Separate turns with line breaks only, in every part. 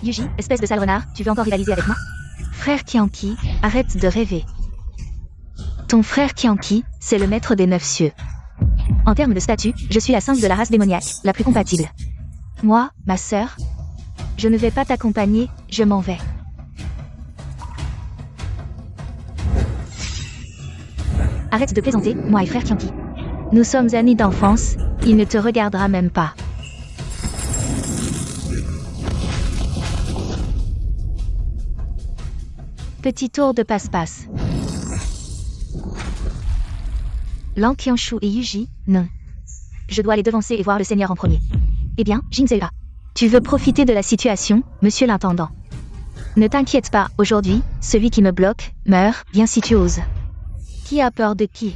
Yuji, espèce de sale renard, tu veux encore rivaliser avec moi? Frère Tianqi, arrête de rêver. Ton frère Tianqi, c'est le maître des 9 cieux. En termes de statut, je suis la 5 de la race démoniaque, la plus compatible. Moi, ma sœur, je ne vais pas t'accompagner, je m'en vais. Arrête de plaisanter, moi et frère Tianqi. Nous sommes amis d'enfance, il ne te regardera même pas. Petit tour de passe-passe. Lan Qianshu et Yuji, non. Je dois les devancer et voir le seigneur en premier. Eh bien, Jin Seua. Tu veux profiter de la situation, monsieur l'intendant. Ne t'inquiète pas, aujourd'hui, celui qui me bloque, meurt, bien si tu oses. Qui a peur de qui?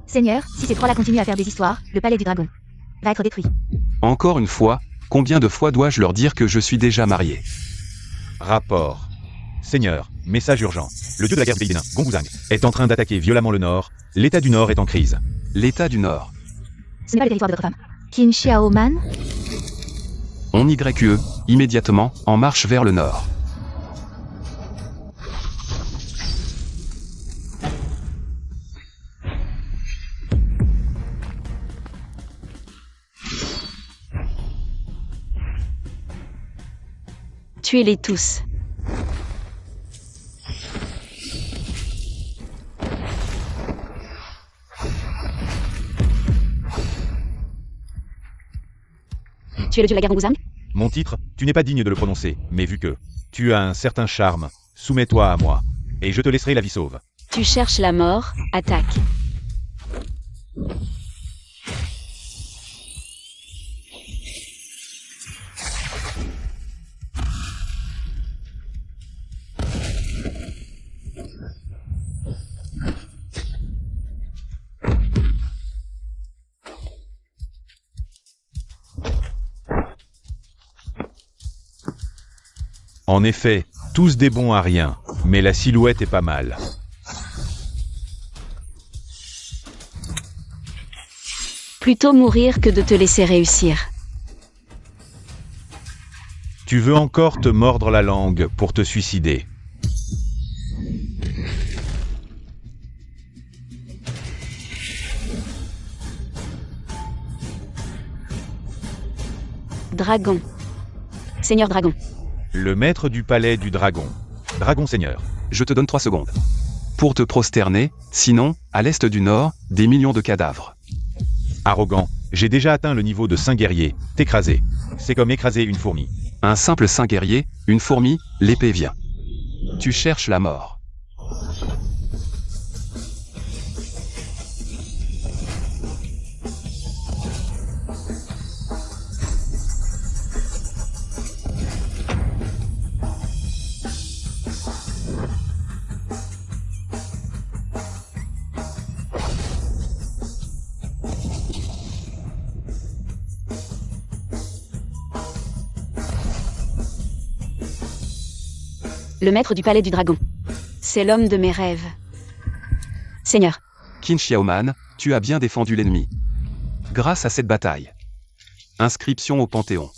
Seigneur, si ces trois-là continuent à faire des histoires, le palais du dragon va être détruit.
Encore une fois, combien de fois dois-je leur dire que je suis déjà marié?
Rapport. Seigneur, message urgent. Le dieu de la guerre du pays des nains, Gonguzang, est en train d'attaquer violemment le nord. L'état du nord est en crise.
L'état du Nord.
Ce n'est pas le territoire de votre femme. Qin Xiaoman?
On YQE, immédiatement, en marche vers le nord.
Tuez-les tous.
Tu es le dieu de la guerre Gonguzang?
Mon titre, tu n'es pas digne de le prononcer, mais vu que tu as un certain charme, soumets-toi à moi, et je te laisserai la vie sauve.
Tu cherches la mort, attaque.
En effet, tous des bons à rien, mais la silhouette est pas mal.
Plutôt mourir que de te laisser réussir.
Tu veux encore te mordre la langue pour te suicider.
Dragon. Seigneur Dragon.
Le maître du palais du dragon. Dragon Seigneur.
Je te donne 3 secondes. Pour te prosterner, sinon, à l'est du nord, des millions de cadavres.
Arrogant, j'ai déjà atteint le niveau de saint guerrier. T'écraser. C'est comme écraser une fourmi.
Un simple saint guerrier, une fourmi, l'épée vient. Tu cherches la mort.
Le maître du palais du dragon. C'est l'homme de mes rêves. Seigneur.
Qin Xiaoman, tu as bien défendu l'ennemi. Grâce à cette bataille. Inscription au Panthéon.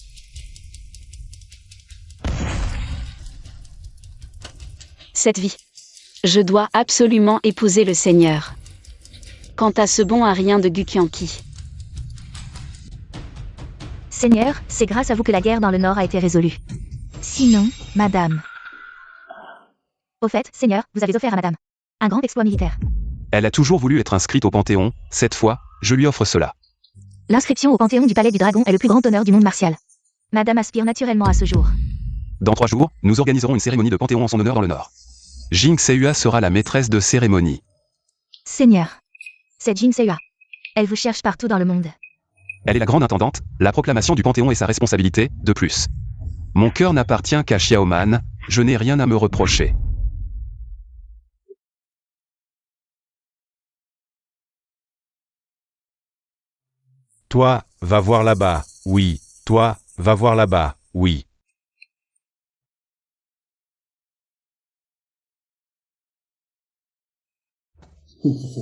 Cette vie. Je dois absolument épouser le Seigneur. Quant à ce bon à rien de Guqianqi.
Seigneur, c'est grâce à vous que la guerre dans le nord a été résolue. Sinon, madame. Au fait, Seigneur, vous avez offert à madame un grand exploit militaire.
Elle a toujours voulu être inscrite au Panthéon, cette fois, je lui offre cela.
L'inscription au Panthéon du Palais du Dragon est le plus grand honneur du monde martial. Madame aspire naturellement à ce jour.
Dans 3 jours, nous organiserons une cérémonie de Panthéon en son honneur dans le nord. Jing Seua sera la maîtresse de cérémonie.
Seigneur. C'est Jin Seua. Elle vous cherche partout dans le monde.
Elle est la grande intendante, la proclamation du Panthéon est sa responsabilité, de plus. Mon cœur n'appartient qu'à Xiaoman, je n'ai rien à me reprocher.
Toi, va voir là-bas, oui. Toi, va voir là-bas, oui.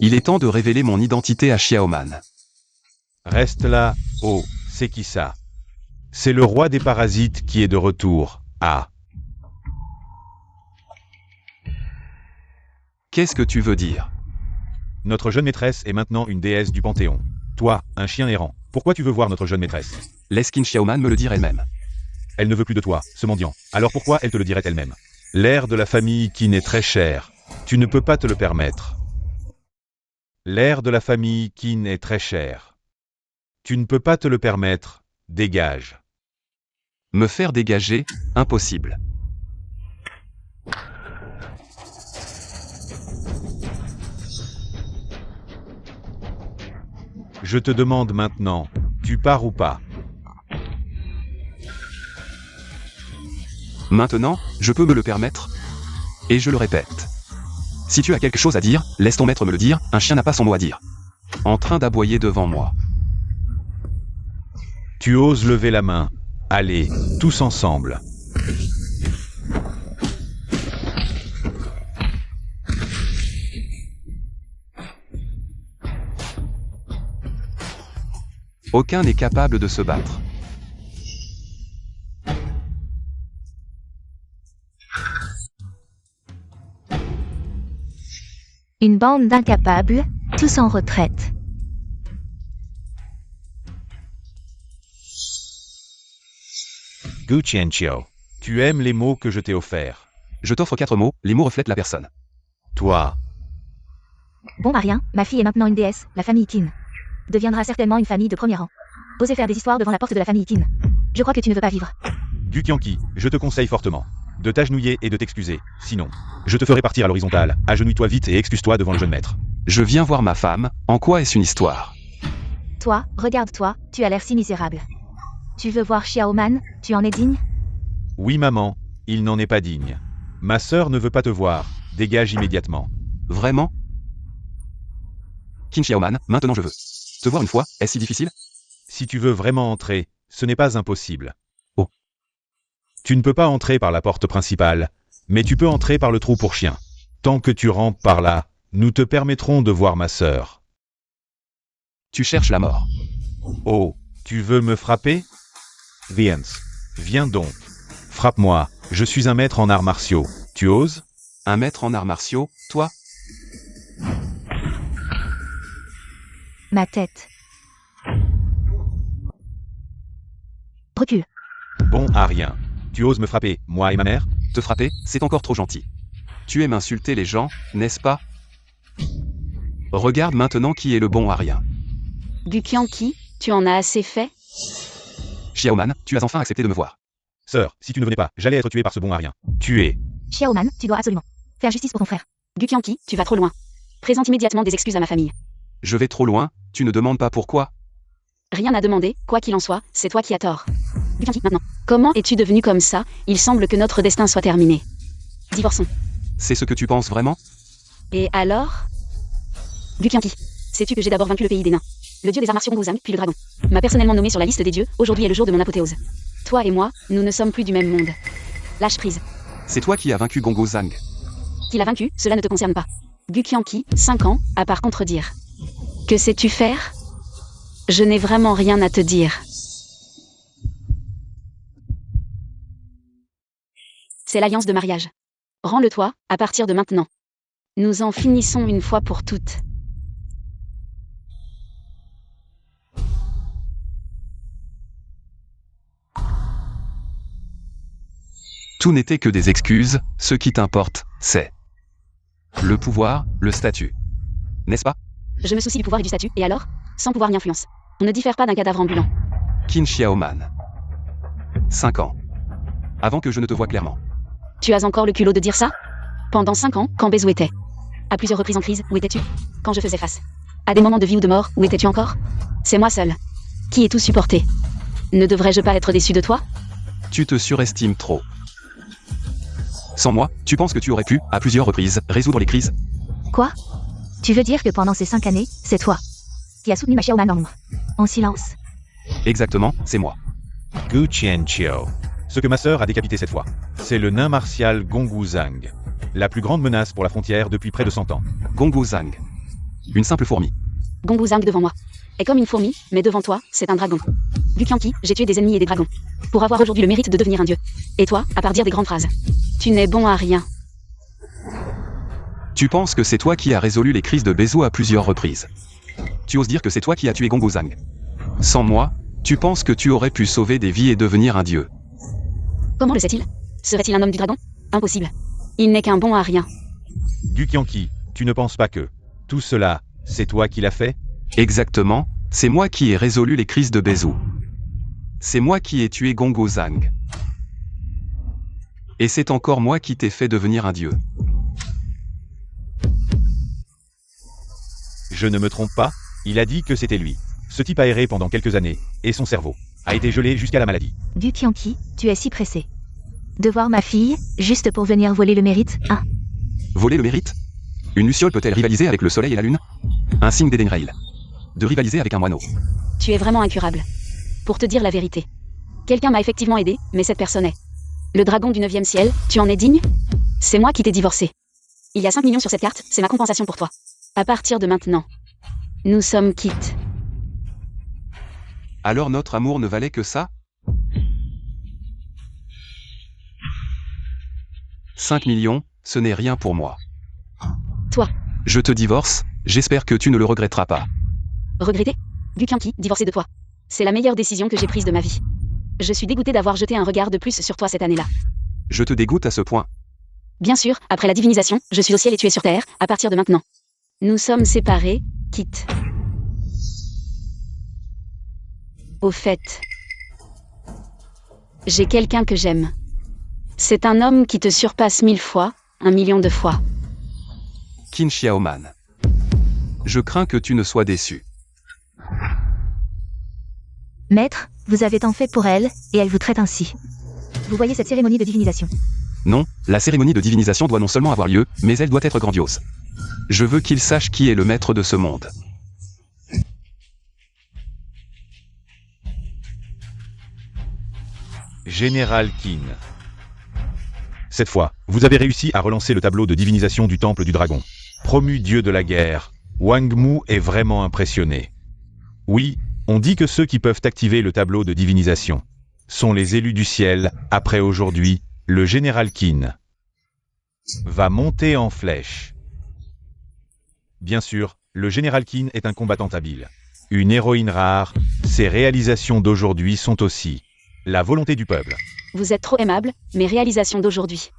Il est temps de révéler mon identité à Xiaoman.
Reste là, oh, c'est qui ça? C'est le roi des parasites qui est de retour. Ah.
Qu'est-ce que tu veux dire?
Notre jeune maîtresse est maintenant une déesse du Panthéon. Toi, un chien errant, pourquoi tu veux voir notre jeune maîtresse?
Laisse Qin Xiaoman me le dire elle-même.
Elle ne veut plus de toi, ce mendiant. Alors pourquoi elle te le dirait elle-même? L'air de la famille Qin est très cher. Tu ne peux pas te le permettre. L'air de la famille Qin est très cher. Tu ne peux pas te le permettre. Dégage.
Me faire dégager? Impossible.
Je te demande maintenant, tu pars ou pas?
Maintenant, je peux me le permettre? Et je le répète. Si tu as quelque chose à dire, laisse ton maître me le dire, un chien n'a pas son mot à dire. En train d'aboyer devant moi.
Tu oses lever la main. Allez, tous ensemble.
Aucun n'est capable de se battre.
Une bande d'incapables, tous en retraite.
Gu Qianqiu, tu aimes les mots que je t'ai offerts.
Je t'offre 4 mots, les mots reflètent la personne.
Toi,
Bon à rien, ma fille est maintenant une déesse, la famille Qin. Deviendra certainement une famille de premier rang. Osez faire des histoires devant la porte de la famille Qin. Je crois que tu ne veux pas vivre.
Gu Qianqi, je te conseille fortement de t'agenouiller et de t'excuser. Sinon, je te ferai partir à l'horizontale. Agenouille-toi vite et excuse-toi devant le jeune maître.
Je viens voir ma femme, en quoi est-ce une histoire?
Toi, regarde-toi, tu as l'air si misérable. Tu veux voir Xiaoman, tu en es digne?
Oui maman, il n'en est pas digne. Ma sœur ne veut pas te voir. Dégage immédiatement.
Vraiment? Qin Xiaoman, maintenant je veux. Te voir une fois, est-ce si difficile?
Si tu veux vraiment entrer, ce n'est pas impossible.
Oh.
Tu ne peux pas entrer par la porte principale, mais tu peux entrer par le trou pour chien. Tant que tu rampes par là, nous te permettrons de voir ma sœur.
Tu cherches la mort.
Oh, tu veux me frapper? Viens donc. Frappe-moi, je suis un maître en arts martiaux. Tu oses?
Un maître en arts martiaux, toi?
Ma tête. Recule.
Bon à rien. Tu oses me frapper, moi et ma mère?
Te frapper, c'est encore trop gentil. Tu aimes insulter les gens, n'est-ce pas? Regarde maintenant qui est le bon à rien.
Gu Qianqi, tu en as assez fait?
Xiaoman, tu as enfin accepté de me voir.
Sœur, si tu ne venais pas, j'allais être tué par ce bon à rien. Tué.
Xiaoman, tu dois absolument faire justice pour ton frère.
Gu Qianqi, tu vas trop loin. Présente immédiatement des excuses à ma famille.
Je vais trop loin, tu ne demandes pas pourquoi?
Rien à demander, quoi qu'il en soit, c'est toi qui as tort. Gu Qianqi, maintenant. Comment es-tu devenu comme ça? Il semble que notre destin soit terminé. Divorçons.
C'est ce que tu penses vraiment?
Et alors? Gu Qianqi, sais-tu que j'ai d'abord vaincu le pays des nains? Le dieu des arts martiaux Gonguzang, puis le dragon. M'a personnellement nommé sur la liste des dieux, aujourd'hui est le jour de mon apothéose. Toi et moi, nous ne sommes plus du même monde. Lâche prise.
C'est toi qui as vaincu Gonguzang.
Qui l'a vaincu, cela ne te concerne pas. Gu Qianqi, 5 ans, à part contredire. Que sais-tu faire? Je n'ai vraiment rien à te dire. C'est l'alliance de mariage. Rends-le-toi, à partir de maintenant. Nous en finissons une fois pour toutes.
Tout n'était que des excuses, ce qui t'importe, c'est le pouvoir, le statut. N'est-ce pas?
Je me soucie du pouvoir et du statut, et alors? Sans pouvoir ni influence. On ne diffère pas d'un cadavre ambulant.
Qin Xiaoman. 5 ans. Avant que je ne te voie clairement.
Tu as encore le culot de dire ça? Pendant 5 ans, quand Bézou était? À plusieurs reprises en crise, où étais-tu? Quand je faisais face à des moments de vie ou de mort, où étais-tu encore? C'est moi seul. Qui ai tout supporté? Ne devrais-je pas être déçu de toi?
Tu te surestimes trop. Sans moi, tu penses que tu aurais pu, à plusieurs reprises, résoudre les crises?
Quoi? Tu veux dire que pendant ces 5 années, c'est toi qui as soutenu ma Xiaoman en l'ombre, en silence?
Exactement, c'est moi.
Gu Qianqiu. Ce que ma sœur a décapité cette fois, c'est le nain martial Gonguzang. La plus grande menace pour la frontière depuis près de 100 ans.
Gonguzang. Une simple fourmi.
Gongbuzang devant moi est comme une fourmi, mais devant toi, c'est un dragon. Gukyanki, j'ai tué des ennemis et des dragons. Pour avoir aujourd'hui le mérite de devenir un dieu. Et toi, à part dire des grandes phrases. Tu n'es bon à rien.
Tu penses que c'est toi qui as résolu les crises de Bezo à plusieurs reprises. Tu oses dire que c'est toi qui as tué Gongbuzang. Sans moi, tu penses que tu aurais pu sauver des vies et devenir un dieu.
Comment le sait-il? Serait-il un homme du dragon? Impossible. Il n'est qu'un bon à rien.
Gukyanki, tu ne penses pas que tout cela, c'est toi qui l'as fait?
Exactement, c'est moi qui ai résolu les crises de Bezo. C'est moi qui ai tué Gongbuzang. Et c'est encore moi qui t'ai fait devenir un dieu.
Je ne me trompe pas, il a dit que c'était lui. Ce type a erré pendant quelques années, et son cerveau a été gelé jusqu'à la maladie.
Gukyanki, tu es si pressé. De voir ma fille, juste pour venir voler le mérite, hein?
Voler le mérite? Une luciole peut-elle rivaliser avec le soleil et la lune? Un signe d'Edenrail. De rivaliser avec un moineau.
Tu es vraiment incurable. Pour te dire la vérité. Quelqu'un m'a effectivement aidé, mais cette personne est le dragon du 9e ciel, tu en es digne? C'est moi qui t'ai divorcé. Il y a 5 millions sur cette carte, c'est ma compensation pour toi. À partir de maintenant, nous sommes quittes.
Alors notre amour ne valait que ça? 5 millions, ce n'est rien pour moi.
Toi,
Je te divorce, j'espère que tu ne le regretteras pas.
regretter? Gukyanki, divorcé de toi. C'est la meilleure décision que j'ai prise de ma vie. Je suis dégoûtée d'avoir jeté un regard de plus sur toi cette année-là.
Je te dégoûte à ce point.
Bien sûr, après la divinisation, je suis au ciel et tu es sur terre, à partir de maintenant. Nous sommes séparés, quittes. Au fait, j'ai quelqu'un que j'aime. C'est un homme qui te surpasse 1000 fois, 1 million de fois.
Qin Xiaoman. Je crains que tu ne sois déçu.
Maître, vous avez tant fait pour elle, et elle vous traite ainsi. Vous voyez cette cérémonie de divinisation?
Non, la cérémonie de divinisation doit non seulement avoir lieu, mais elle doit être grandiose. Je veux qu'il sache qui est le maître de ce monde.
Général Qin. Cette fois, vous avez réussi à relancer le tableau de divinisation du Temple du Dragon. Promu dieu de la guerre, Wang Mu est vraiment impressionné. Oui, on dit que ceux qui peuvent activer le tableau de divinisation sont les élus du ciel. Après aujourd'hui, le général Qin va monter en flèche. Bien sûr, le général Qin est un combattant habile. Une héroïne rare, ses réalisations d'aujourd'hui sont aussi la volonté du peuple.
Vous êtes trop aimable, mes réalisations d'aujourd'hui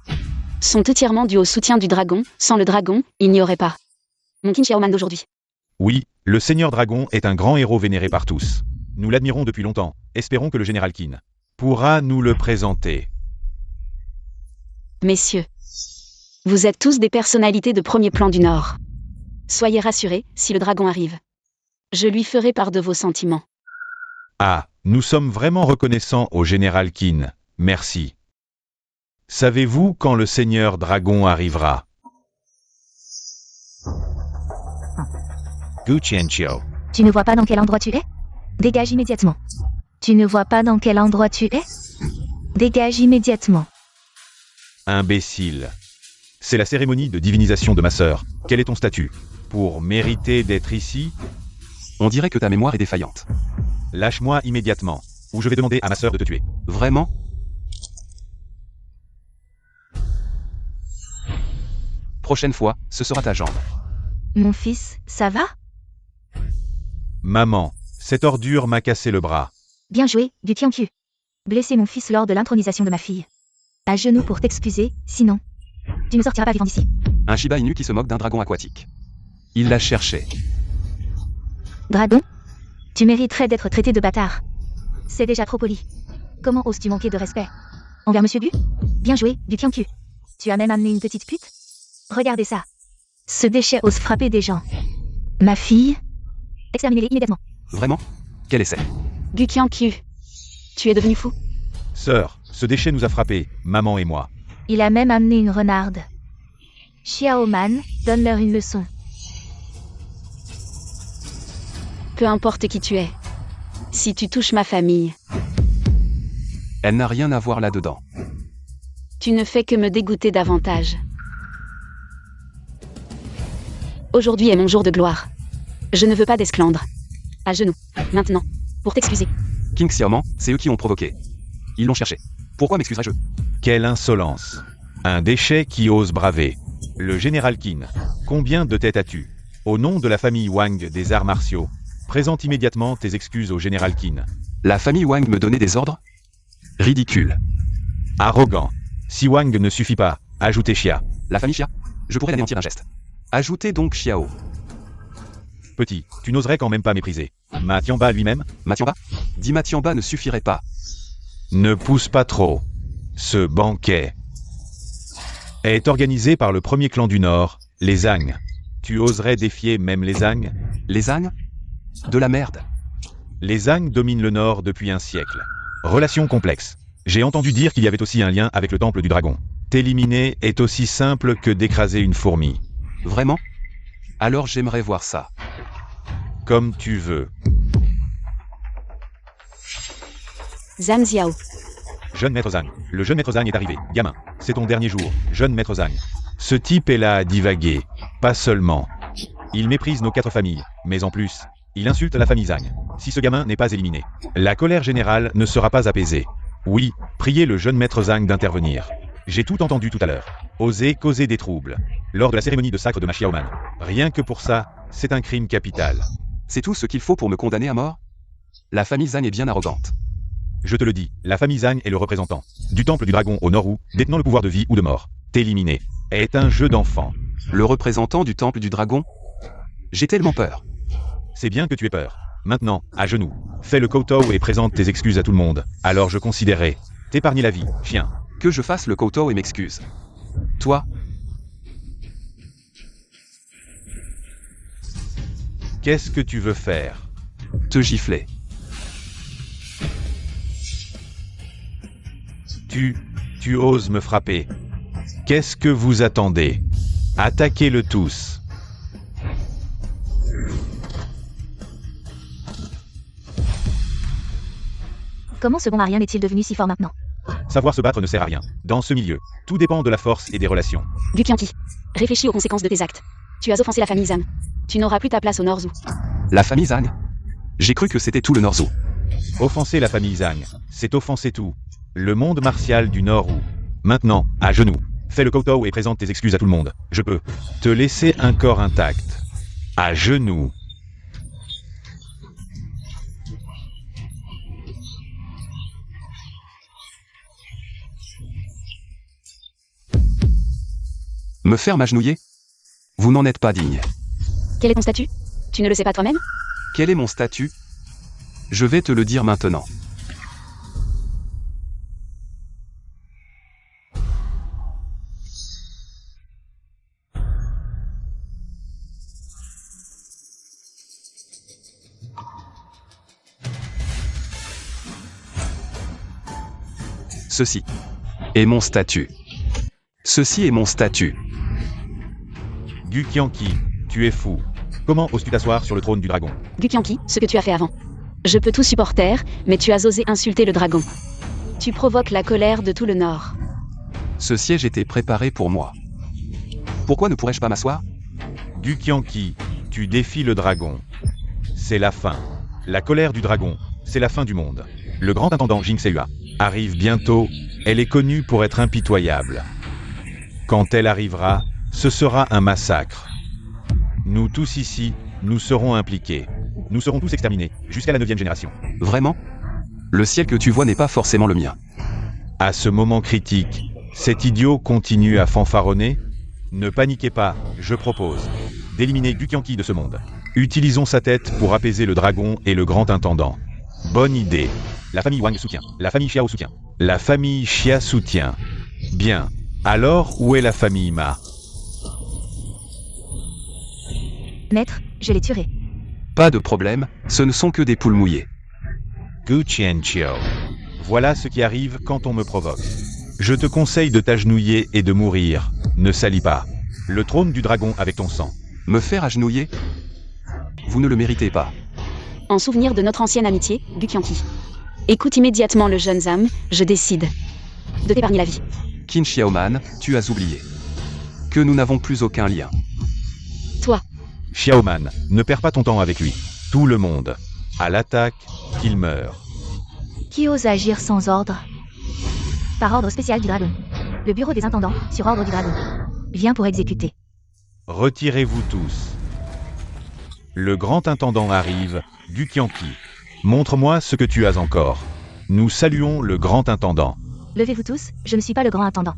sont entièrement dues au soutien du dragon. Sans le dragon, il n'y aurait pas mon Qin Xiaoman d'aujourd'hui.
Oui, le Seigneur Dragon est un grand héros vénéré par tous. Nous l'admirons depuis longtemps, espérons que le général Qin pourra nous le présenter.
Messieurs, vous êtes tous des personnalités de premier plan du Nord. Soyez rassurés, si le dragon arrive, je lui ferai part de vos sentiments.
Ah, nous sommes vraiment reconnaissants au général Qin, merci. Savez-vous quand le Seigneur Dragon arrivera? Gu Qianqiu.
Tu ne vois pas dans quel endroit tu es? Dégage immédiatement. Tu ne vois pas dans quel endroit tu es? Dégage immédiatement.
Imbécile. C'est la cérémonie de divinisation de ma sœur. Quel est ton statut? Pour mériter d'être ici?
On dirait que ta mémoire est défaillante.
Lâche-moi immédiatement, ou je vais demander à ma sœur de te tuer.
Vraiment? Prochaine fois, ce sera ta jambe.
Mon fils, ça va?
Maman, cette ordure m'a cassé le bras.
Bien joué, Gukyanki. Blessé mon fils lors de l'intronisation de ma fille. À genoux pour t'excuser, sinon, tu ne sortiras pas vivant d'ici.
Un Shiba Inu qui se moque d'un dragon aquatique. Il l'a cherché.
Dragon? Tu mériterais d'être traité de bâtard. C'est déjà trop poli. Comment oses-tu manquer de respect envers Monsieur Gu? Bien joué, Gukyanki. Tu as même amené une petite pute? Regardez ça. Ce déchet ose frapper des gens. Ma fille? Exterminez-les immédiatement.
Vraiment? Quel essai?
Gukyanki, tu es devenu fou?
Sœur, ce déchet nous a frappés, maman et moi.
Il a même amené une renarde. Xiaoman, donne-leur une leçon.
Peu importe qui tu es. Si tu touches ma famille,
Elle n'a rien à voir là-dedans.
tu ne fais que me dégoûter davantage. Aujourd'hui est mon jour de gloire. Je ne veux pas d'esclandre. À genoux. Maintenant. Pour t'excuser.
King Xiaoman, c'est eux qui ont provoqué. Ils l'ont cherché. Pourquoi m'excuserais-je?
Quelle insolence. Un déchet qui ose braver. Le général Qin. Combien de têtes as-tu? Au nom de la famille Wang des arts martiaux, présente immédiatement tes excuses au général Qin.
La famille Wang me donnait des ordres? Ridicule.
Arrogant. Si Wang ne suffit pas, ajoutez Xia.
La famille Xia? Je pourrais l'anéantir un geste. Ajoutez donc Xiao.
Petit, tu n'oserais quand même pas mépriser. Ma Tianba lui-même?
Matiamba? Dis Matiamba ne suffirait pas.
Ne pousse pas trop. Ce banquet est organisé par le premier clan du Nord, les Zhang. Tu oserais défier même les Zhang?
Les Zhang? De la merde.
Les Zhang dominent le Nord depuis un siècle. Relation complexe. J'ai entendu dire qu'il y avait aussi un lien avec le temple du dragon. T'éliminer est aussi simple que d'écraser une fourmi.
Vraiment? Alors j'aimerais voir ça.
Comme tu veux.
Zhang Xiao.
Jeune maître Zhang. Le jeune maître Zhang est arrivé. Gamin. C'est ton dernier jour. Jeune maître Zhang. Ce type est là à divaguer. Pas seulement. Il méprise nos 4 familles. Mais en plus, il insulte la famille Zhang. Si ce gamin n'est pas éliminé, la colère générale ne sera pas apaisée. Oui, priez le jeune maître Zhang d'intervenir. J'ai tout entendu tout à l'heure. Oser causer des troubles. Lors de la cérémonie de sacre de Ma Xiaoman. Rien que pour ça, c'est un crime capital.
C'est tout ce qu'il faut pour me condamner à mort? La famille Zhang est bien arrogante.
Je te le dis, la famille Zhang est le représentant du temple du dragon au nord-ouest, détenant le pouvoir de vie ou de mort. T'éliminer est un jeu d'enfant.
Le représentant du temple du dragon? J'ai tellement peur.
C'est bien que tu aies peur. Maintenant, à genoux, fais le kowtow et présente tes excuses à tout le monde. Alors je considérerai t'épargner la vie, chien.
Que je fasse le kowtow et m'excuse. Toi?
Qu'est-ce que tu veux faire?
Te gifler.
Tu oses me frapper. Qu'est-ce que vous attendez? Attaquez-le tous.
Comment ce bon Arien est-il devenu si fort maintenant?
Savoir se battre ne sert à rien. Dans ce milieu, tout dépend de la force et des relations.
Gu Qianqi. Réfléchis aux conséquences de tes actes. Tu as offensé la famille Zhang. Tu n'auras plus ta place au Nord-Zou.
La famille Zhang? J'ai cru que c'était tout le Nord-Zou.
Offenser la famille Zhang, c'est offenser tout. Le monde martial du Nord-Ouest. Maintenant, à genoux, fais le kowtow et présente tes excuses à tout le monde. Je peux te laisser un corps intact. À genoux.
Me faire m'agenouiller? Vous n'en êtes pas digne.
Quel est ton statut? Tu ne le sais pas toi-même?
Quel est mon statut? Je vais te le dire maintenant. Ceci est mon statut. Ceci est mon statut.
Gu Qianqi, tu es fou. Comment oses-tu t'asseoir sur le trône du dragon?
Gu Qianqi, ce que tu as fait avant. Je peux tout supporter, mais tu as osé insulter le dragon. Tu provoques la colère de tout le Nord.
Ce siège était préparé pour moi. Pourquoi ne pourrais-je pas m'asseoir?
Gu Qianqi, tu défies le dragon. C'est la fin. La colère du dragon, c'est la fin du monde. Le grand intendant Jing Seua arrive bientôt. Elle est connue pour être impitoyable. Quand elle arrivera, ce sera un massacre. Nous tous ici, nous serons impliqués. Nous serons tous exterminés, jusqu'à la 9e génération.
Vraiment? Le ciel que tu vois n'est pas forcément le mien.
À ce moment critique, cet idiot continue à fanfaronner? Ne paniquez pas, je propose d'éliminer Gu Qianqi de ce monde. Utilisons sa tête pour apaiser le dragon et le grand intendant. Bonne idée. La famille Wang soutient. La famille Xiao soutient. La famille Xia soutient. Bien. Alors, où est la famille Ma?
Maître, je les tuerai.
Pas de problème, ce ne sont que des poules mouillées.
Gu Qianqiu. Voilà ce qui arrive quand on me provoque. Je te conseille de t'agenouiller et de mourir. Ne salis pas le trône du dragon avec ton sang.
Me faire agenouiller? Vous ne le méritez pas.
En souvenir de notre ancienne amitié, Gu Qianqi. Écoute immédiatement le jeune Zhang, je décide de t'épargner la vie.
Qin Xiaoman, tu as oublié que nous n'avons plus aucun lien.
Toi,
Xiaoman, ne perds pas ton temps avec lui. Tout le monde. À l'attaque, qu'il meure.
Qui ose agir sans ordre? Par ordre spécial du dragon. Le bureau des intendants, sur ordre du dragon, vient pour exécuter.
Retirez-vous tous. Le grand intendant arrive, du Qianqi. Montre-moi ce que tu as encore. Nous saluons le grand intendant.
Levez-vous tous, je ne suis pas le grand intendant,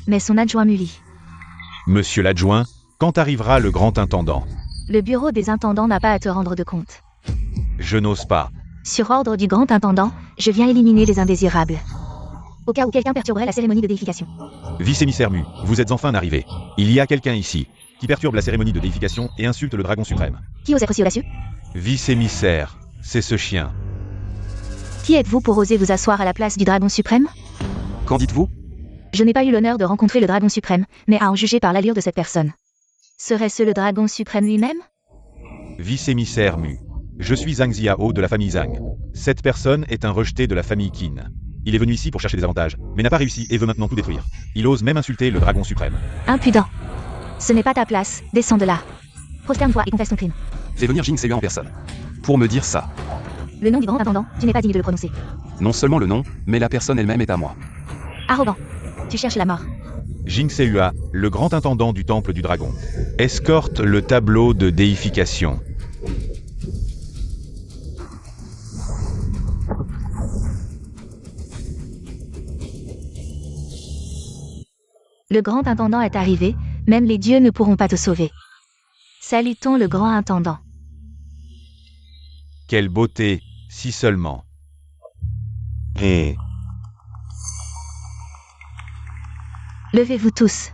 mais son adjoint Muli.
Monsieur l'adjoint, quand arrivera le grand intendant?
Le bureau des intendants n'a pas à te rendre de compte.
Je n'ose pas.
Sur ordre du grand intendant, je viens éliminer les indésirables. Au cas où quelqu'un perturberait la cérémonie de déification.
Vice-émissaire Mu, vous êtes enfin arrivé. Il y a quelqu'un ici qui perturbe la cérémonie de déification et insulte le dragon suprême.
Qui ose être aussi audacieux?
Vice-émissaire, c'est ce chien.
Qui êtes-vous pour oser vous asseoir à la place du dragon suprême?
Qu'en dites-vous?
Je n'ai pas eu l'honneur de rencontrer le dragon suprême, mais à en juger par l'allure de cette personne. Serait-ce le dragon suprême lui-même?
Vice-émissaire Mu. Je suis Zhang Ziao de la famille Zhang. Cette personne est un rejeté de la famille Qin. Il est venu ici pour chercher des avantages, mais n'a pas réussi et veut maintenant tout détruire. Il ose même insulter le dragon suprême.
Impudent. Ce n'est pas ta place, descends de là. Prosterne-toi et confesse ton crime.
Fais venir Jing Seyua en personne. Pour me dire ça.
Le nom du grand intendant, tu n'es pas digne de le prononcer.
Non seulement le nom, mais la personne elle-même est à moi.
Arrogant. Tu cherches la mort.
Jing Seyua, le grand intendant du temple du dragon. Escorte le tableau de déification.
Le grand intendant est arrivé, même les dieux ne pourront pas te sauver. Salutons le grand intendant.
Quelle beauté, si seulement. Et
Levez-vous tous.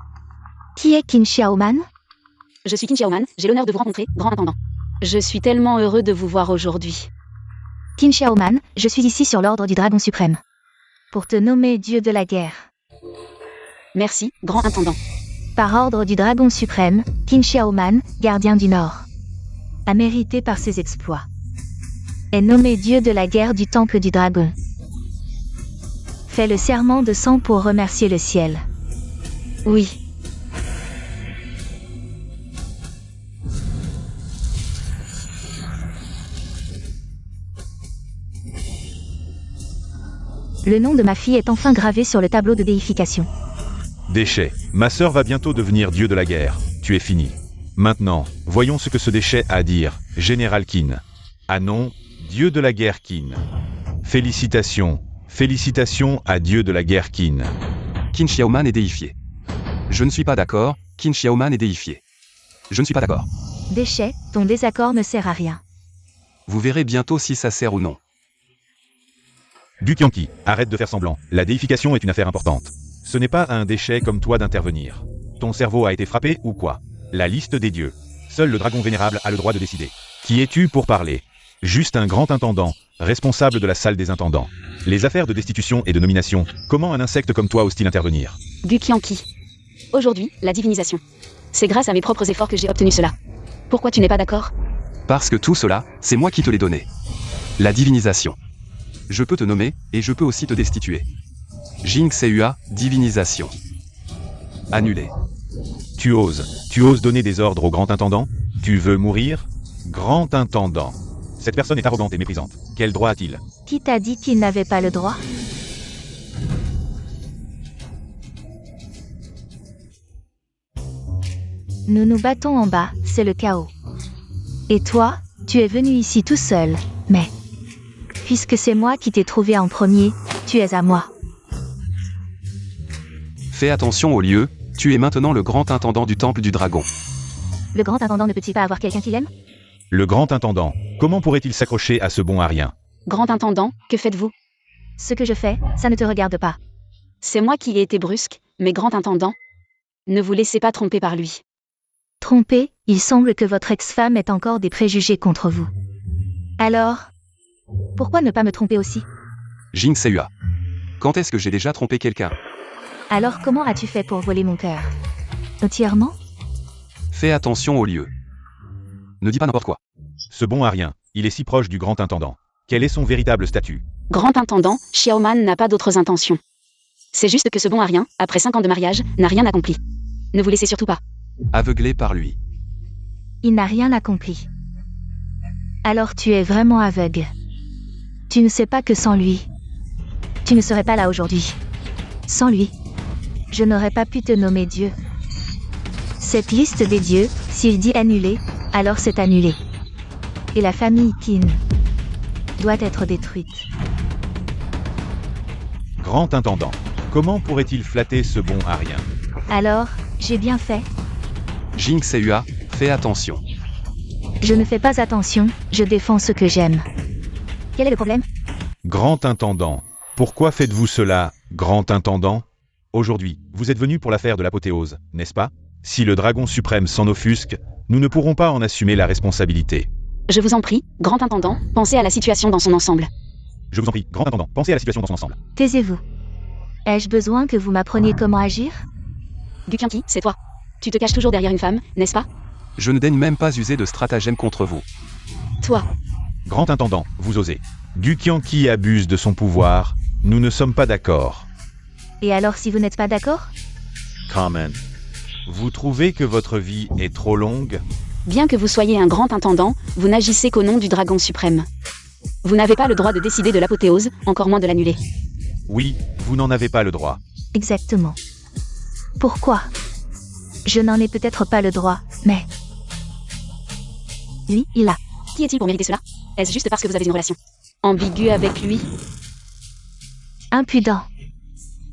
Qui est Qin Xiaoman?
Je suis Qin Xiaoman, j'ai l'honneur de vous rencontrer, grand intendant. Je suis tellement heureux de vous voir aujourd'hui.
Qin Xiaoman, je suis ici sur l'ordre du dragon suprême. Pour te nommer dieu de la guerre.
Merci, grand intendant.
Par ordre du dragon suprême, Qin Xiaoman, gardien du Nord, a mérité par ses exploits. Est nommé dieu de la guerre du temple du dragon. Fait le serment de sang pour remercier le ciel. Oui. Le nom de ma fille est enfin gravé sur le tableau de déification.
déchet. Ma sœur va bientôt devenir dieu de la guerre. Tu es fini. Maintenant, voyons ce que ce déchet a à dire, Général Qin. Ah non, dieu de la guerre Qin. Félicitations. Félicitations à dieu de la guerre Qin.
Qin Xiaoman est déifié. Je ne suis pas d'accord, Qin Xiaoman est déifié. Je ne suis pas d'accord.
Déchet, ton désaccord ne sert à rien.
Vous verrez bientôt si ça sert ou non.
Du Qianqi, arrête de faire semblant. La déification est une affaire importante. Ce n'est pas à un déchet comme toi d'intervenir. Ton cerveau a été frappé ou quoi? La liste des dieux. Seul le dragon vénérable a le droit de décider. Qui es-tu pour parler? Juste un grand intendant, responsable de la salle des intendants. Les affaires de destitution et de nomination, comment un insecte comme toi ose-t-il intervenir?
Du Qianqi. Aujourd'hui, la divinisation. C'est grâce à mes propres efforts que j'ai obtenu cela. Pourquoi tu n'es pas d'accord?
Parce que tout cela, c'est moi qui te l'ai donné. La divinisation. Je peux te nommer, et je peux aussi te destituer. Jing Seyua, divinisation. Annulé.
Tu oses donner des ordres au grand intendant? Tu veux mourir? Grand intendant. Cette personne est arrogante et méprisante. Quel droit a-t-il?
Qui t'a dit qu'il n'avait pas le droit? Nous nous battons en bas, c'est le chaos. Et toi, tu es venu ici tout seul, mais... Puisque c'est moi qui t'ai trouvé en premier, tu es à moi.
Fais attention au lieu, tu es maintenant le grand intendant du temple du dragon.
Le grand intendant ne peut-il pas avoir quelqu'un qu'il aime?
Le grand intendant, comment pourrait-il s'accrocher à ce bon à rien?
Grand intendant, que faites-vous?
Ce que je fais, ça ne te regarde pas.
C'est moi qui ai été brusque, mais grand intendant, ne vous laissez pas tromper par lui.
Trompé, il semble que votre ex-femme ait encore des préjugés contre vous. Alors, pourquoi ne pas me tromper aussi?
Jing Seyua. Quand est-ce que j'ai déjà trompé quelqu'un?
Alors comment as-tu fait pour voler mon cœur? Entièrement?
Fais attention au lieu. Ne dis pas n'importe quoi.
Ce bon à rien, il est si proche du grand intendant. Quel est son véritable statut?
Grand intendant, Xiaoman n'a pas d'autres intentions. C'est juste que ce bon à rien, après 5 ans de mariage, n'a rien accompli. Ne vous laissez surtout pas.
Aveuglé par lui.
il n'a rien accompli. Alors tu es vraiment aveugle. Tu ne sais pas que sans lui, tu ne serais pas là aujourd'hui. Sans lui, je n'aurais pas pu te nommer Dieu. Cette liste des dieux, s'il dit annuler, alors c'est annulé. Et la famille Kin doit être détruite.
Grand intendant, comment pourrait-il flatter ce bon à rien?
Alors, j'ai bien fait.
Jing Seua, fais attention.
Je ne fais pas attention, je défends ce que j'aime. Quel est le problème?
Grand intendant, pourquoi faites-vous cela, grand intendant? Aujourd'hui, vous êtes venu pour l'affaire de l'apothéose, n'est-ce pas? Si le dragon suprême s'en offusque, nous ne pourrons pas en assumer la responsabilité.
Je vous en prie, grand intendant, pensez à la situation dans son ensemble.
Je vous en prie, grand intendant, pensez à la situation dans son ensemble.
Taisez-vous. Ai-je besoin que vous m'appreniez comment agir?
Gukyanki, c'est toi. Tu te caches toujours derrière une femme, n'est-ce pas?
Je ne daigne même pas user de stratagème contre vous.
Toi.
Grand intendant, vous osez. Gukyanki abuse de son pouvoir, nous ne sommes pas d'accord.
Et alors si vous n'êtes pas d'accord?
Comment? Vous trouvez que votre vie est trop longue?
Bien que vous soyez un grand intendant, vous n'agissez qu'au nom du dragon suprême. Vous n'avez pas le droit de décider de l'apothéose, encore moins de l'annuler.
Oui, vous n'en avez pas le droit.
Exactement. Pourquoi? Je n'en ai peut-être pas le droit, mais... Lui, il l'a.
Qui est-il pour mériter cela? Est-ce juste parce que vous avez une relation ambiguë avec lui?
Impudent.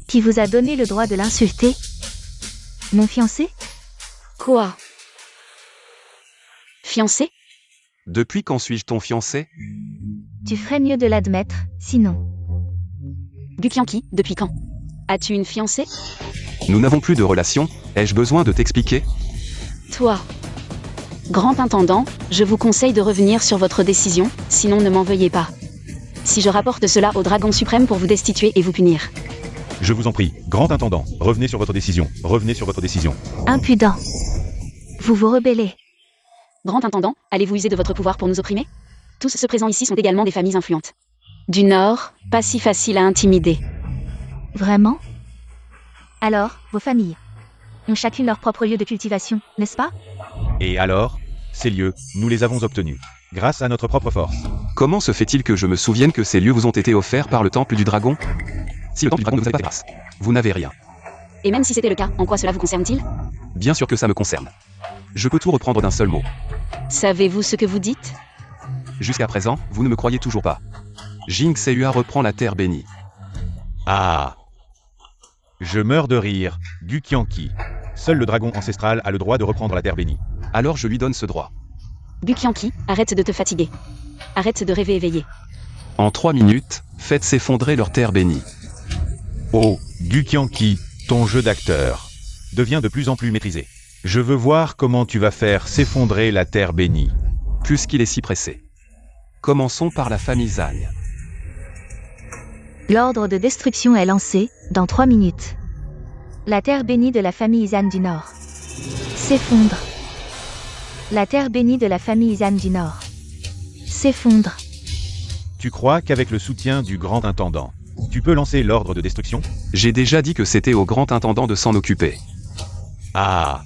Qui vous a donné le droit de l'insulter? Mon fiancé?
Quoi? Fiancé?
Depuis quand suis-je ton fiancé?
Tu ferais mieux de l'admettre, sinon...
Gukyanki, depuis quand? As-tu une fiancée?
Nous n'avons plus de relation, ai-je besoin de t'expliquer?
Toi. Grand intendant, je vous conseille de revenir sur votre décision, sinon ne m'en veuillez pas. Si je rapporte cela au dragon suprême pour vous destituer et vous punir.
Je vous en prie, grand intendant, revenez sur votre décision, revenez sur votre décision.
Impudent. Vous vous rebellez.
Grand intendant, allez-vous user de votre pouvoir pour nous opprimer? Tous ceux présents ici sont également des familles influentes. Du Nord, pas si facile à intimider.
Vraiment? Alors, vos familles ont chacune leur propre lieu de cultivation, n'est-ce pas?
Et alors, ces lieux, nous les avons obtenus, grâce à notre propre force.
Comment se fait-il que je me souvienne que ces lieux vous ont été offerts par le temple du dragon? Si le temple du dragon ne vous avait pas fait grâce, vous n'avez rien.
Et même si c'était le cas, en quoi cela vous concerne-t-il?
Bien sûr que ça me concerne. Je peux tout reprendre d'un seul mot.
Savez-vous ce que vous dites?
Jusqu'à présent, vous ne me croyez toujours pas. Jing Seua reprend la terre bénie.
Ah! Je meurs de rire, Gukyanki. Seul le dragon ancestral a le droit de reprendre la terre bénie.
Alors je lui donne ce droit.
Gukyanki, arrête de te fatiguer. Arrête de rêver éveillé.
En 3 minutes, faites s'effondrer leur terre bénie.
Oh, Gukyanki, ton jeu d'acteur devient de plus en plus maîtrisé. Je veux voir comment tu vas faire s'effondrer la terre bénie.
Puisqu'il est si pressé. Commençons par la famille Zhang.
L'ordre de destruction est lancé, dans 3 minutes. La terre bénie de la famille Izan du Nord s'effondre. La terre bénie de la famille Izan du Nord s'effondre.
Tu crois qu'avec le soutien du grand intendant, tu peux lancer l'ordre de destruction?
J'ai déjà dit que c'était au grand intendant de s'en occuper.
Ah!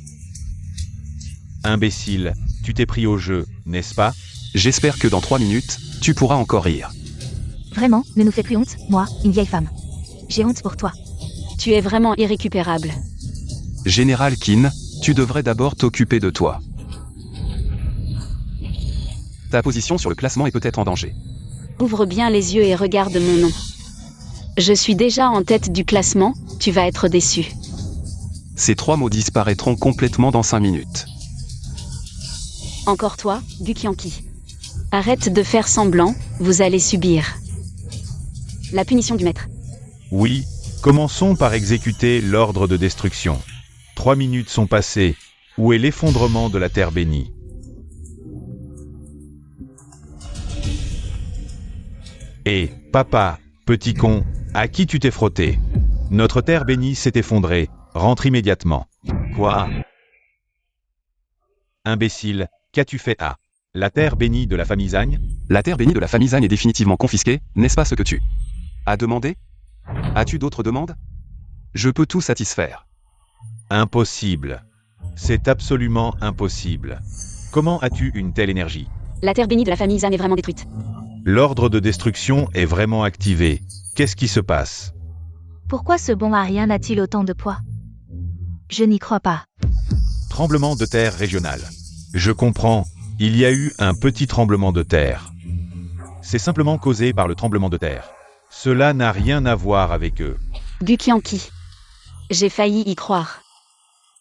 Imbécile, tu t'es pris au jeu, n'est-ce pas?
J'espère que dans 3 minutes, tu pourras encore rire.
Vraiment, ne nous fais plus honte, moi, une vieille femme. J'ai honte pour toi.
Tu es vraiment irrécupérable.
Général Qin, tu devrais d'abord t'occuper de toi. Ta position sur le classement est peut-être en danger.
Ouvre bien les yeux et regarde mon nom. Je suis déjà en tête du classement, tu vas être déçu.
Ces 3 mots disparaîtront complètement dans 5 minutes.
Encore toi, Gukyanki. Arrête de faire semblant, vous allez subir la punition du maître.
Oui, commençons par exécuter l'ordre de destruction. 3 minutes sont passées. Où est l'effondrement de la terre bénie? Et, papa, petit con, à qui tu t'es frotté? Notre terre bénie s'est effondrée. Rentre immédiatement. Quoi? Imbécile, qu'as-tu fait à la terre bénie de la famille Zhang?
La terre bénie de la famille Zhang est définitivement confisquée, n'est-ce pas ce que tu as demandé? As-tu d'autres demandes? Je peux tout satisfaire.
Impossible. C'est absolument impossible. Comment as-tu une telle énergie?
La terre bénie de la famille Zhang est vraiment détruite.
L'ordre de destruction est vraiment activé. Qu'est-ce qui se passe?
Pourquoi ce bon arien a-t-il autant de poids? Je n'y crois pas.
Tremblement de terre régional. Je comprends. Il y a eu un petit tremblement de terre. C'est simplement causé par le tremblement de terre. Cela n'a rien à voir avec eux.
Gu Qianqi. J'ai failli y croire.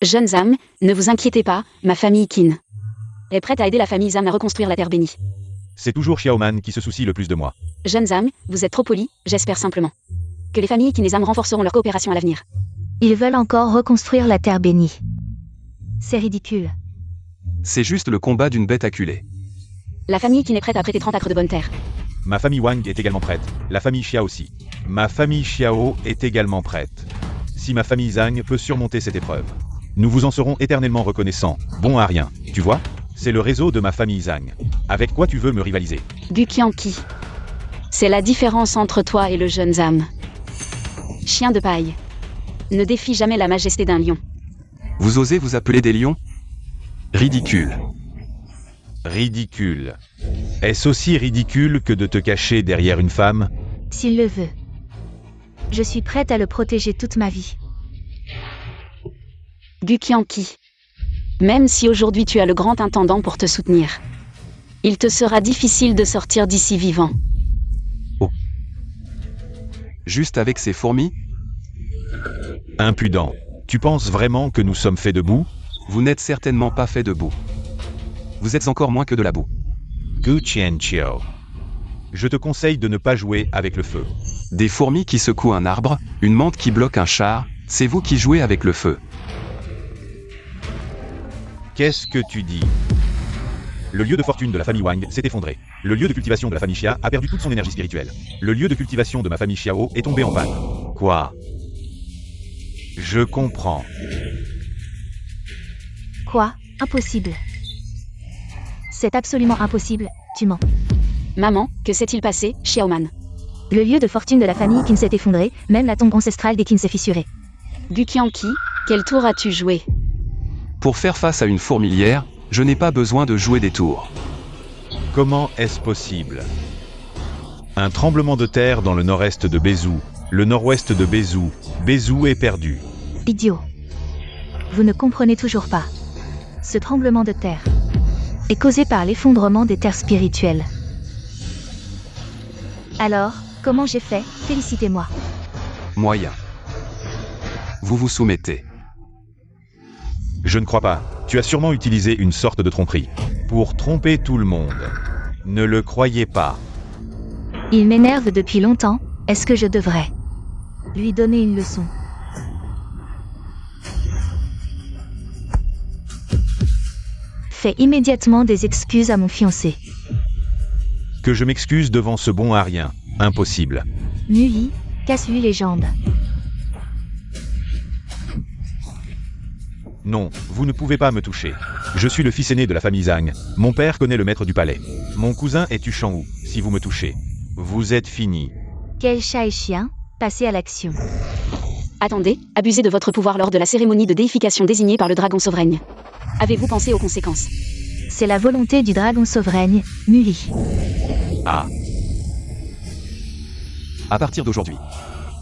Jeunes âmes, ne vous inquiétez pas, ma famille Qin est prête à aider la famille Zhang à reconstruire la terre bénie.
C'est toujours Xiaoman qui se soucie le plus de moi.
Jeunes âmes, vous êtes trop polis, j'espère simplement que les familles Qin et Zhang renforceront leur coopération à l'avenir.
Ils veulent encore reconstruire la terre bénie. C'est ridicule.
C'est juste le combat d'une bête acculée.
La famille Qin est prête à prêter 30 acres de bonne terre.
Ma famille Wang est également prête. La famille Xia aussi. Ma famille Xiao est également prête. Si ma famille Zhang peut surmonter cette épreuve, nous vous en serons éternellement reconnaissants. Bon à rien, tu vois? C'est le réseau de ma famille Zhang. Avec quoi tu veux me rivaliser?
Gu Qianqi. C'est la différence entre toi et le jeune âme. Chien de paille. Ne défie jamais la majesté d'un lion.
Vous osez vous appeler des lions? Ridicule.
Ridicule. Est-ce aussi ridicule que de te cacher derrière une femme?
S'il le veut. Je suis prête à le protéger toute ma vie.
Gu Qianqi. Même si aujourd'hui tu as le grand intendant pour te soutenir, il te sera difficile de sortir d'ici vivant.
Juste avec ces fourmis?
Impudent. Tu penses vraiment que nous sommes faits de boue?
Vous n'êtes certainement pas fait de boue. Vous êtes encore moins que de la boue.
Gu Qianqiu. Je te conseille de ne pas jouer avec le feu.
Des fourmis qui secouent un arbre, une menthe qui bloque un char, c'est vous qui jouez avec le feu.
Qu'est-ce que tu dis? Le lieu de fortune de la famille Wang s'est effondré. Le lieu de cultivation de la famille Xia a perdu toute son énergie spirituelle. Le lieu de cultivation de ma famille Xiao est tombé en panne. Quoi? Je comprends.
Quoi? Impossible. C'est absolument impossible, tu mens.
Maman, que s'est-il passé, Xiaoman?
Le lieu de fortune de la famille Qin s'est effondré, même la tombe ancestrale des Qin s'est fissurée.
Gu Qianqi, quel tour as-tu joué?
Pour faire face à une fourmilière, je n'ai pas besoin de jouer des tours.
Comment est-ce possible? Un tremblement de terre dans le nord-est de Bezhou, le nord-ouest de Bezhou. Bezhou est perdu.
Idiot. Vous ne comprenez toujours pas. Ce tremblement de terre est causé par l'effondrement des terres spirituelles. Alors, comment j'ai fait? Félicitez-moi.
Moyen. Vous vous soumettez.
Je ne crois pas. Tu as sûrement utilisé une sorte de tromperie. Pour tromper tout le monde. Ne le croyez pas.
Il m'énerve depuis longtemps, est-ce que je devrais lui donner une leçon? Fais immédiatement des excuses à mon fiancé.
Que je m'excuse devant ce bon à rien. Impossible.
Mui, casse-lui les jambes.
Non, vous ne pouvez pas me toucher. Je suis le fils aîné de la famille Zhang. Mon père connaît le maître du palais. Mon cousin est Tu Shangwu. Si vous me touchez, vous êtes fini.
Quel chat et chien, passez à l'action.
Attendez, abusez de votre pouvoir lors de la cérémonie de déification désignée par le dragon souverain. Avez-vous pensé aux conséquences?
C'est la volonté du dragon souverain, Mui.
Ah,
À partir d'aujourd'hui,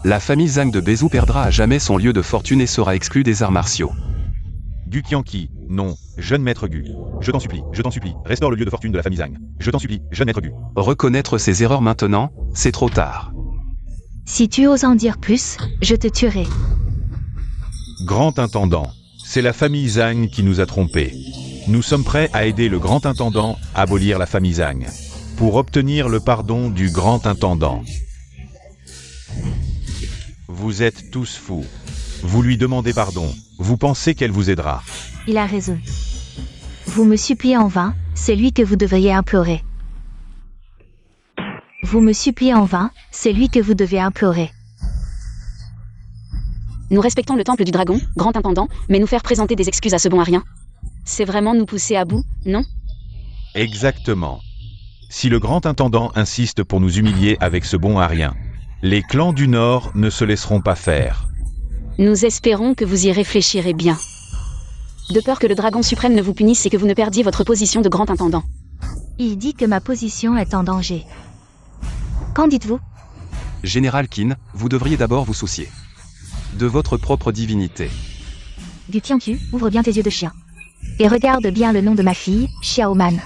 la famille Zhang de Bezhou perdra à jamais son lieu de fortune et sera exclue des arts martiaux.
Gu Qianqi, non, jeune maître Gu. Je t'en supplie, restaure le lieu de fortune de la famille Zhang. Je t'en supplie, jeune maître Gu.
Reconnaître ses erreurs maintenant, c'est trop tard.
Si tu oses en dire plus, je te tuerai.
Grand intendant, c'est la famille Zhang qui nous a trompés. Nous sommes prêts à aider le grand intendant à abolir la famille Zhang. Pour obtenir le pardon du grand intendant. Vous êtes tous fous. Vous lui demandez pardon. Vous pensez qu'elle vous aidera.
Il a raison. Vous me suppliez en vain, c'est lui que vous devriez implorer. Vous me suppliez en vain, c'est lui que vous devez implorer.
Nous respectons le temple du dragon, grand intendant, mais nous faire présenter des excuses à ce bon à rien, c'est vraiment nous pousser à bout, non?
Exactement. Si le grand intendant insiste pour nous humilier avec ce bon à rien, les clans du Nord ne se laisseront pas faire.
Nous espérons que vous y réfléchirez bien. De peur que le dragon suprême ne vous punisse et que vous ne perdiez votre position de grand intendant.
Il dit que ma position est en danger. Qu'en dites-vous?
Général Qin, vous devriez d'abord vous soucier de votre propre divinité.
Du Tianqiu, ouvre bien tes yeux de chien. Et regarde bien le nom de ma fille, Xiaoman,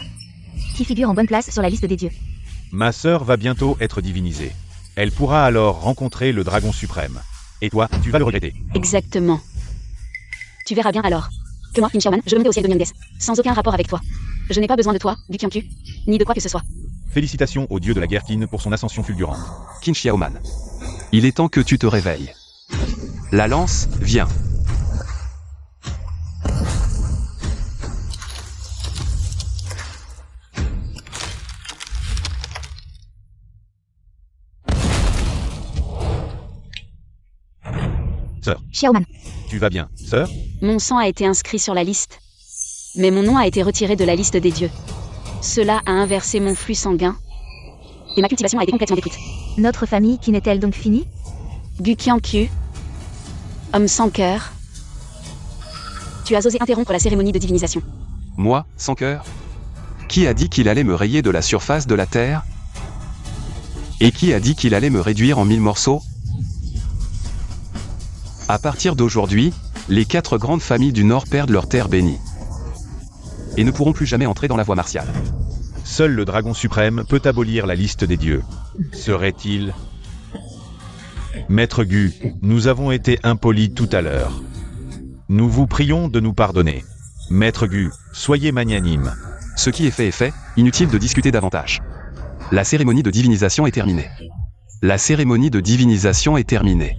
qui figure en bonne place sur la liste des dieux.
Ma sœur va bientôt être divinisée. Elle pourra alors rencontrer le dragon suprême. Et toi, tu vas le regretter.
Exactement. Tu verras bien alors. Que moi, Qin Xiaoman, je veux monter au ciel de Miandes, sans aucun rapport avec toi. Je n'ai pas besoin de toi, du Tianqiu, ni de quoi que ce soit.
Félicitations au dieu de la guerre Qin pour son ascension fulgurante.
Qin Xiaoman. Il est temps que tu te réveilles. La lance, viens.
Sœur,
Xiaoman.
tu vas bien, sœur?
Mon sang a été inscrit sur la liste. Mais mon nom a été retiré de la liste des dieux. Cela a inversé mon flux sanguin. Et ma cultivation a été complètement détruite.
Notre famille qui n'est-elle donc finie?
Gu Qianqiu, homme sans cœur. Tu as osé interrompre la cérémonie de divinisation.
Moi, sans cœur? Qui a dit qu'il allait me rayer de la surface de la terre? Et qui a dit qu'il allait me réduire en 1000 morceaux? À partir d'aujourd'hui, les 4 grandes familles du Nord perdent leur terre bénie. Et ne pourront plus jamais entrer dans la voie martiale.
Seul le dragon suprême peut abolir la liste des dieux. Serait-il... Maître Gu, nous avons été impolis tout à l'heure. Nous vous prions de nous pardonner. Maître Gu, soyez magnanime.
Ce qui est fait, inutile de discuter davantage. La cérémonie de divinisation est terminée. La cérémonie de divinisation est terminée.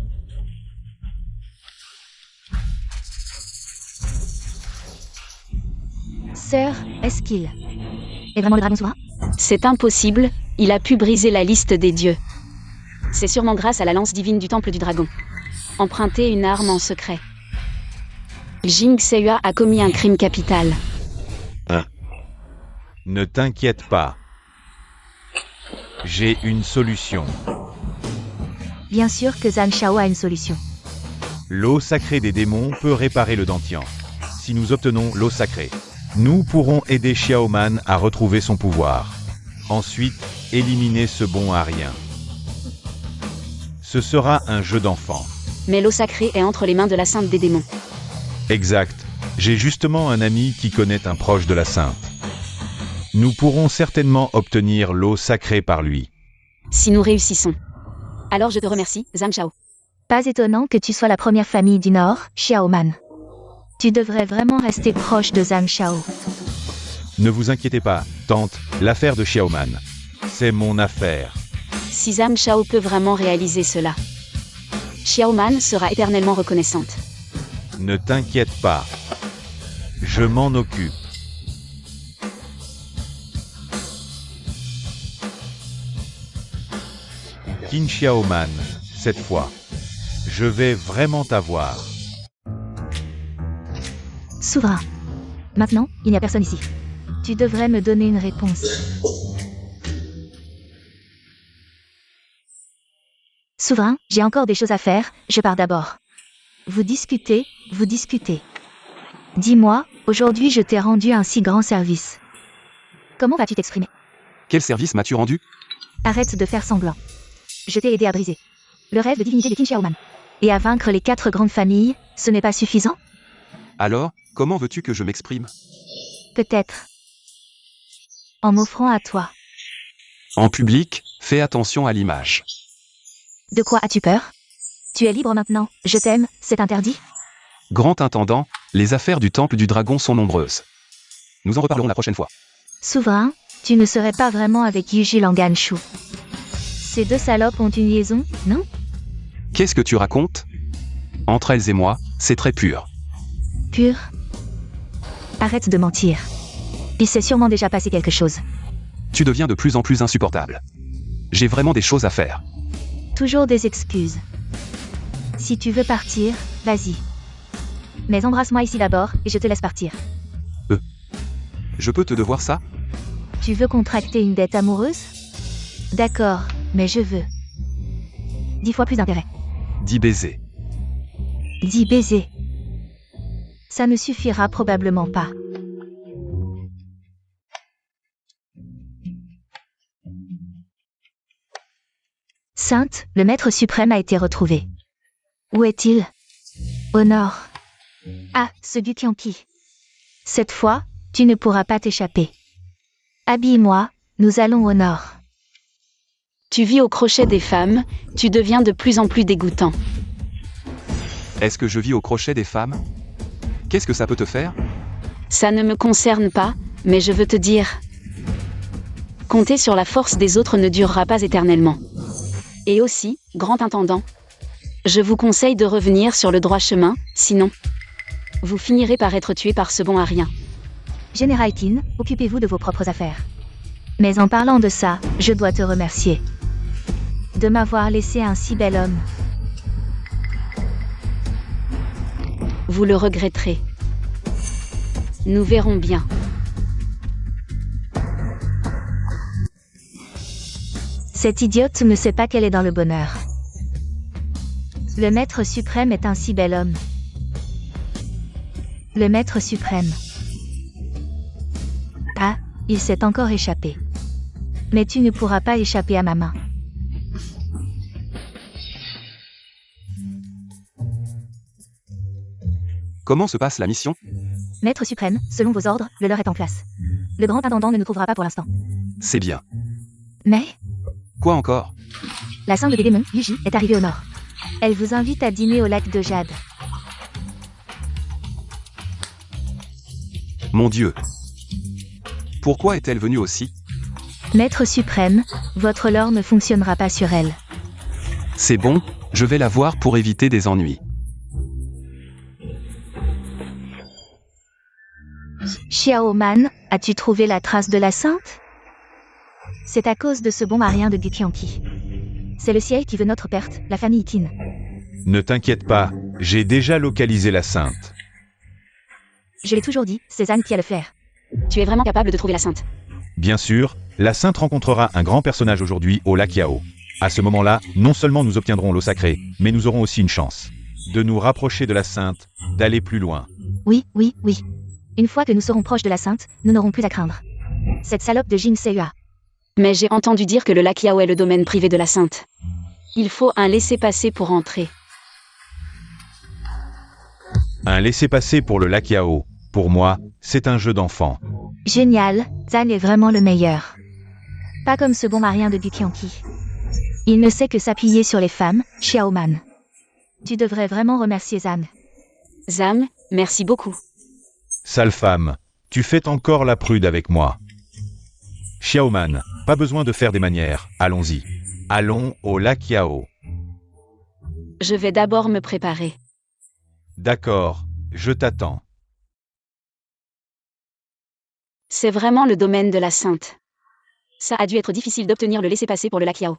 Sœur, est-ce qu'il est vraiment le dragon souverain?
C'est impossible, il a pu briser la liste des dieux. C'est sûrement grâce à la lance divine du temple du dragon. Emprunter une arme en secret. Jing Seihua a commis un crime capital.
Ne t'inquiète pas. J'ai une solution.
Bien sûr que Zhang Shao a une solution.
L'eau sacrée des démons peut réparer le Dantian. Si nous obtenons l'eau sacrée, nous pourrons aider Xiaoman à retrouver son pouvoir. Ensuite, éliminer ce bon à rien. Ce sera un jeu d'enfant.
Mais l'eau sacrée est entre les mains de la Sainte des démons.
Exact. J'ai justement un ami qui connaît un proche de la Sainte. Nous pourrons certainement obtenir l'eau sacrée par lui.
Si nous réussissons. Alors je te remercie, Zhang Shao.
Pas étonnant que tu sois la première famille du Nord, Xiaoman. Tu devrais vraiment rester proche de Zhang Shao.
Ne vous inquiétez pas, tante, l'affaire de Xiaoman. C'est mon affaire.
Si Zhang Shao peut vraiment réaliser cela, Xiaoman sera éternellement reconnaissante.
Ne t'inquiète pas. Je m'en occupe. Qin Xiaoman, cette fois, je vais vraiment t'avoir.
Souverain. Maintenant, il n'y a personne ici. Tu devrais me donner une réponse. Souverain, j'ai encore des choses à faire, je pars d'abord. Vous discutez, vous discutez. Dis-moi, aujourd'hui je t'ai rendu un si grand service. Comment vas-tu t'exprimer?
Quel service m'as-tu rendu?
Arrête de faire semblant. Je t'ai aidé à briser le rêve de divinité de Qin Xiaoman. Et à vaincre les 4 grandes familles, ce n'est pas suffisant?
Alors, comment veux-tu que je m'exprime?
Peut-être. En m'offrant à toi.
En public, fais attention à l'image.
De quoi as-tu peur? Tu es libre maintenant, je t'aime, c'est interdit?
Grand intendant, les affaires du temple du dragon sont nombreuses. Nous en reparlerons la prochaine fois.
Souverain, tu ne serais pas vraiment avec Yuji Langanshu. Ces 2 salopes ont une liaison, non?
Qu'est-ce que tu racontes? Entre elles et moi, c'est très pur.
Pur? Arrête de mentir. Il s'est sûrement déjà passé quelque chose.
Tu deviens de plus en plus insupportable. J'ai vraiment des choses à faire.
Toujours des excuses. Si tu veux partir, vas-y. Mais embrasse-moi ici d'abord, et je te laisse partir.
Je peux te devoir ça?
Tu veux contracter une dette amoureuse? D'accord, mais je veux 10 fois plus d'intérêt.
10 baisers.
10 baisers. Ça ne suffira probablement pas. Sainte, le maître suprême a été retrouvé. Où est-il? Au nord. Ah, ce Gukyanki. Cette fois, tu ne pourras pas t'échapper. Habille-moi, nous allons au nord.
Tu vis au crochet des femmes, tu deviens de plus en plus dégoûtant.
Est-ce que je vis au crochet des femmes? Qu'est-ce que ça peut te faire?
Ça ne me concerne pas, mais je veux te dire. Compter sur la force des autres ne durera pas éternellement. Et aussi, grand intendant, je vous conseille de revenir sur le droit chemin, sinon, vous finirez par être tué par ce bon à rien.
Général Tin, occupez-vous de vos propres affaires. Mais en parlant de ça, je dois te remercier. De m'avoir laissé un si bel homme.
Vous le regretterez. Nous verrons bien.
Cette idiote ne sait pas qu'elle est dans le bonheur. Le maître suprême est un si bel homme. Le maître suprême. Ah, il s'est encore échappé. Mais tu ne pourras pas échapper à ma main.
Comment se passe la mission?
Maître suprême, selon vos ordres, le leur est en place. Le grand intendant ne nous trouvera pas pour l'instant.
C'est bien.
Mais,
Quoi encore?
la sangle des démons, Yuji, est arrivée au nord. Elle vous invite à dîner au lac de Jade.
Mon Dieu. Pourquoi est-elle venue aussi?
Maître suprême, votre lore ne fonctionnera pas sur elle.
C'est bon, je vais la voir pour éviter des ennuis.
Xiaoman, as-tu trouvé la trace de la sainte? C'est à cause de ce bon marien de Gukyanki. C'est le ciel qui veut notre perte, la famille Tin.
Ne t'inquiète pas, j'ai déjà localisé la sainte.
Je l'ai toujours dit, c'est Zan qui a le faire.
Tu es vraiment capable de trouver la sainte.
Bien sûr, la sainte rencontrera un grand personnage aujourd'hui au lac Yao. À ce moment-là, non seulement nous obtiendrons l'eau sacrée, mais nous aurons aussi une chance de nous rapprocher de la sainte, d'aller plus loin.
Oui, oui, oui. Une fois que nous serons proches de la sainte, nous n'aurons plus à craindre. Cette salope de Jing Seua.
Mais j'ai entendu dire que le lac Yao est le domaine privé de la sainte. Il faut un laissez-passer pour entrer.
Un laissez-passer pour le lac Yao. Pour moi, c'est un jeu d'enfant.
Génial, Zan est vraiment le meilleur. Pas comme ce bon marien de Gukyanki. Il ne sait que s'appuyer sur les femmes, Xiaoman. Tu devrais vraiment remercier Zan.
Zam, merci beaucoup.
Sale femme, tu fais encore la prude avec moi. Xiaoman, pas besoin de faire des manières, allons-y. Allons au lac Yao.
Je vais d'abord me préparer.
D'accord, je t'attends.
C'est vraiment le domaine de la sainte. Ça a dû être difficile d'obtenir le laissez-passer pour le lac Yao.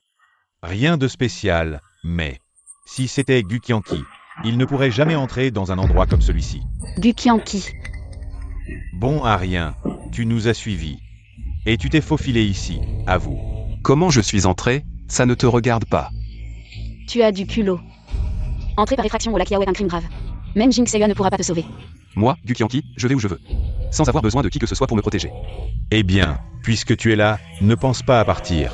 Rien de spécial, mais si c'était Gukyanki, il ne pourrait jamais entrer dans un endroit comme celui-ci.
Gukyanki.
Bon à rien, tu nous as suivis. Et tu t'es faufilé ici, avoue.
Comment je suis entré? Ça ne te regarde pas.
Tu as du culot. Entrer par effraction au lac Yao est un crime grave. Même Jing Seua ne pourra pas te sauver.
Moi, Gukyanki, je vais où je veux. Sans avoir besoin de qui que ce soit pour me protéger.
Eh bien, puisque tu es là, ne pense pas à partir.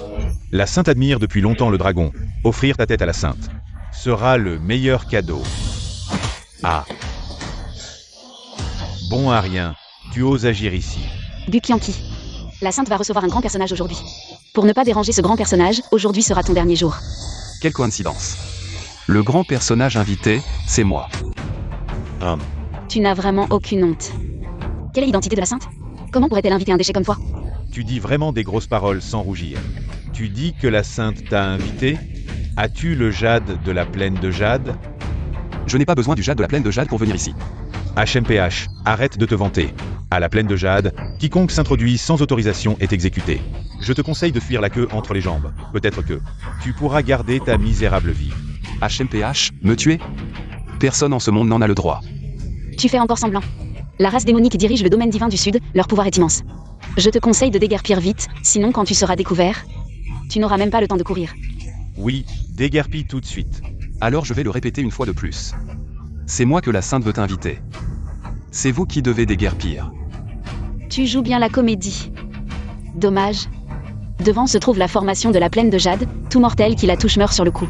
La sainte admire depuis longtemps le dragon. Offrir ta tête à la sainte sera le meilleur cadeau. Ah. Bon à rien, tu oses agir ici.
Gukyanki. La sainte va recevoir un grand personnage aujourd'hui. Pour ne pas déranger ce grand personnage, aujourd'hui sera ton dernier jour.
Quelle coïncidence. Le grand personnage invité, c'est moi.
Tu n'as vraiment aucune honte. Quelle est l'identité de la sainte? Comment pourrait-elle inviter un déchet comme toi?
Tu dis vraiment des grosses paroles sans rougir. Tu dis que la sainte t'a invité? As-tu le jade de la plaine de Jade?
Je n'ai pas besoin du jade de la plaine de Jade pour venir ici.
HMPH, arrête de te vanter. À la plaine de Jade, quiconque s'introduit sans autorisation est exécuté. Je te conseille de fuir la queue entre les jambes. Peut-être que tu pourras garder ta misérable vie.
HMPH, me tuer? Personne en ce monde n'en a le droit.
Tu fais encore semblant. La race démonique dirige le domaine divin du Sud, leur pouvoir est immense. Je te conseille de déguerpir vite, sinon quand tu seras découvert, tu n'auras même pas le temps de courir.
Oui, déguerpis tout de suite.
Alors je vais le répéter une fois de plus. C'est moi que la sainte veut inviter. C'est vous qui devez déguerpir.
Tu joues bien la comédie. Dommage. Devant se trouve la formation de la plaine de Jade, tout mortel qui la touche meurt sur le coup.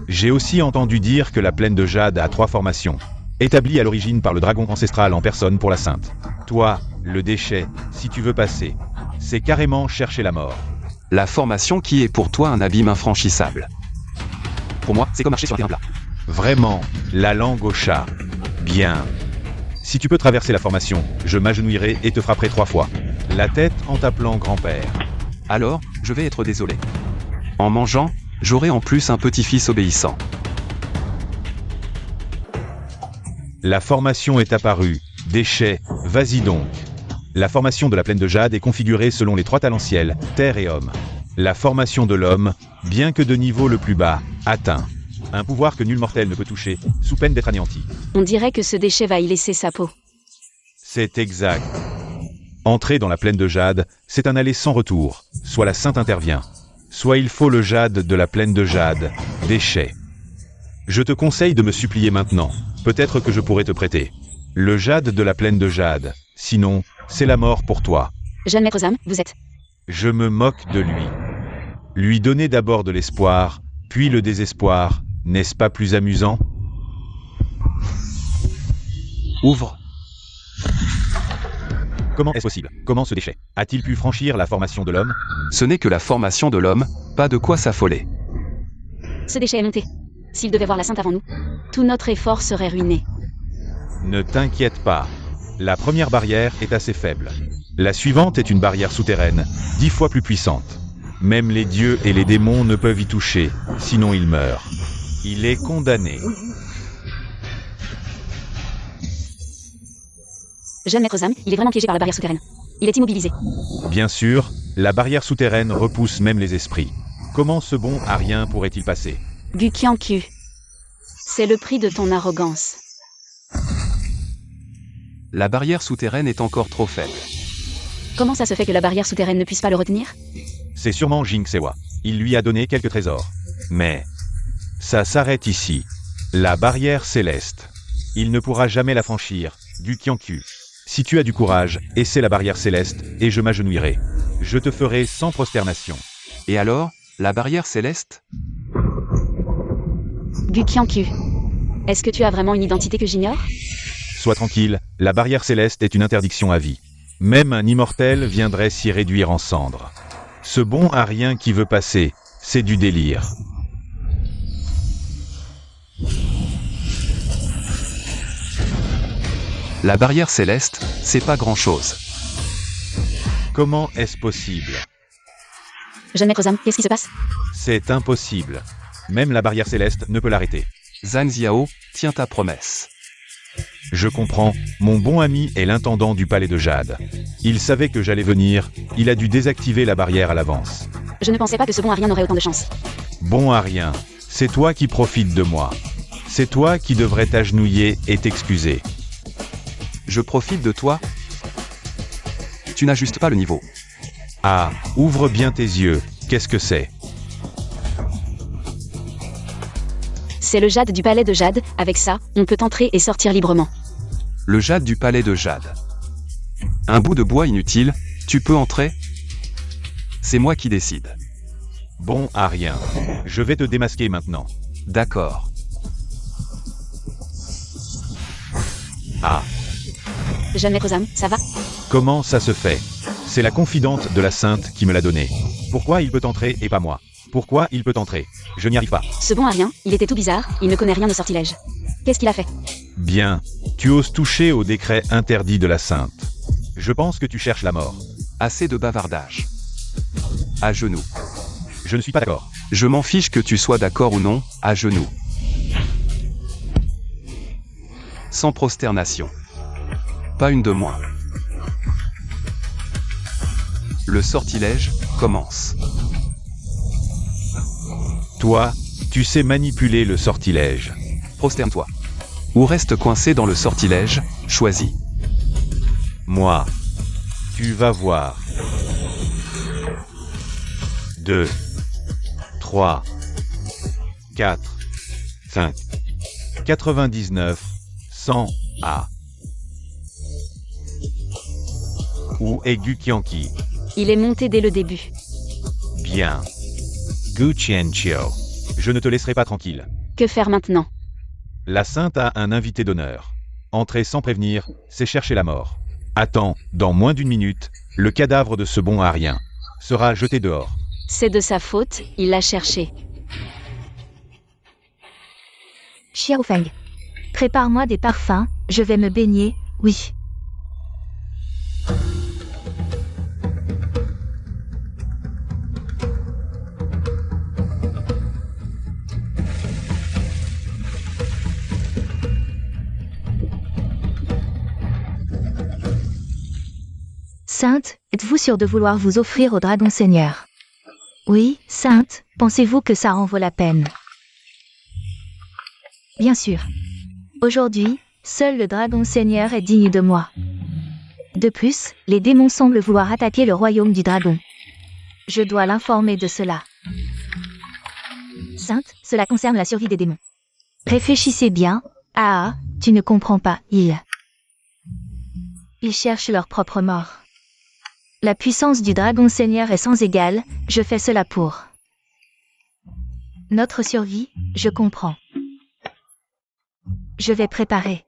J'ai aussi entendu dire que la plaine de Jade a 3 formations, établies à l'origine par le dragon ancestral en personne pour la sainte. Toi, le déchet, si tu veux passer, c'est carrément chercher la mort.
La formation qui est pour toi un abîme infranchissable. Pour moi, c'est comme marcher sur un terrain plat.
Vraiment, la langue au chat. Bien. Si tu peux traverser la formation, je m'agenouillerai et te frapperai 3 fois. La tête en t'appelant grand-père.
Alors, je vais être désolé. En mangeant, j'aurai en plus un petit-fils obéissant.
La formation est apparue. Déchet, vas-y donc. La formation de la plaine de Jade est configurée selon les 3 talents ciel, terre et homme. La formation de l'homme, bien que de niveau le plus bas, atteint un pouvoir que nul mortel ne peut toucher, sous peine d'être anéanti.
On dirait que ce déchet va y laisser sa peau.
C'est exact. Entrer dans la plaine de Jade, c'est un aller sans retour. Soit la sainte intervient, soit il faut le jade de la plaine de Jade, déchet. Je te conseille de me supplier maintenant, peut-être que je pourrais te prêter le jade de la plaine de Jade, sinon, c'est la mort pour toi.
Jeune maître Zam, vous êtes...
Je me moque de lui. Lui donner d'abord de l'espoir, puis le désespoir, n'est-ce pas plus amusant?
Ouvre.
Comment est-ce possible? Comment ce déchet a-t-il pu franchir la formation de l'homme?
Ce n'est que la formation de l'homme, pas de quoi s'affoler.
Ce déchet est monté. S'il devait voir la sainte avant nous, tout notre effort serait ruiné.
Ne t'inquiète pas. La première barrière est assez faible. La suivante est une barrière souterraine, 10 fois plus puissante. Même les dieux et les démons ne peuvent y toucher, sinon ils meurent. Il est condamné.
Jeune maître Zam, il est vraiment piégé par la barrière souterraine. Il est immobilisé.
Bien sûr, la barrière souterraine repousse même les esprits. Comment ce bon arien pourrait-il passer?
Gukyanku. C'est le prix de ton arrogance.
La barrière souterraine est encore trop faible.
Comment ça se fait que la barrière souterraine ne puisse pas le retenir?
C'est sûrement Jing Sewa. Il lui a donné quelques trésors. Mais ça s'arrête ici. La barrière céleste. Il ne pourra jamais la franchir. Gukyanku. Si tu as du courage, essaie la barrière céleste, et je m'agenouillerai. Je te ferai sans prosternation.
Et alors, la barrière céleste?
Gukyanku. Est-ce que tu as vraiment une identité que j'ignore?
Sois tranquille, la barrière céleste est une interdiction à vie. Même un immortel viendrait s'y réduire en cendres. Ce bon arien qui veut passer, c'est du délire.
La barrière céleste, c'est pas grand-chose.
Comment est-ce possible?
Jeune maître Zam, qu'est-ce qui se passe?
C'est impossible. Même la barrière céleste ne peut l'arrêter.
Zhang Ziao, tiens ta promesse.
Je comprends, mon bon ami est l'intendant du palais de Jade. Il savait que j'allais venir, il a dû désactiver la barrière à l'avance.
Je ne pensais pas que ce bon arien aurait autant de chance.
Bon arien, c'est toi qui profites de moi. C'est toi qui devrais t'agenouiller et t'excuser.
Je profite de toi. Tu n'ajustes pas le niveau.
Ah, ouvre bien tes yeux, qu'est-ce que c'est?
C'est le jade du palais de Jade, avec ça, on peut entrer et sortir librement.
Le jade du palais de Jade. Un bout de bois inutile, tu peux entrer? C'est moi qui décide.
Bon arien, je vais te démasquer maintenant.
D'accord.
Ah,
Jeune maître Zam, ça va?
comment ça se fait? C'est la confidente de la sainte qui me l'a donné. Pourquoi il peut entrer et pas moi? Pourquoi il peut entrer? Je n'y arrive pas.
Ce bon arien, il était tout bizarre, il ne connaît rien de sortilège. Qu'est-ce qu'il a fait?
Bien, tu oses toucher au décret interdit de la sainte. Je pense que tu cherches la mort.
Assez de bavardage. À genoux.
Je ne suis pas d'accord.
Je m'en fiche que tu sois d'accord ou non, à genoux. Sans prosternation. Pas une de moins. Le sortilège commence.
Toi, tu sais manipuler le sortilège.
Prosterne-toi. Ou reste coincé dans le sortilège, choisis.
Moi, tu vas voir. 2, 3, 4, 5, 99, 100 A. Où est Gu Qianqi?
Il est monté dès le début.
Bien. Gu Qianqiu. Je ne te laisserai pas tranquille.
Que faire maintenant?
La sainte a un invité d'honneur. Entrer sans prévenir, c'est chercher la mort. Attends, dans moins d'une minute, le cadavre de ce bon arien sera jeté dehors.
C'est de sa faute, il l'a cherché.
Xiaofeng. Prépare-moi des parfums, je vais me baigner, oui. Sainte, êtes-vous sûre de vouloir vous offrir au Dragon Seigneur? Oui, Sainte, pensez-vous que ça en vaut la peine? Bien sûr. Aujourd'hui, seul le Dragon Seigneur est digne de moi. De plus, les démons semblent vouloir attaquer le royaume du dragon. Je dois l'informer de cela. Sainte, cela concerne la survie des démons. Réfléchissez bien. Ah, tu ne comprends pas, ils cherchent leur propre mort. La puissance du Dragon Seigneur est sans égale, je fais cela pour notre survie, je comprends. Je vais préparer.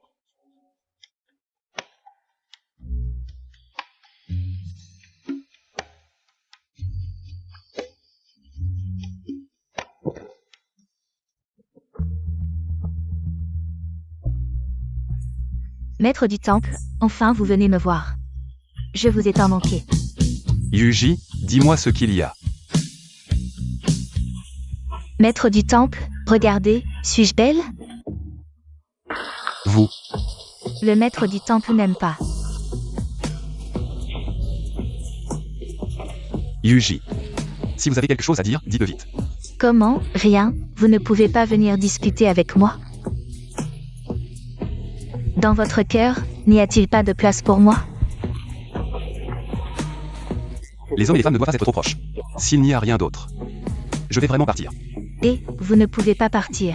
Maître du temple, enfin vous venez me voir. Je vous ai tant manqué.
Yuji, dis-moi ce qu'il y a.
Maître du temple, regardez, suis-je belle?
Vous.
Le maître du temple n'aime pas.
Yuji. Si vous avez quelque chose à dire, dites-le vite.
Comment? Rien, vous ne pouvez pas venir discuter avec moi? Dans votre cœur, n'y a-t-il pas de place pour moi?
Les hommes et les femmes ne doivent pas être trop proches. S'il n'y a rien d'autre. Je vais vraiment partir.
Et, vous ne pouvez pas partir.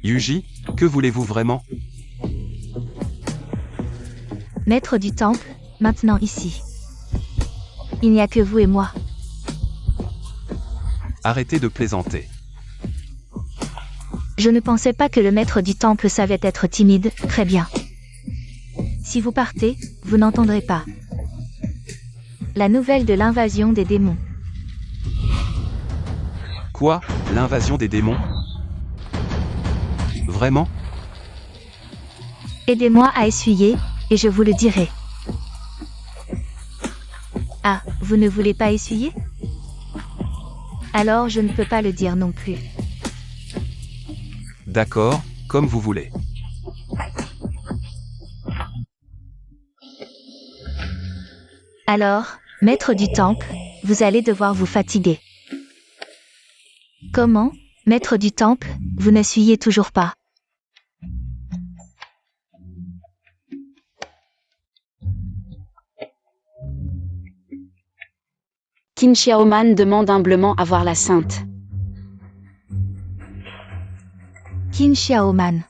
Yuji, que voulez-vous vraiment?
Maître du temple, maintenant ici. Il n'y a que vous et moi.
Arrêtez de plaisanter.
Je ne pensais pas que le maître du temple savait être timide, très bien. Si vous partez, vous n'entendrez pas la nouvelle de l'invasion des démons.
Quoi? L'invasion des démons? Vraiment?
Aidez-moi à essuyer, et je vous le dirai. Ah, vous ne voulez pas essuyer? Alors je ne peux pas le dire non plus.
D'accord, comme vous voulez.
Alors, maître du temple, vous allez devoir vous fatiguer. Comment, maître du temple, vous n'essuyez toujours pas?
Qin Xiaoman demande humblement à voir la sainte.
Qin Xiaoman.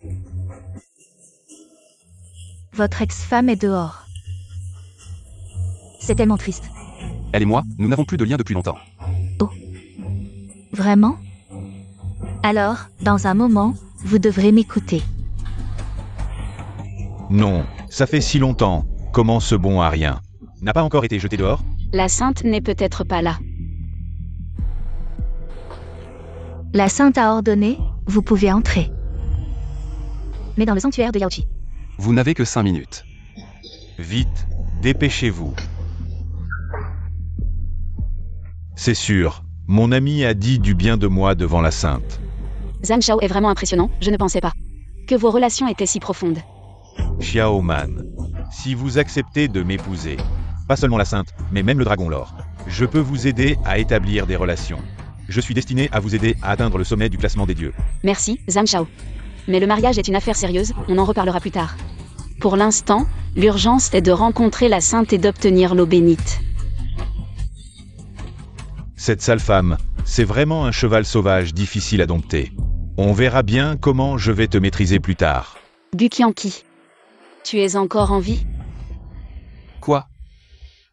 Votre ex-femme est dehors. C'est tellement triste.
Elle et moi, nous n'avons plus de lien depuis longtemps.
Vraiment? Alors, dans un moment, vous devrez m'écouter.
Non, ça fait si longtemps. Comment ce bon arien n'a pas encore été jeté dehors?
La sainte n'est peut-être pas là.
La sainte a ordonné, vous pouvez entrer. Mais dans le sanctuaire de Yaochi.
Vous n'avez que 5 minutes.
Vite, dépêchez-vous. C'est sûr, mon ami a dit du bien de moi devant la sainte.
Zhang Shao est vraiment impressionnant, je ne pensais pas que vos relations étaient si profondes.
Xiaoman, si vous acceptez de m'épouser, pas seulement la sainte, mais même le dragon lore, je peux vous aider à établir des relations. Je suis destiné à vous aider à atteindre le sommet du classement des dieux.
Merci, Zhang Shao. Mais le mariage est une affaire sérieuse, on en reparlera plus tard. Pour l'instant, l'urgence est de rencontrer la sainte et d'obtenir l'eau bénite.
Cette sale femme, c'est vraiment un cheval sauvage difficile à dompter. On verra bien comment je vais te maîtriser plus tard.
Gu Qianqi. Tu es encore en vie?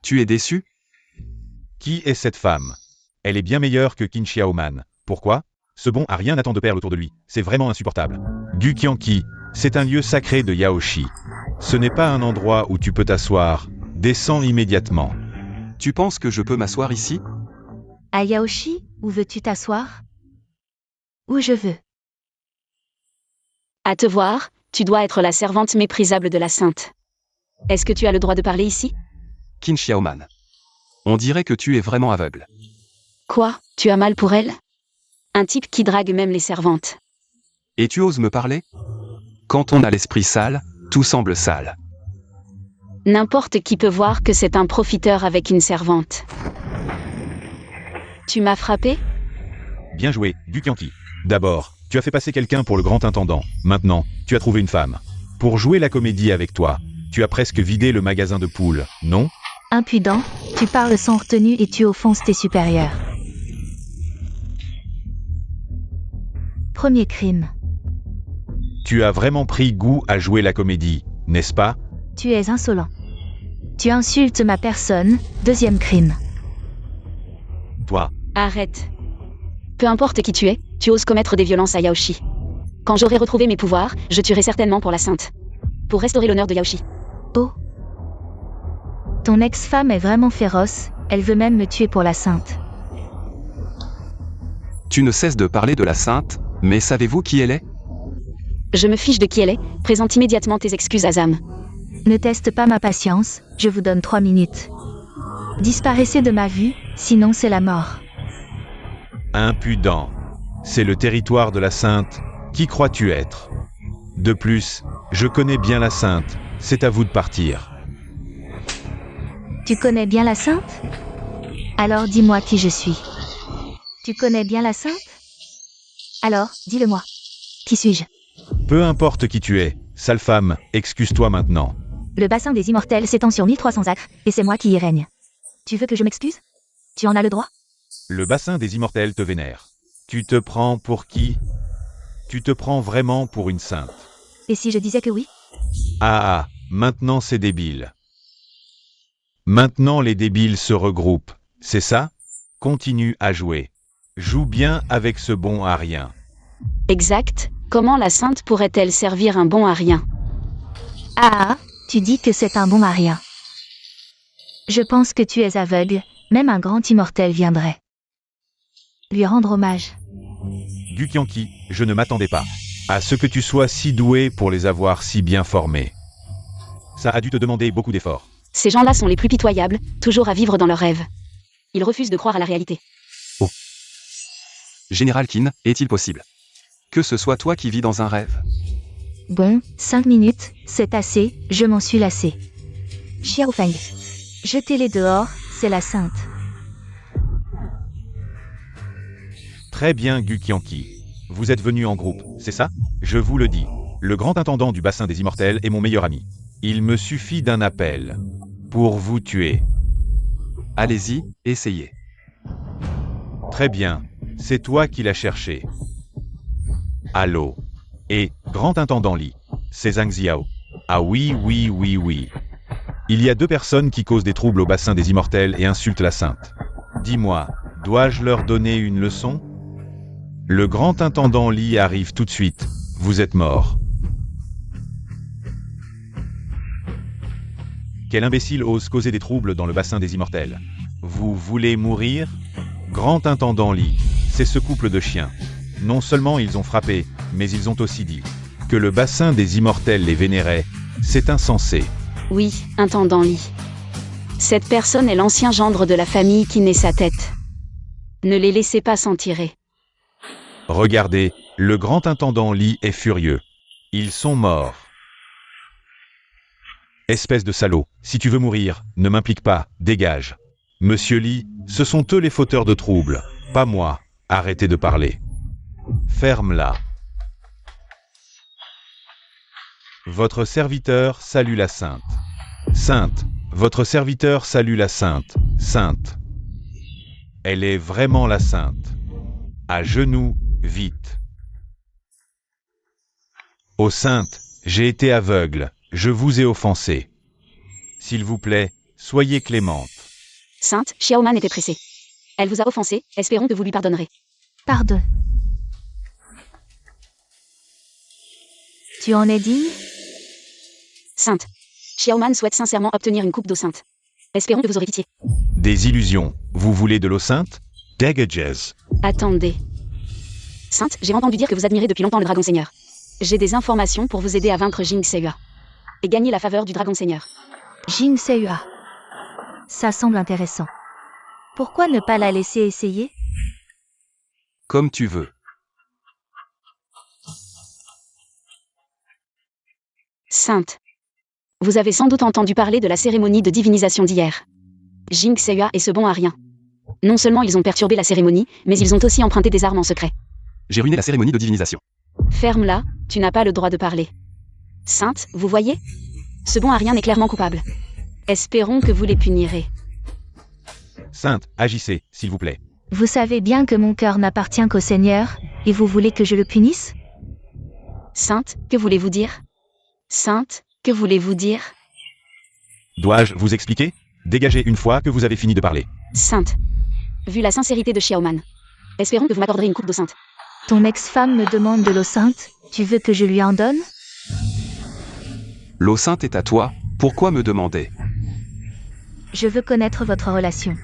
Tu es déçu?
Qui est cette femme? Elle est bien meilleure que Qin Xiaoman. Pourquoi? Ce bon a rien n'attend de perles autour de lui. C'est vraiment insupportable. Gu Qianqi, c'est un lieu sacré de Yaoshi. Ce n'est pas un endroit où tu peux t'asseoir. Descends immédiatement.
Tu penses que je peux m'asseoir ici?
À Yaoshi, où veux-tu t'asseoir? Où je veux.
À te voir, tu dois être la servante méprisable de la sainte. Est-ce que tu as le droit de parler ici?
Qin Xiaoman. On dirait que tu es vraiment aveugle.
Quoi? Tu as mal pour elle? Un type qui drague même les servantes.
Et tu oses me parler? Quand on a l'esprit sale, tout semble sale.
N'importe qui peut voir que c'est un profiteur avec une servante. Tu m'as frappé?
Bien joué, Gu Qianqi. D'abord, tu as fait passer quelqu'un pour le grand intendant. Maintenant, tu as trouvé une femme. Pour jouer la comédie avec toi, tu as presque vidé le magasin de poules, non?
Impudent, tu parles sans retenue et tu offenses tes supérieurs. Premier crime.
Tu as vraiment pris goût à jouer la comédie, n'est-ce pas?
Tu es insolent. Tu insultes ma personne. Deuxième crime.
Toi,
Arrête. Peu importe qui tu es, tu oses commettre des violences à Yaoshi. Quand j'aurai retrouvé mes pouvoirs, je tuerai certainement pour la sainte. Pour restaurer l'honneur de Yaoshi.
Oh. Ton ex-femme est vraiment féroce, elle veut même me tuer pour la sainte.
Tu ne cesses de parler de la sainte, mais savez-vous qui elle est?
Je me fiche de qui elle est, présente immédiatement tes excuses à Zam.
Ne teste pas ma patience, je vous donne 3 minutes. Disparaissez de ma vue, sinon c'est la mort.
impudent. C'est le territoire de la sainte. Qui crois-tu être? De plus, je connais bien la sainte. C'est à vous de partir.
Tu connais bien la sainte? Alors dis-moi qui je suis. Tu connais bien la sainte? Alors, dis-le-moi. Qui suis-je?
Peu importe qui tu es, sale femme, excuse-toi maintenant.
Le bassin des immortels s'étend sur 1300 acres, et c'est moi qui y règne. Tu veux que je m'excuse? Tu en as le droit?
Le bassin des immortels te vénère. Tu te prends pour qui? Tu te prends vraiment pour une sainte.
Et si je disais que oui?
Ah, maintenant c'est débile. Maintenant les débiles se regroupent, c'est ça? Continue à jouer. Joue bien avec ce bon à rien.
Exact, comment la sainte pourrait-elle servir un bon à rien?
Ah, tu dis que c'est un bon à rien. Je pense que tu es aveugle, même un grand immortel viendrait. Lui rendre hommage.
Gu Qianqi, je ne m'attendais pas à ce que tu sois si doué pour les avoir si bien formés. Ça a dû te demander beaucoup d'efforts.
Ces gens-là sont les plus pitoyables, toujours à vivre dans leurs rêves. Ils refusent de croire à la réalité.
Général Qin, est-il possible que ce soit toi qui vis dans un rêve?
Bon, 5 minutes, c'est assez, je m'en suis lassé. Xiao Feng. Jetez-les dehors, c'est la sainte.
Très bien Gu Qianqi. Vous êtes venus en groupe, c'est ça? Je vous le dis. Le grand intendant du bassin des immortels est mon meilleur ami. Il me suffit d'un appel pour vous tuer.
Allez-y, essayez.
Très bien. C'est toi qui l'as cherché. Allô. Et, grand intendant Li, c'est Zhang Xiao. Ah oui, oui, oui, oui. Il y a 2 personnes qui causent des troubles au bassin des immortels et insultent la sainte. Dis-moi, dois-je leur donner une leçon? Le grand intendant Li arrive tout de suite. Vous êtes mort. Quel imbécile ose causer des troubles dans le bassin des immortels? Vous voulez mourir? Grand intendant Li, c'est ce couple de chiens. Non seulement ils ont frappé, mais ils ont aussi dit que le bassin des immortels les vénérait. C'est insensé.
Oui, intendant Li. Cette personne est l'ancien gendre de la famille qui naît sa tête. Ne les laissez pas s'en tirer.
Regardez, le grand intendant Li est furieux. Ils sont morts. Espèce de salaud, si tu veux mourir, ne m'implique pas, dégage. Monsieur Li, ce sont eux les fauteurs de troubles, pas moi. Arrêtez de parler. Ferme-la. Votre serviteur salue la sainte. Sainte, votre serviteur salue la sainte. Sainte. Elle est vraiment la sainte. À genoux, vite. Ô sainte, j'ai été aveugle, je vous ai offensé. S'il vous plaît, Soyez clémente.
Sainte, Xiaoman était pressée. Elle vous a offensé, espérons que vous lui pardonnerez.
Pardon. Tu en es digne?
Sainte. Xiaoman souhaite sincèrement obtenir une coupe d'eau sainte. Espérons que vous aurez pitié.
Des illusions. Vous voulez de l'eau sainte? Dagages.
Attendez. Sainte, j'ai entendu dire que vous admirez depuis longtemps le Dragon Seigneur. J'ai des informations pour vous aider à vaincre Jing Seua. Et gagner la faveur du Dragon Seigneur.
Jing Seua. Ça semble intéressant. Pourquoi ne pas la laisser essayer?
Comme tu veux.
Sainte. Vous avez sans doute entendu parler de la cérémonie de divinisation d'hier. Jing Seua et ce bon à rien. Non seulement ils ont perturbé la cérémonie, mais ils ont aussi emprunté des armes en secret.
J'ai ruiné la cérémonie de divinisation.
Ferme-la, tu n'as pas le droit de parler. Sainte, vous voyez? Ce bon à rien est clairement coupable. Espérons que vous les punirez.
Sainte, agissez, s'il vous plaît.
Vous savez bien que mon cœur n'appartient qu'au Seigneur, et vous voulez que je le punisse?
Sainte, que voulez-vous dire? Sainte, que voulez-vous dire?
Dois-je vous expliquer? Dégagez une fois que vous avez fini de parler.
Sainte. Vu la sincérité de Xiaoman. Espérons que vous m'accorderez une coupe d'eau sainte.
Ton ex-femme me demande de l'eau sainte, tu veux que je lui en donne?
L'eau sainte est à toi, pourquoi me demander?
Je veux connaître votre relation.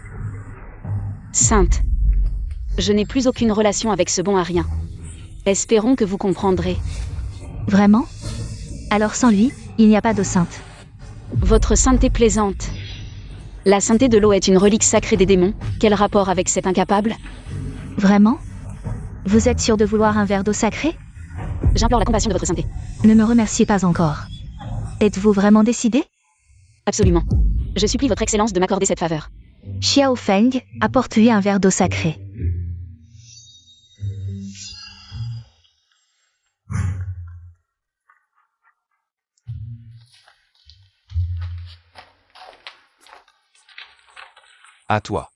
Sainte. Je n'ai plus aucune relation avec ce bon à rien. Espérons que vous comprendrez.
Vraiment? Alors sans lui, il n'y a pas d'eau sainte.
Votre sainteté plaisante. La sainteté de l'eau est une relique sacrée des démons. Quel rapport avec cet incapable?
Vraiment? Vous êtes sûr de vouloir un verre d'eau sacrée?
J'implore la compassion de votre sainteté.
Ne me remerciez pas encore. Êtes-vous vraiment décidé?
Absolument. Je supplie votre excellence de m'accorder cette faveur.
Xiao Feng, apporte-lui un verre d'eau sacrée.
À toi.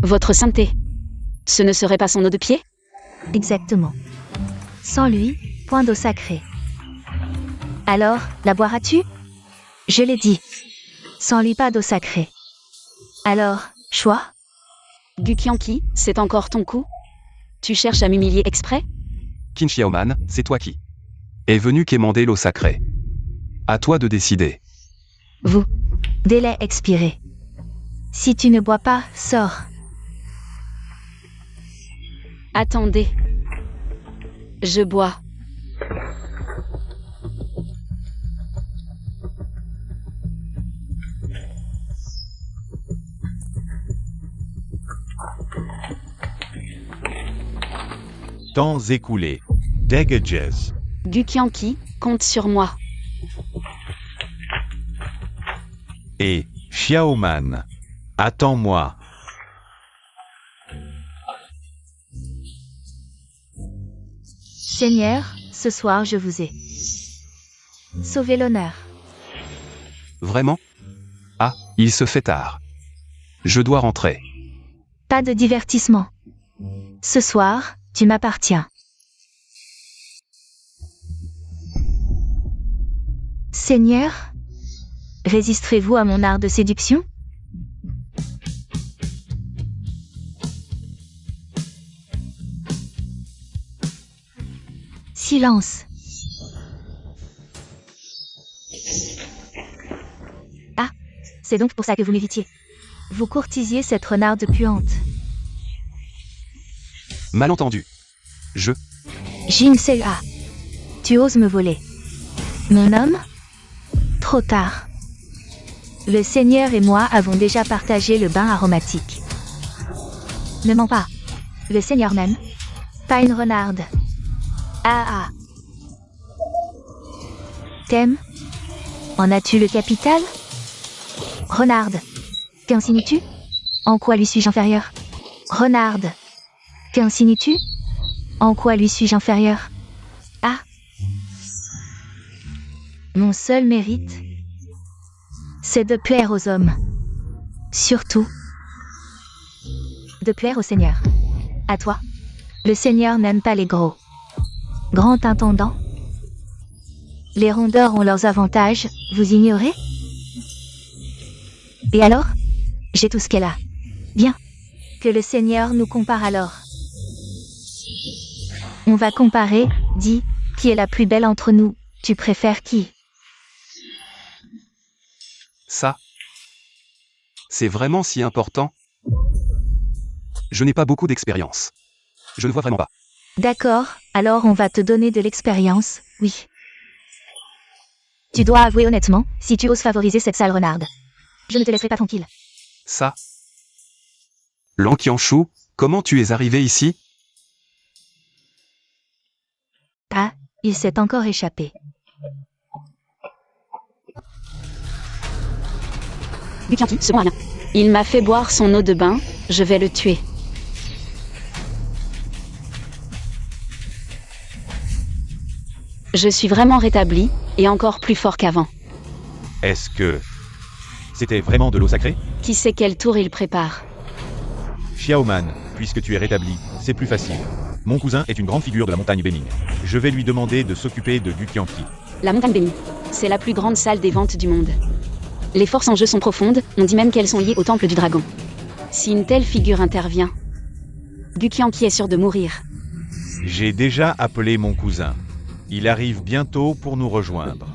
Votre sainteté. Ce ne serait pas son eau de pied?
Exactement. Sans lui, point d'eau sacrée. Alors, la boiras-tu? Je l'ai dit. Sans lui, pas d'eau sacrée. Alors, choix?
Guqianqi, c'est encore ton coup? Tu cherches à m'humilier exprès?
Qin Xiaoman, c'est toi qui est venu quémander l'eau sacrée. À toi de décider.
Vous.
Délai expiré. Si tu ne bois pas, sors.
Attendez. Je bois.
Temps écoulé. Dagages.
Guqianqi, compte sur moi.
Et Xiaoman. Attends-moi.
Seigneur, ce soir je vous ai sauvé l'honneur.
Vraiment? Ah, il se fait tard. Je dois rentrer.
Pas de divertissement. Ce soir, tu m'appartiens. Seigneur, résisterez-vous à mon art de séduction? Silence. Ah, c'est donc pour ça que vous m'évitiez. Vous courtisiez cette renarde puante.
Malentendu.
Jing Seua. Tu oses me voler. Mon homme? Trop tard. Le Seigneur et moi avons déjà partagé le bain aromatique. Ne mens pas. Le Seigneur même. Pas une renarde. Ah ah. T'aimes? En as-tu le capital? Renarde. Qu'insinues-tu? En quoi lui suis-je inférieur? Renarde. Qu'insinues-tu? En quoi lui suis-je inférieur? Ah. Mon seul mérite, c'est de plaire aux hommes. Surtout, de plaire au Seigneur. À toi. Le Seigneur n'aime pas les gros. Grand intendant. Les rondeurs ont leurs avantages, vous ignorez? Et alors? J'ai tout ce qu'elle a. Bien. Que le Seigneur nous compare alors. On va comparer, dis, qui est la plus belle entre nous, tu préfères qui?
Ça. C'est vraiment si important? Je n'ai pas beaucoup d'expérience. Je ne vois vraiment pas.
D'accord, alors on va te donner de l'expérience, oui. Tu dois avouer honnêtement, si tu oses favoriser cette sale renarde. Je ne te laisserai pas tranquille.
Ça. Lan Qianshu, comment tu es arrivé ici?
Ah, il s'est encore échappé.
Gu Qianqi se prend à rien. Il m'a fait boire son eau de bain, je vais le tuer. Je suis vraiment rétabli, et encore plus fort qu'avant.
Est-ce que c'était vraiment de l'eau sacrée?
Qui sait quel tour il prépare?
Xiaoman, puisque tu es rétabli, c'est plus facile. Mon cousin est une grande figure de la montagne Beiming. Je vais lui demander de s'occuper de Gu Qianqi.
La montagne Beiming. C'est la plus grande salle des ventes du monde. Les forces en jeu sont profondes, on dit même qu'elles sont liées au temple du dragon. Si une telle figure intervient, Gu Qianqi est sûr de mourir.
J'ai déjà appelé mon cousin. Il arrive bientôt pour nous rejoindre.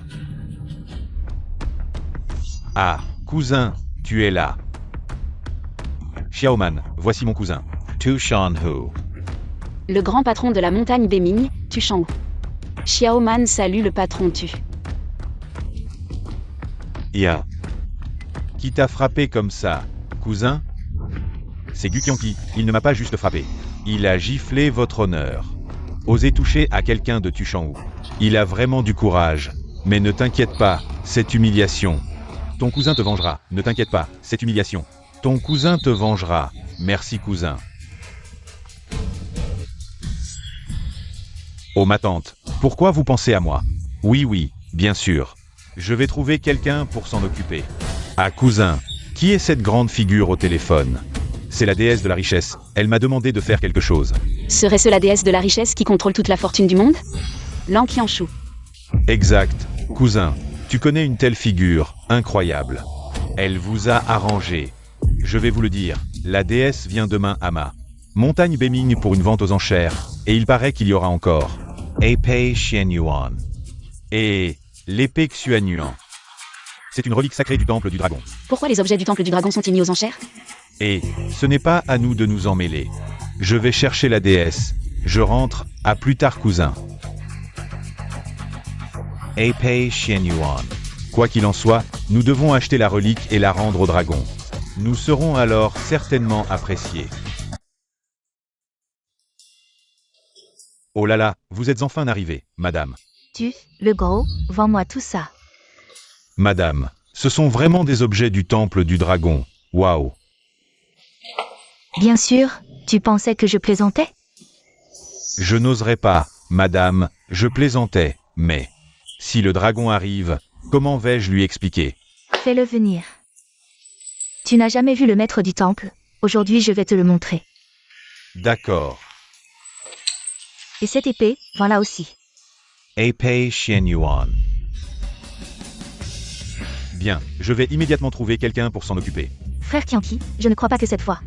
Ah, cousin, tu es là. Xiaoman, voici mon cousin. Tu Shanhu.
Le grand patron de la montagne Beiming, Tu Shanhu. Xiaoman salue le patron Tu.
Ya. Qui t'a frappé comme ça, cousin? C'est Gu Qianqi, il ne m'a pas juste frappé. Il a giflé votre honneur. Osez toucher à quelqu'un de Tu Shanhu. Il a vraiment du courage. Mais ne t'inquiète pas, cette humiliation. Ton cousin te vengera, ne t'inquiète pas, cette humiliation. Ton cousin te vengera. Merci cousin. Oh ma tante, pourquoi vous pensez à moi? Oui, bien sûr. Je vais trouver quelqu'un pour s'en occuper. Ah cousin, qui est cette grande figure au téléphone? C'est la déesse de la richesse, elle m'a demandé de faire quelque chose.
Serait-ce la déesse de la richesse qui contrôle toute la fortune du monde? Lan Qianshu.
Exact, cousin, tu connais une telle figure, incroyable. Elle vous a arrangé. Je vais vous le dire, la déesse vient demain à ma montagne Beiming pour une vente aux enchères, et il paraît qu'il y aura encore épée Xianyuan et l'épée Xuanyuan. C'est une relique sacrée du temple du dragon.
Pourquoi les objets du temple du dragon sont-ils mis aux enchères?
Et ce n'est pas à nous de nous en mêler. Je vais chercher la déesse. Je rentre, à plus tard cousin. Épée Xianyuan. Quoi qu'il en soit, nous devons acheter la relique et la rendre au dragon. Nous serons alors certainement appréciés. Oh là là, vous êtes enfin arrivée, madame.
Tu, le gros, vends-moi tout ça.
Madame, ce sont vraiment des objets du temple du dragon. Waouh.
Bien sûr, tu pensais que je plaisantais?
Je n'oserais pas, madame, je plaisantais, mais si le dragon arrive, comment vais-je lui expliquer?
Fais-le venir. Tu n'as jamais vu le maître du temple, aujourd'hui je vais te le montrer.
D'accord.
Et cette épée, vends-la aussi.
Épée Xianyuan. Bien, je vais immédiatement trouver quelqu'un pour s'en occuper.
Frère Qianqi, je ne crois pas que cette fois.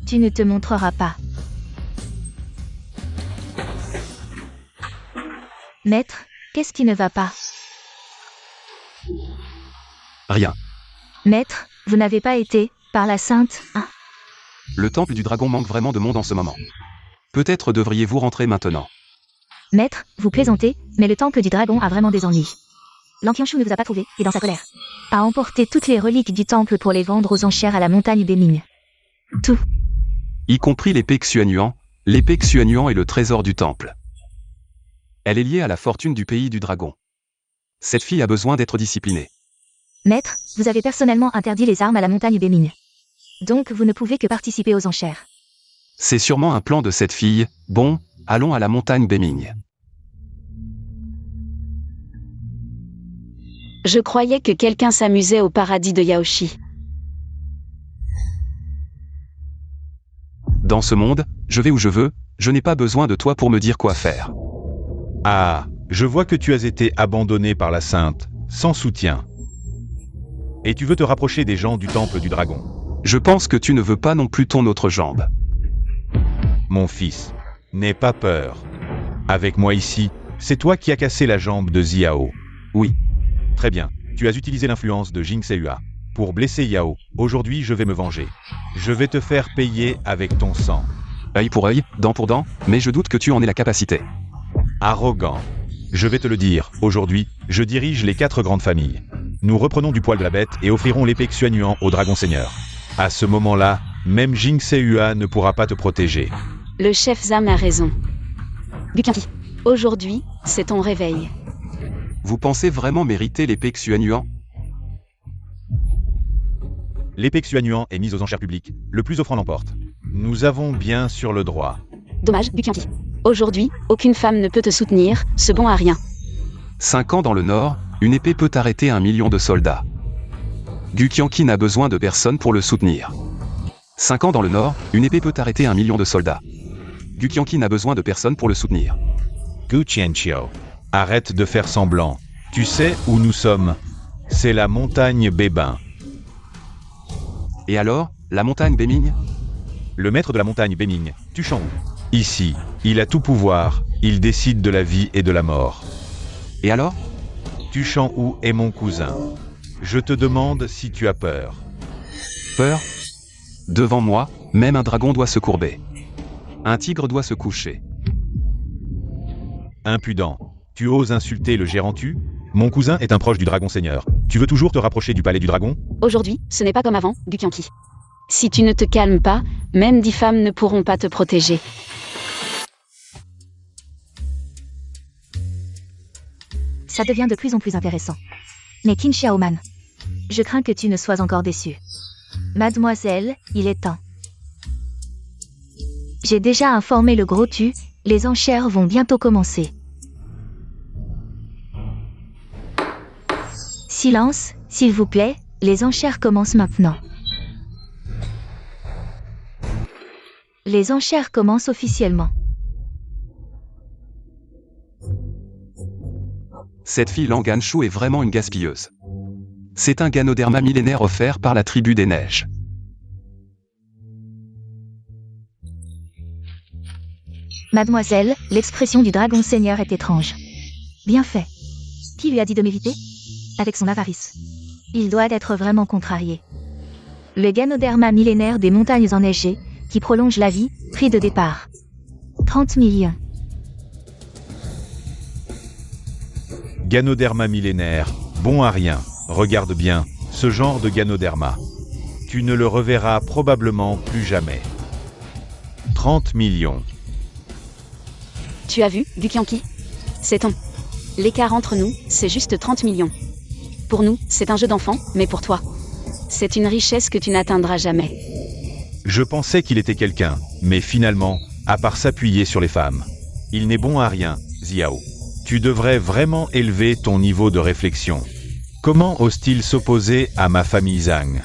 Tu ne te montreras pas. Maître, qu'est-ce qui ne va pas?
Rien.
Maître, vous n'avez pas été, par la sainte, hein?
Le temple du dragon manque vraiment de monde en ce moment. Peut-être devriez-vous rentrer maintenant.
Maître, vous plaisantez, mais le temple du dragon a vraiment des ennuis. Lan Qianshu ne vous a pas trouvé, et dans sa colère, a emporté toutes les reliques du temple pour les vendre aux enchères à la montagne Beiming. Tout.
Y compris l'épée Xuanyuan. L'épée Xuanyuan est le trésor du temple. Elle est liée à la fortune du pays du dragon. Cette fille a besoin d'être disciplinée.
Maître, vous avez personnellement interdit les armes à la montagne Beiming. Donc vous ne pouvez que participer aux enchères.
C'est sûrement un plan de cette fille. Bon, allons à la montagne Beiming.
Je croyais que quelqu'un s'amusait au paradis de Yaoshi.
Dans ce monde, je vais où je veux, je n'ai pas besoin de toi pour me dire quoi faire.
Ah, Je vois que tu as été abandonné par la Sainte, sans soutien. Et tu veux te rapprocher des gens du Temple du Dragon.
Je pense que tu ne veux pas non plus ton autre jambe.
Mon fils, n'aie pas peur. Avec moi ici, c'est toi qui as cassé la jambe de Xiao.
Oui.
Très bien, tu as utilisé l'influence de Jing Seua pour blesser Yao. Aujourd'hui, je vais me venger. Je vais te faire payer avec ton sang.
Œil pour œil, dent pour dent, mais je doute que tu en aies la capacité.
Arrogant. Je vais te le dire, aujourd'hui, je dirige les 4 grandes familles. Nous reprenons du poil de la bête et offrirons l'épée Xuanyuan au Dragon Seigneur. À ce moment-là, même Jing Seua ne pourra pas te protéger.
Le chef Zam a raison. Guqianqi, aujourd'hui, c'est ton réveil.
Vous pensez vraiment mériter l'épée Xuanyuan?
L'épée Xuanyuan est mise aux enchères publiques. Le plus offrant l'emporte. Nous avons bien sûr le droit.
Dommage, Guqianqi. Aujourd'hui, aucune femme ne peut te soutenir, ce bon à rien.
5 ans dans le Nord, une épée peut arrêter 1 million de soldats. Guqianqi n'a besoin de personne pour le soutenir. 5 ans dans le Nord, une épée peut arrêter 1 million de soldats. Guqianqi n'a besoin de personne pour le soutenir.
Guqianqiu, arrête de faire semblant. Tu sais où nous sommes? C'est la montagne Bébin.
Et alors, la montagne Béming?
Le maître de la montagne Béming, Tuchan. Ici, il a tout pouvoir, il décide de la vie et de la mort.
Et alors?
Tuchan est mon cousin. Je te demande si tu as peur.
Peur? Devant moi, même un dragon doit se courber. Un tigre doit se coucher.
Impudent. Tu oses insulter le gérant Tu? Mon cousin est un proche du Dragon Seigneur. Tu veux toujours te rapprocher du palais du dragon?
Aujourd'hui, ce n'est pas comme avant, Guqianqi. Si tu ne te calmes pas, même 10 femmes ne pourront pas te protéger.
Ça devient de plus en plus intéressant. Mais Qin Xiaoman, je crains que tu ne sois encore déçue. Mademoiselle, il est temps. J'ai déjà informé le gros Tu, les enchères vont bientôt commencer. Silence, s'il vous plaît, les enchères commencent maintenant. Les enchères commencent officiellement.
Cette fille Langanshu est vraiment une gaspilleuse. C'est un ganoderma millénaire offert par la tribu des neiges.
Mademoiselle, l'expression du Dragon Seigneur est étrange. Bien fait. Qui lui a dit de m'éviter? Avec son avarice. Il doit être vraiment contrarié. Le ganoderma millénaire des montagnes enneigées, qui prolonge la vie, prix de départ. 30 millions.
Ganoderma millénaire, bon à rien. Regarde bien, ce genre de ganoderma. Tu ne le reverras probablement plus jamais. 30 millions.
Tu as vu, Guqianqi? C'est ton. L'écart entre nous, c'est juste 30 millions. Pour nous, c'est un jeu d'enfant, mais pour toi, c'est une richesse que tu n'atteindras jamais.
Je pensais qu'il était quelqu'un, mais finalement, à part s'appuyer sur les femmes, il n'est bon à rien, Xiao. Tu devrais vraiment élever ton niveau de réflexion. Comment ose-t-il s'opposer à ma famille Zhang?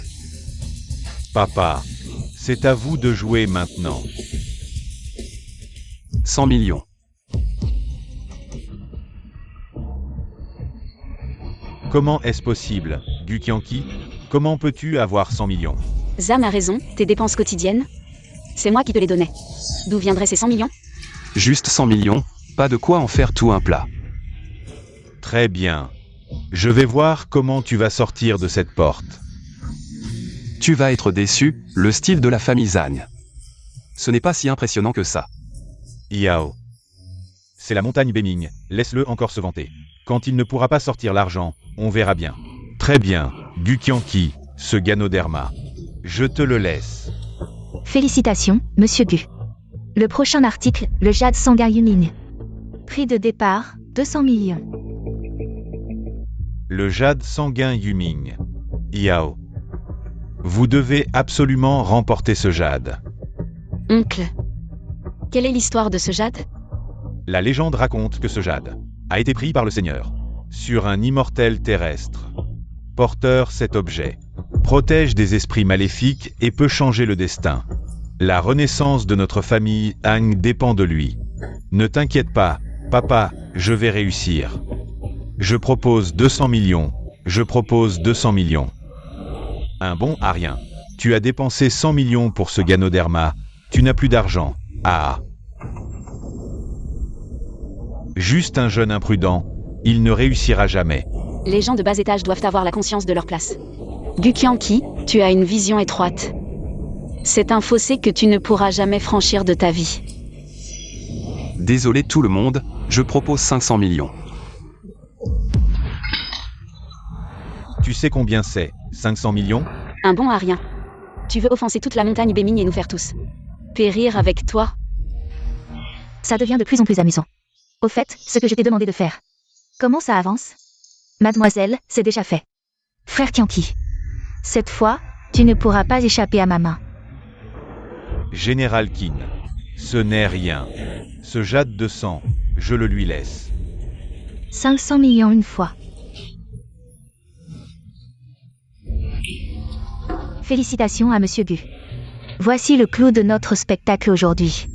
Papa, c'est à vous de jouer maintenant.
100 millions.
Comment est-ce possible, Guqianqi? Comment peux-tu avoir 100 millions?
Zam a raison, tes dépenses quotidiennes, c'est moi qui te les donnais. D'où viendraient ces 100 millions?
Juste 100 millions, pas de quoi en faire tout un plat.
Très bien. Je vais voir comment tu vas sortir de cette porte.
Tu vas être déçu, le style de la famille Zhang. Ce n'est pas si impressionnant que ça.
Yao. C'est la montagne Béming, laisse-le encore se vanter. Quand il ne pourra pas sortir l'argent, on verra bien. Très bien, Guqianqi, ce ganoderma. Je te le laisse.
Félicitations, Monsieur Gu. Le prochain article, le jade sanguin Yuming. Prix de départ, 200 millions.
Le jade sanguin Yuming. Yao. Vous devez absolument remporter ce jade.
Oncle. Quelle est l'histoire de ce jade?
La légende raconte que ce jade a été pris par le Seigneur sur un immortel terrestre. Porteur cet objet, protège des esprits maléfiques et peut changer le destin. La renaissance de notre famille Han dépend de lui. Ne t'inquiète pas, Papa, je vais réussir. Je propose 200 millions. Je propose 200 millions. Un bon à rien. Tu as dépensé 100 millions pour ce Ganoderma. Tu n'as plus d'argent. Ah. Juste un jeune imprudent. Il ne réussira jamais.
Les gens de bas étage doivent avoir la conscience de leur place. Gukyanki, tu as une vision étroite. C'est un fossé que tu ne pourras jamais franchir de ta vie.
Désolé tout le monde, je propose 500 millions.
Tu sais combien c'est, 500 millions?
Un bon à rien. Tu veux offenser toute la montagne Bémigne et nous faire tous périr avec toi?
Ça devient de plus en plus amusant. Au fait, ce que je t'ai demandé de faire. Comment ça avance? Mademoiselle, c'est déjà fait. Frère Tianqi. Cette fois, tu ne pourras pas échapper à ma main.
Général Qin. Ce n'est rien. Ce jade de sang, je le lui laisse.
500 millions une fois. Félicitations à Monsieur Gu. Voici le clou de notre spectacle aujourd'hui.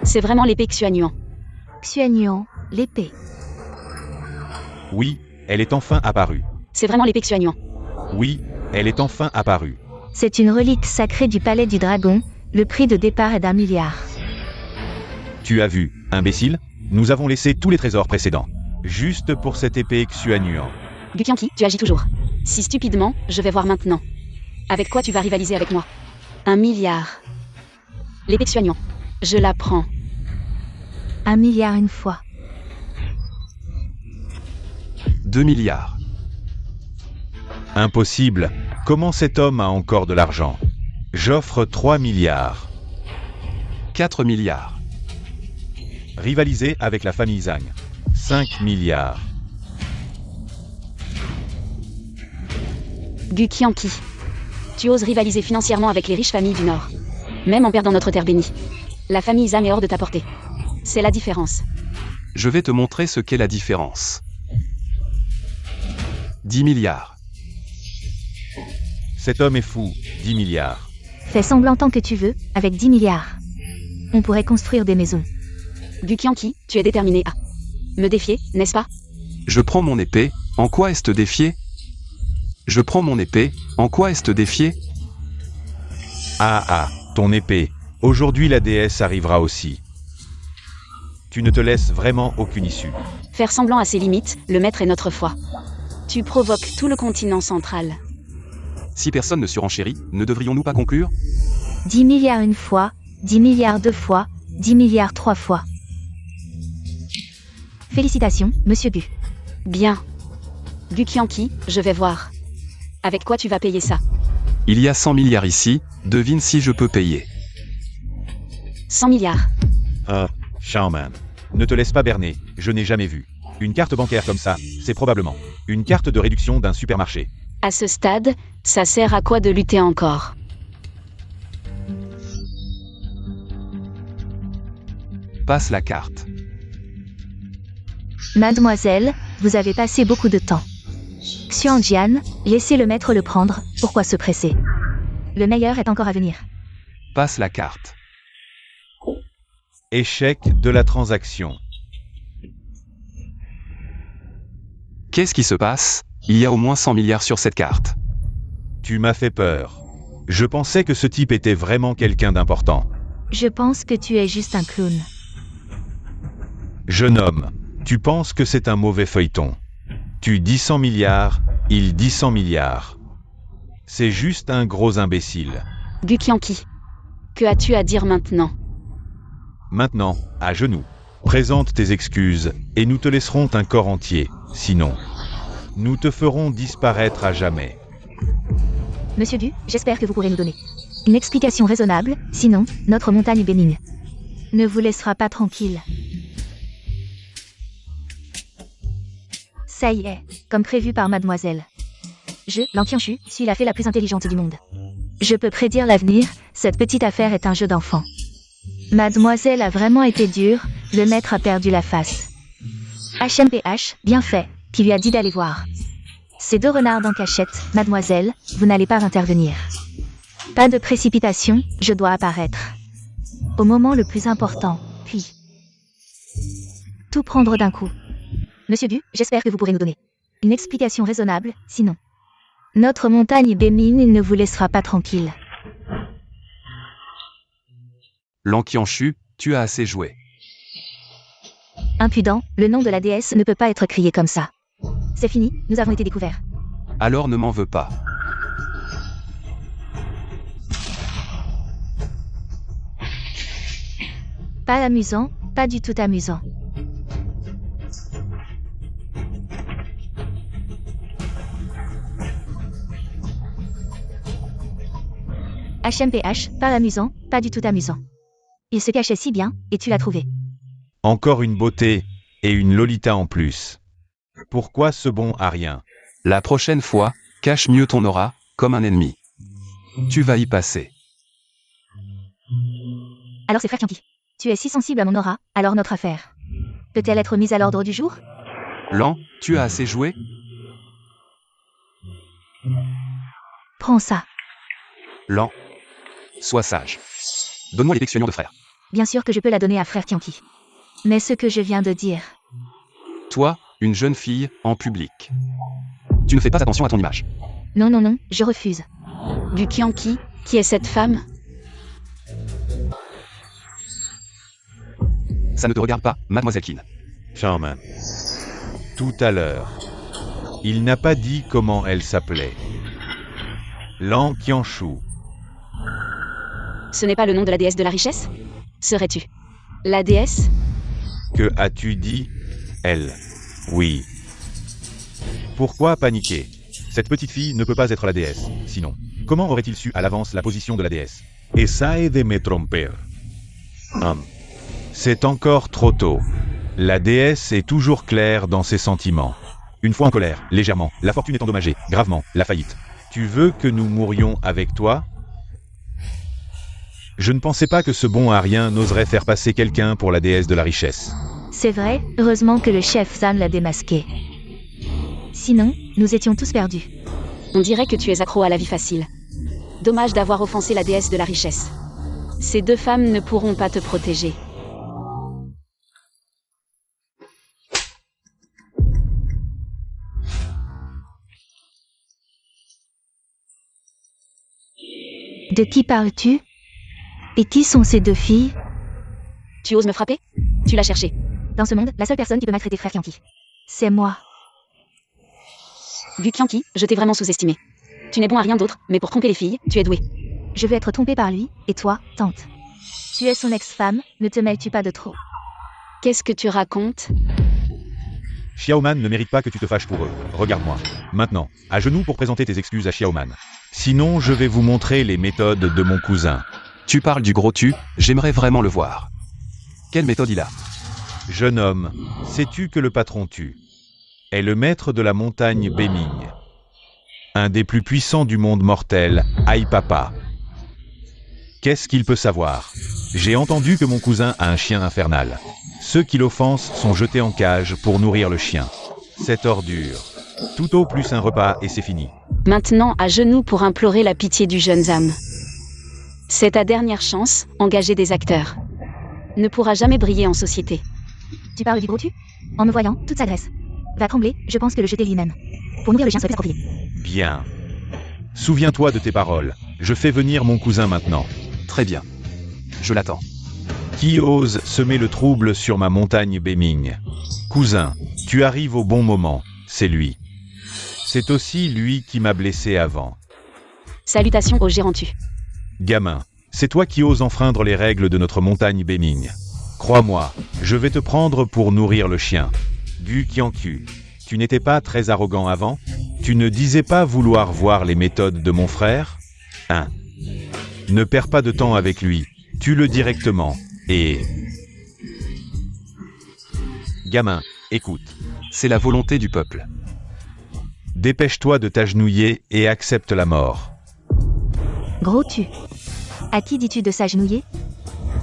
C'est vraiment l'épée Xuanyuan.
Xuanyuan, l'épée.
Oui, elle est enfin apparue.
C'est vraiment l'épée Xuanyuan.
Oui, elle est enfin apparue.
C'est une relique sacrée du palais du dragon. Le prix de départ est d'1 milliard.
Tu as vu, imbécile? Nous avons laissé tous les trésors précédents. Juste pour cette épée Xuanyuan.
Gukyanki, tu agis toujours. Si stupidement, je vais voir maintenant. Avec quoi tu vas rivaliser avec moi? 1 milliard. L'épée Xuanyuan. Je la prends.
1 milliard une fois.
2 milliards.
Impossible. Comment cet homme a encore de l'argent? J'offre 3 milliards.
4 milliards.
Rivaliser avec la famille Zhang. 5 milliards.
Gukyanki. Tu oses rivaliser financièrement avec les riches familles du Nord. Même en perdant notre terre bénie. La famille Zhang est hors de ta portée. C'est la différence.
Je vais te montrer ce qu'est la différence. 10 milliards.
Cet homme est fou. 10 milliards.
Fais semblant tant que tu veux, avec 10 milliards. On pourrait construire des maisons.
Gukyanki, tu es déterminé à me défier, n'est-ce pas?
Je prends mon épée, en quoi est-ce te défier? Je prends mon épée, en quoi est-ce te défier?
Ah, ton épée. Aujourd'hui la déesse arrivera aussi. Tu ne te laisses vraiment aucune issue.
Faire semblant à ses limites, le maître est notre foi. Tu provoques tout le continent central.
Si personne ne surenchérit, ne devrions-nous pas conclure?
10 milliards une fois, 10 milliards deux fois, 10 milliards trois fois. Félicitations, Monsieur Gu.
Bien. Gukyanki, je vais voir. Avec quoi tu vas payer ça?
Il y a 100 milliards ici, devine si je peux payer.
100 milliards.
Shaoman. Ne te laisse pas berner, je n'ai jamais vu. Une carte bancaire comme ça, c'est probablement une carte de réduction d'un supermarché.
À ce stade, ça sert à quoi de lutter encore?
Passe la carte.
Mademoiselle, vous avez passé beaucoup de temps. Xuanjian, laissez le maître le prendre, pourquoi se presser? Le meilleur est encore à venir.
Passe la carte.
Échec de la transaction.
Qu'est-ce qui se passe? Il y a au moins 100 milliards sur cette carte.
Tu m'as fait peur. Je pensais que ce type était vraiment quelqu'un d'important.
Je pense que tu es juste un clown.
Jeune homme, tu penses que c'est un mauvais feuilleton. Tu dis 100 milliards, il dit 100 milliards. C'est juste un gros imbécile.
Gukyanki. Que as-tu à dire maintenant?
Maintenant, à genoux. Présente tes excuses, et nous te laisserons un corps entier. Sinon, nous te ferons disparaître à jamais.
Monsieur Du, j'espère que vous pourrez nous donner une explication raisonnable, sinon, notre montagne bénigne ne vous laissera pas tranquille. Ça y est, comme prévu par mademoiselle. Je, Lan Qianshu, suis la fée la plus intelligente du monde. Je peux prédire l'avenir, cette petite affaire est un jeu d'enfant. Mademoiselle a vraiment été dure, le maître a perdu la face. HMPH, bien fait, qui lui a dit d'aller voir. Ces deux renards en cachette, mademoiselle, vous n'allez pas intervenir. Pas de précipitation, je dois apparaître. Au moment le plus important, puis... tout prendre d'un coup. Monsieur Du, j'espère que vous pourrez nous donner une explication raisonnable, sinon... notre montagne Bémine ne vous laissera pas tranquille.
Lan Qianshu, tu as assez joué.
Impudent, le nom de la déesse ne peut pas être crié comme ça. C'est fini, nous avons été découverts.
Alors ne m'en veux pas.
Pas amusant, pas du tout amusant. HMPH, pas amusant, pas du tout amusant. Il se cachait si bien, et tu l'as trouvé.
Encore une beauté, et une Lolita en plus. Pourquoi ce bon à rien?
La prochaine fois, cache mieux ton aura, comme un ennemi. Tu vas y passer.
Alors c'est frère Qianqi. Tu es si sensible à mon aura, alors notre affaire peut-elle être mise à l'ordre du jour?
Lan, tu as assez joué?
Prends ça.
Lan, sois sage. Donne-moi les Pexuanions de frère.
Bien sûr que je peux la donner à frère Qianqi. Mais ce que je viens de dire...
Toi, une jeune fille, en public. Tu ne fais pas attention à ton image.
Non, non, non, je refuse.
Du Qianqi, qui est cette femme?
Ça ne te regarde pas, mademoiselle Qin.
Charmin. Tout à l'heure. Il n'a pas dit comment elle s'appelait. Lan Qianshu.
Ce n'est pas le nom de la déesse de la richesse? Serais-tu la déesse?
Que as-tu dit? Elle. Oui. Pourquoi paniquer? Cette petite fille ne peut pas être la déesse. Sinon, comment aurait-il su à l'avance la position de la déesse? Essaye de me tromper. C'est encore trop tôt. La déesse est toujours claire dans ses sentiments. Une fois en colère, légèrement, la fortune est endommagée, gravement, la faillite. Tu veux que nous mourions avec toi? Je ne pensais pas que ce bon à rien n'oserait faire passer quelqu'un pour la déesse de la richesse.
C'est vrai, heureusement que le chef Zan l'a démasqué. Sinon, nous étions tous perdus.
On dirait que tu es accro à la vie facile. Dommage d'avoir offensé la déesse de la richesse. Ces deux femmes ne pourront pas te protéger.
De qui parles-tu? Et qui sont ces deux filles?
Tu oses me frapper? Tu l'as cherché.
Dans ce monde, la seule personne qui peut maltraiter frère Qianqi, c'est moi.
Du Qianqi, je t'ai vraiment sous-estimé. Tu n'es bon à rien d'autre, mais pour tromper les filles, tu es doué.
Je veux être trompée par lui, et toi, tante. Tu es son ex-femme, ne te mêles-tu pas de trop?
Qu'est-ce que tu racontes?
Xiaoman ne mérite pas que tu te fâches pour eux. Regarde-moi. Maintenant, à genoux pour présenter tes excuses à Xiaoman. Sinon, je vais vous montrer les méthodes de mon cousin.
Tu parles du gros tu, j'aimerais vraiment le voir. Quelle méthode il a?
Jeune homme, sais-tu que le patron Tu est le maître de la montagne Béming, un des plus puissants du monde mortel, Aïe Papa. Qu'est-ce qu'il peut savoir? J'ai entendu que mon cousin a un chien infernal. Ceux qui l'offensent sont jetés en cage pour nourrir le chien. Cette ordure. Tout au plus un repas et c'est fini.
Maintenant à genoux pour implorer la pitié du jeune Zam. C'est ta dernière chance, engager des acteurs. Ne pourra jamais briller en société.
Tu parles du gros tu? En me voyant, toute s'adresse. Va trembler, je pense que le jeter lui-même. Pour nourrir le chien serait plus approprié.
Bien. Souviens-toi de tes paroles. Je fais venir mon cousin maintenant.
Très bien. Je l'attends.
Qui ose semer le trouble sur ma montagne Béming? Cousin, tu arrives au bon moment, c'est lui. C'est aussi lui qui m'a blessé avant.
Salutations au gérant Tu.
Gamin, c'est toi qui oses enfreindre les règles de notre montagne Béming. Crois-moi, je vais te prendre pour nourrir le chien. Du Qianqi, tu n'étais pas très arrogant avant? Tu ne disais pas vouloir voir les méthodes de mon frère? Ne perds pas de temps avec lui, tue-le directement, et... Gamin, écoute.
C'est la volonté du peuple.
Dépêche-toi de t'agenouiller et accepte la mort.
Gros tu. À qui dis-tu de s'agenouiller?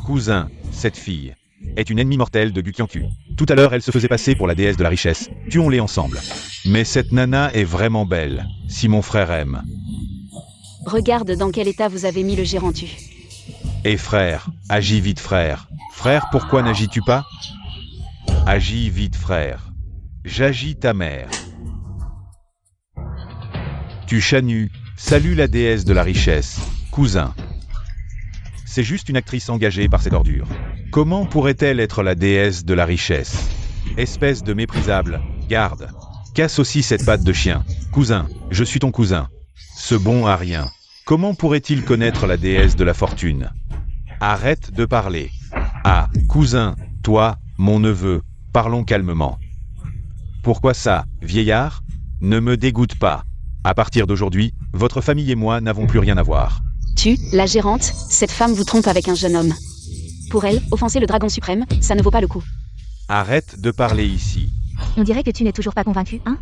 Cousin, cette fille est une ennemie mortelle de Gu Qianqi. Tout à l'heure, elle se faisait passer pour la déesse de la richesse. Tuons-les ensemble. Mais cette nana est vraiment belle, si mon frère aime.
Regarde dans quel état vous avez mis le Gérantu.
Et frère, agis vite frère. Frère, pourquoi n'agis-tu pas? Agis vite frère. J'agis ta mère. Tu Chanu, salue la déesse de la richesse, cousin. C'est juste une actrice engagée par cette ordure. Comment pourrait-elle être la déesse de la richesse? Espèce de méprisable, garde. Casse aussi cette patte de chien. Cousin, je suis ton cousin. Ce bon à rien. Comment pourrait-il connaître la déesse de la fortune? Arrête de parler. Ah, cousin, toi, mon neveu, parlons calmement. Pourquoi ça, vieillard? Ne me dégoûte pas. À partir d'aujourd'hui, votre famille et moi n'avons plus rien à voir.
Tu, la gérante, cette femme vous trompe avec un jeune homme. Pour elle, offenser le dragon suprême, ça ne vaut pas le coup.
Arrête de parler ici.
On dirait que tu n'es toujours pas convaincu, hein?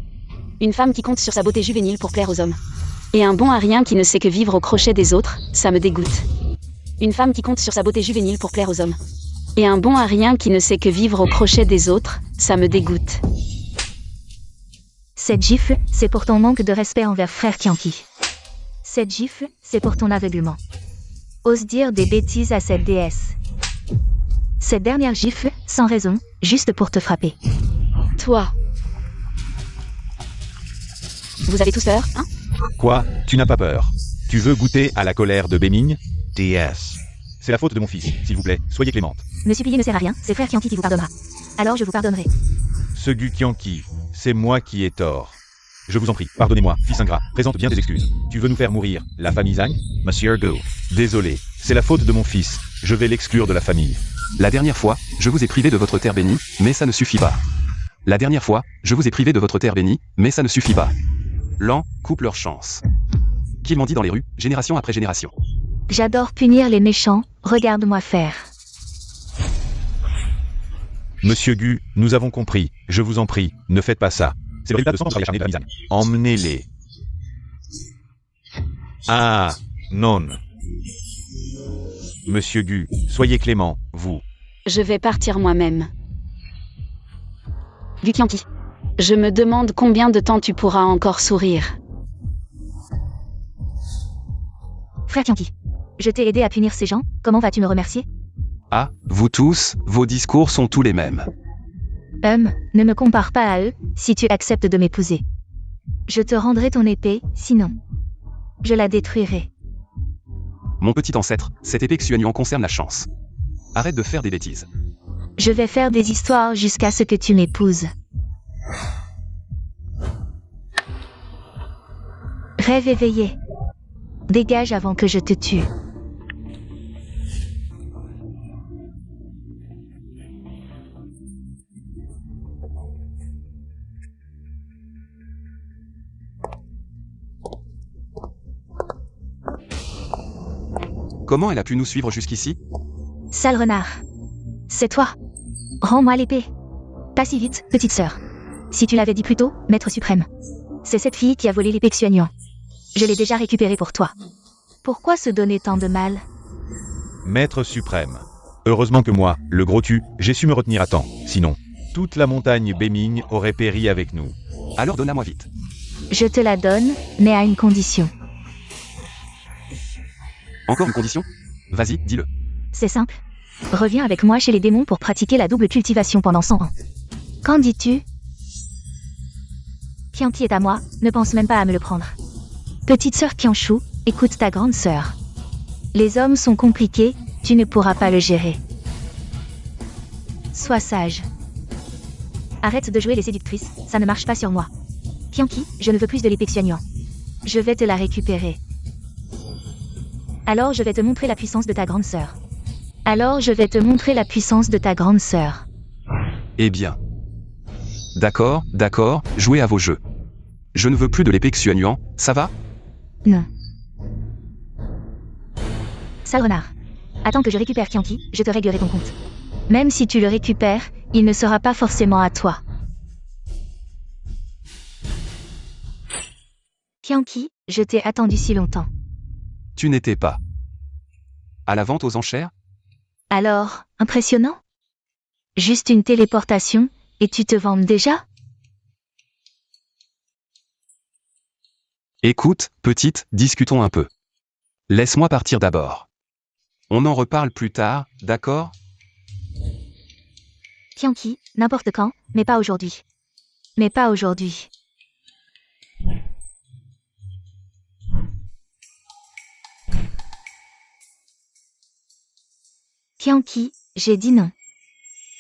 Une femme qui compte sur sa beauté juvénile pour plaire aux hommes. Et un bon à rien qui ne sait que vivre au crochet des autres, ça me dégoûte. Une femme qui compte sur sa beauté juvénile pour plaire aux hommes. Et un bon à rien qui ne sait que vivre au crochet des autres, ça me dégoûte.
Cette gifle, c'est pour ton manque de respect envers frère Tianqi. Cette gifle, c'est pour ton aveuglement. Ose dire des bêtises à cette déesse. Cette dernière gifle, sans raison, juste pour te frapper.
Toi. Vous avez tous peur, hein?
Quoi? Tu n'as pas peur? Tu veux goûter à la colère de Bémigne? DS. C'est la faute de mon fils, s'il vous plaît, soyez clémente.
Me supplier ne sert à rien, c'est frère Tianqi qui vous pardonnera. Alors je vous pardonnerai.
Ce Gu Qianqi, c'est moi qui ai tort. Je vous en prie, pardonnez-moi, fils ingrat, présente bien tes excuses. Tu veux nous faire mourir, la famille Zhang? Monsieur Gu. Désolé, c'est la faute de mon fils, je vais l'exclure de la famille.
La dernière fois, je vous ai privé de votre terre bénie, mais ça ne suffit pas. La dernière fois, je vous ai privé de votre terre bénie, mais ça ne suffit pas. Lent, coupe leur chance. Qu'ils m'ont dit dans les rues, génération après génération.
J'adore punir les méchants, regarde-moi faire.
Monsieur Gu, nous avons compris, je vous en prie, ne faites pas ça. C'est le résultat de 100 ans de travail acharné de la famille Zhang. Emmenez-les. Ah, non. Monsieur Gu, soyez clément, vous.
Je vais partir moi-même. Gu Qianqi. Je me demande combien de temps tu pourras encore sourire.
Frère Tianqi, je t'ai aidé à punir ces gens, comment vas-tu me remercier?
Ah, vous tous, vos discours sont tous les mêmes.
Ne me compare pas à eux, si tu acceptes de m'épouser. Je te rendrai ton épée, sinon. Je la détruirai.
Mon petit ancêtre, cette épée Xuanyuan concerne la chance. Arrête de faire des bêtises.
Je vais faire des histoires jusqu'à ce que tu m'épouses. Rêve éveillé. Dégage avant que je te tue.
Comment elle a pu nous suivre jusqu'ici?
Sale renard. C'est toi. Rends-moi l'épée. Pas si vite, petite sœur. Si tu l'avais dit plus tôt, maître suprême. C'est cette fille qui a volé l'épée Xuanyuan. Je l'ai déjà récupérée pour toi. Pourquoi se donner tant de mal?
Maître suprême. Heureusement que moi, le gros tu, j'ai su me retenir à temps. Sinon, toute la montagne Bémigne aurait péri avec nous.
Alors donne-la-moi vite.
Je te la donne, mais à une condition.
Encore une condition? Vas-y, dis-le.
C'est simple. Reviens avec moi chez les démons pour pratiquer la double cultivation pendant 100 ans. Qu'en dis-tu? Qianqi est à moi, ne pense même pas à me le prendre. Petite sœur Qianshu, écoute ta grande sœur. Les hommes sont compliqués, tu ne pourras pas le gérer. Sois sage. Arrête de jouer les séductrices, ça ne marche pas sur moi. Qianqi, je ne veux plus de l'épée Xuanyuan. Je vais te la récupérer. Alors je vais te montrer la puissance de ta grande sœur. Alors je vais te montrer la puissance de ta grande sœur.
Eh bien. D'accord, jouez à vos jeux. Je ne veux plus de l'épée Xuanyuan, ça va?
Non. Sale renard. Attends que je récupère Qianqi, je te réglerai ton compte. Même si tu le récupères, il ne sera pas forcément à toi. Qianqi, je t'ai attendu si longtemps.
Tu n'étais pas à la vente aux enchères?
Alors, impressionnant? Juste une téléportation, et tu te vantes déjà?
Écoute, petite, discutons un peu. Laisse-moi partir d'abord. On en reparle plus tard, d'accord?
Tianqi, n'importe quand, mais pas aujourd'hui. Mais pas aujourd'hui. Tianqi, j'ai dit non.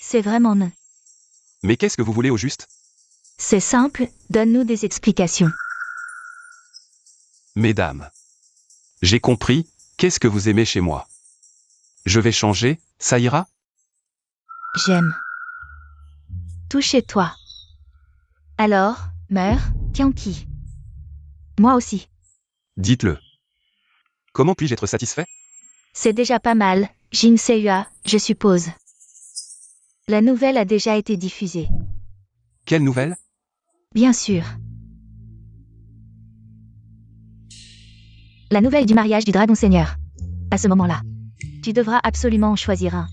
C'est vraiment non.
Mais qu'est-ce que vous voulez au juste?
C'est simple, donne-nous des explications.
Mesdames. J'ai compris, qu'est-ce que vous aimez chez moi? Je vais changer, ça ira?
J'aime. Tout chez toi. Alors, meurs, Tianqi. Moi aussi.
Dites-le. Comment puis-je être satisfait?
C'est déjà pas mal, Jin Seua, je suppose. La nouvelle a déjà été diffusée.
Quelle nouvelle?
Bien sûr. La nouvelle du mariage du Dragon Seigneur. À ce moment-là, tu devras absolument en choisir un.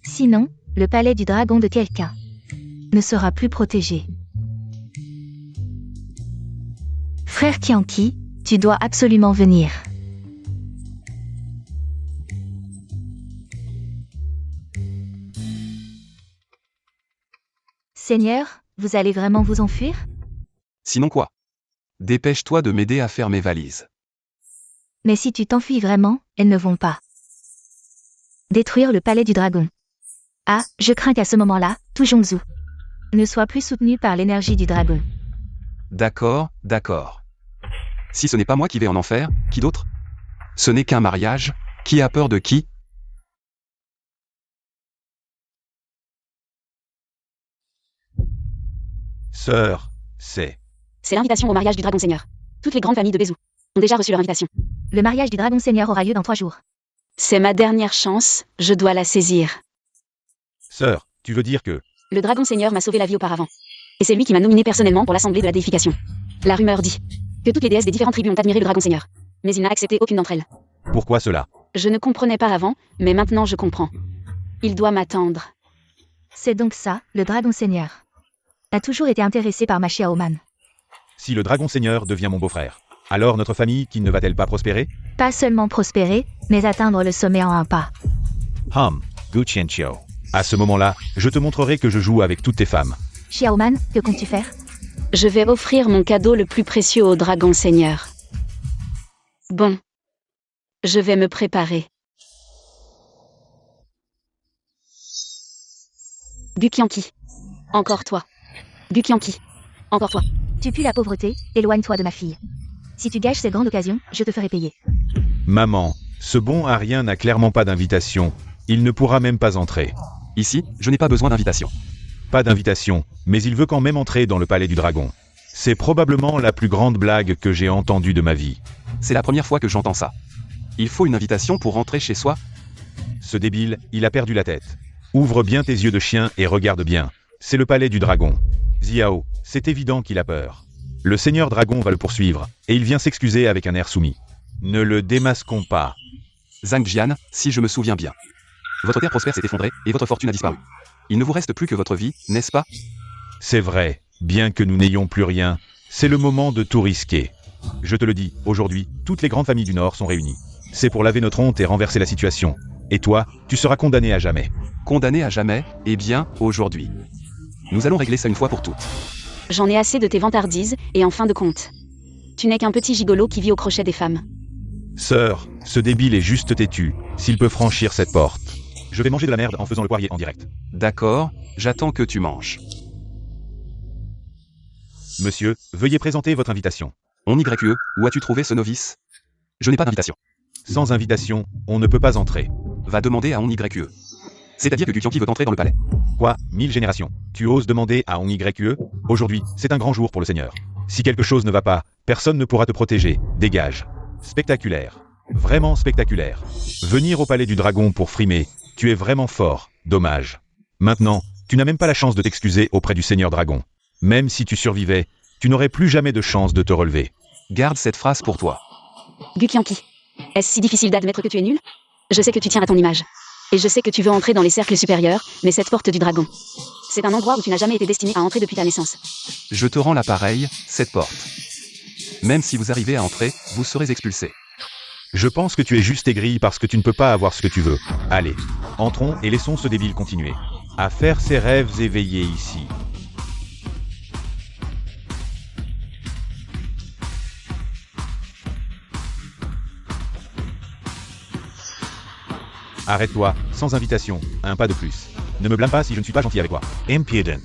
Sinon, le palais du dragon de quelqu'un ne sera plus protégé. Frère Tianqi, tu dois absolument venir. Seigneur, vous allez vraiment vous enfuir?
Sinon quoi? Dépêche-toi de m'aider à faire mes valises.
Mais si tu t'enfuis vraiment, elles ne vont pas. Détruire le palais du dragon. Ah, je crains qu'à ce moment-là, tout Zhongzhou ne soit plus soutenu par l'énergie du dragon.
D'accord, d'accord. Si ce n'est pas moi qui vais en enfer, qui d'autre? Ce n'est qu'un mariage, qui a peur de qui?
Sœur, c'est...
C'est l'invitation au mariage du Dragon Seigneur. Toutes les grandes familles de Bézou ont déjà reçu leur invitation.
Le mariage du Dragon Seigneur aura lieu dans 3 jours.
C'est ma dernière chance, je dois la saisir.
Sœur, tu veux dire que...
Le Dragon Seigneur m'a sauvé la vie auparavant. Et c'est lui qui m'a nominé personnellement pour l'Assemblée de la déification. La rumeur dit que toutes les déesses des différentes tribus ont admiré le Dragon Seigneur. Mais il n'a accepté aucune d'entre elles.
Pourquoi cela?
Je ne comprenais pas avant, mais maintenant je comprends. Il doit m'attendre.
C'est donc ça, le Dragon Seigneur. A toujours été intéressé par ma Xiaoman.
Si le dragon seigneur devient mon beau-frère, alors notre famille qui ne va-t-elle pas prospérer?
Pas seulement prospérer, mais atteindre le sommet en un pas.
Gu Qianqiu. À ce moment-là, je te montrerai que je joue avec toutes tes femmes.
Xiaoman, que comptes-tu faire?
Je vais offrir mon cadeau le plus précieux au Dragon Seigneur. Bon. Je vais me préparer. Gu Qianqi. Encore toi. Gu Qianqi. Encore toi.
Tu pues la pauvreté, éloigne-toi de ma fille. Si tu gâches cette grande occasion, je te ferai payer.
Maman, ce bon Arien n'a clairement pas d'invitation. Il ne pourra même pas entrer.
Ici, je n'ai pas besoin d'invitation.
Pas d'invitation, mais il veut quand même entrer dans le palais du dragon. C'est probablement la plus grande blague que j'ai entendue de ma vie.
C'est la première fois que j'entends ça. Il faut une invitation pour rentrer chez soi?
Ce débile, il a perdu la tête. Ouvre bien tes yeux de chien et regarde bien. C'est le palais du dragon. Xiao, c'est évident qu'il a peur. Le seigneur dragon va le poursuivre, et il vient s'excuser avec un air soumis. Ne le démasquons pas.
Zhang Jian, si je me souviens bien. Votre terre prospère s'est effondrée, et votre fortune a disparu. Il ne vous reste plus que votre vie, n'est-ce pas?
C'est vrai, bien que nous n'ayons plus rien, c'est le moment de tout risquer. Je te le dis, aujourd'hui, toutes les grandes familles du Nord sont réunies. C'est pour laver notre honte et renverser la situation. Et toi, tu seras condamné à jamais.
Condamné à jamais, eh bien, aujourd'hui. Nous allons régler ça une fois pour toutes.
J'en ai assez de tes vantardises, et en fin de compte. Tu n'es qu'un petit gigolo qui vit au crochet des femmes.
Sœur, ce débile est juste têtu, s'il peut franchir cette porte. Je vais manger de la merde en faisant le poirier en direct.
D'accord, j'attends que tu manges.
Monsieur, veuillez présenter votre invitation.
On YE, où as-tu trouvé ce novice? Je n'ai pas d'invitation.
Sans invitation, on ne peut pas entrer.
Va demander à On YE. C'est-à-dire que Gu Qianqi veut entrer dans le palais.
Quoi, 1000 générations? Tu oses demander à On YE? Aujourd'hui, c'est un grand jour pour le Seigneur. Si quelque chose ne va pas, personne ne pourra te protéger. Dégage. Spectaculaire. Vraiment spectaculaire. Venir au palais du dragon pour frimer. Tu es vraiment fort. Dommage. Maintenant, tu n'as même pas la chance de t'excuser auprès du Seigneur Dragon. Même si tu survivais, tu n'aurais plus jamais de chance de te relever.
Garde cette phrase pour toi.
Gu Qianqi. Est-ce si difficile d'admettre que tu es nul? Je sais que tu tiens à ton image. Et je sais que tu veux entrer dans les cercles supérieurs, mais cette porte du dragon, c'est un endroit où tu n'as jamais été destiné à entrer depuis ta naissance.
Je te rends l'appareil, cette porte. Même si vous arrivez à entrer, vous serez expulsé.
Je pense que tu es juste aigri parce que tu ne peux pas avoir ce que tu veux. Allez, entrons et laissons ce débile continuer à faire ses rêves éveillés ici. Arrête-toi, sans invitation, un pas de plus. Ne me blâme pas si je ne suis pas gentil avec toi. Impudent.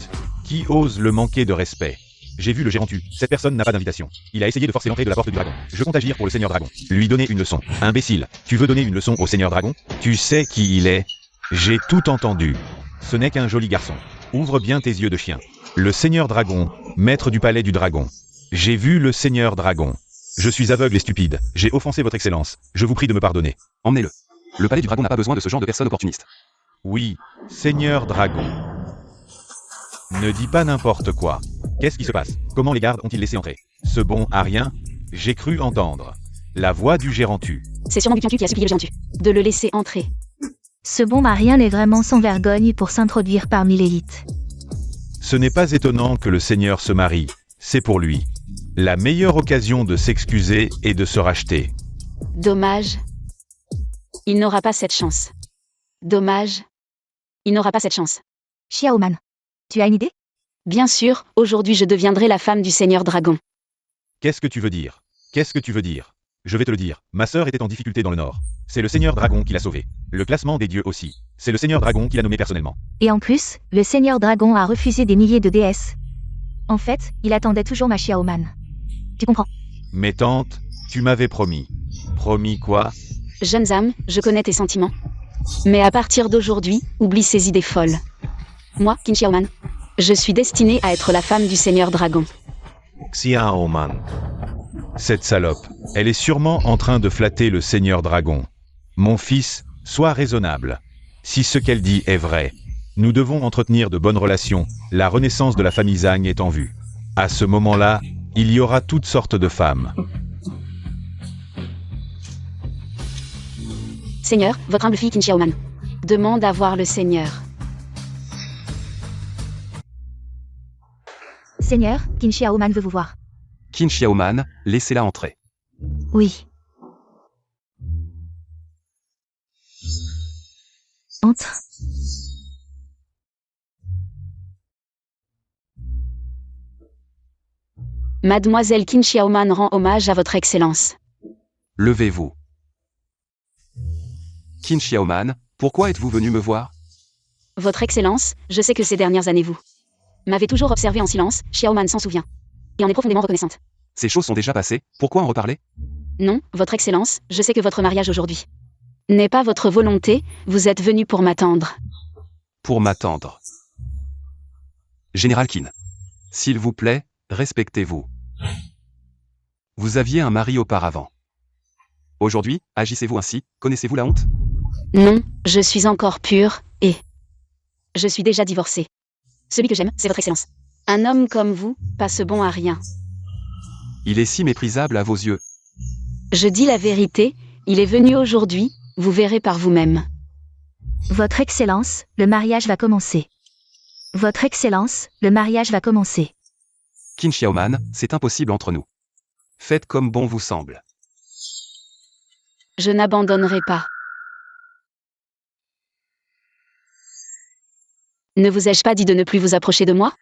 Qui ose le manquer de respect? J'ai vu le gérant tu. Cette personne n'a pas d'invitation. Il a essayé de forcer l'entrée de la porte du dragon. Je compte agir pour le Seigneur Dragon. Lui donner une leçon. Imbécile. Tu veux donner une leçon au Seigneur Dragon? Tu sais qui il est? J'ai tout entendu. Ce n'est qu'un joli garçon. Ouvre bien tes yeux de chien. Le Seigneur Dragon, maître du palais du dragon. J'ai vu le Seigneur Dragon. Je suis aveugle et stupide. J'ai offensé votre excellence. Je vous prie de me pardonner.
Emmenez-le. Le palais du dragon n'a pas besoin de ce genre de personnes opportunistes.
Oui, Seigneur Dragon. Ne dis pas n'importe quoi. Qu'est-ce qui se passe? Comment les gardes ont-ils laissé entrer? Ce bon à rien? J'ai cru entendre la voix du gérant tu.
C'est sûrement Gukianki qui a supplié le géant tu de le laisser entrer.
Ce bon Marien est vraiment sans vergogne pour s'introduire parmi l'élite.
Ce n'est pas étonnant que le Seigneur se marie. C'est pour lui la meilleure occasion de s'excuser et de se racheter.
Dommage. Il n'aura pas cette chance. Dommage. Il n'aura pas cette chance.
Xiaoman, tu as une idée?
Bien sûr, aujourd'hui je deviendrai la femme du Seigneur Dragon.
Qu'est-ce que tu veux dire? Qu'est-ce que tu veux dire? Je vais te le dire. Ma sœur était en difficulté dans le Nord. C'est le Seigneur Dragon qui l'a sauvée. Le classement des dieux aussi. C'est le Seigneur Dragon qui l'a nommé personnellement.
Et en plus, le Seigneur Dragon a refusé des milliers de déesses. En fait, il attendait toujours ma Xiaoman. Tu comprends?
Mais tante, tu m'avais promis. Promis quoi?
Jeunes âmes, je connais tes sentiments. Mais à partir d'aujourd'hui, oublie ces idées folles. Moi, Qin Xiaoman, je suis destinée à être la femme du Seigneur Dragon.
Xiaoman. Cette salope, elle est sûrement en train de flatter le Seigneur Dragon. Mon fils, sois raisonnable. Si ce qu'elle dit est vrai, nous devons entretenir de bonnes relations. La renaissance de la famille Zhang est en vue. À ce moment-là, il y aura toutes sortes de femmes.
Seigneur, votre humble fille Qin Xiaoman demande à voir le Seigneur.
Seigneur, Qin Xiaoman veut vous voir.
Qin Xiaoman, laissez-la entrer.
Oui. Entre.
Mademoiselle Qin Xiaoman rend hommage à votre excellence.
Levez-vous. Qin Xiaoman, pourquoi êtes-vous venu me voir?
Votre excellence, je sais que ces dernières années vous m'avez toujours observé en silence, Xiaoman s'en souvient. Et en est profondément reconnaissante.
Ces choses sont déjà passées, pourquoi en reparler?
Non, votre excellence, je sais que votre mariage aujourd'hui n'est pas votre volonté, vous êtes venu pour m'attendre.
Pour m'attendre. Général Qin. S'il vous plaît, respectez-vous. Vous aviez un mari auparavant. Aujourd'hui, agissez-vous ainsi, connaissez-vous la honte?
Non, je suis encore pure, et je suis déjà divorcée. Celui que j'aime, c'est votre excellence. Un homme comme vous, pas ce bon à rien.
Il est si méprisable à vos yeux.
Je dis la vérité, il est venu aujourd'hui, vous verrez par vous-même.
Votre Excellence, le mariage va commencer. Votre Excellence, le mariage va commencer.
Qin Xiaoman, c'est impossible entre nous. Faites comme bon vous semble.
Je n'abandonnerai pas. Ne vous ai-je pas dit de ne plus vous approcher de moi?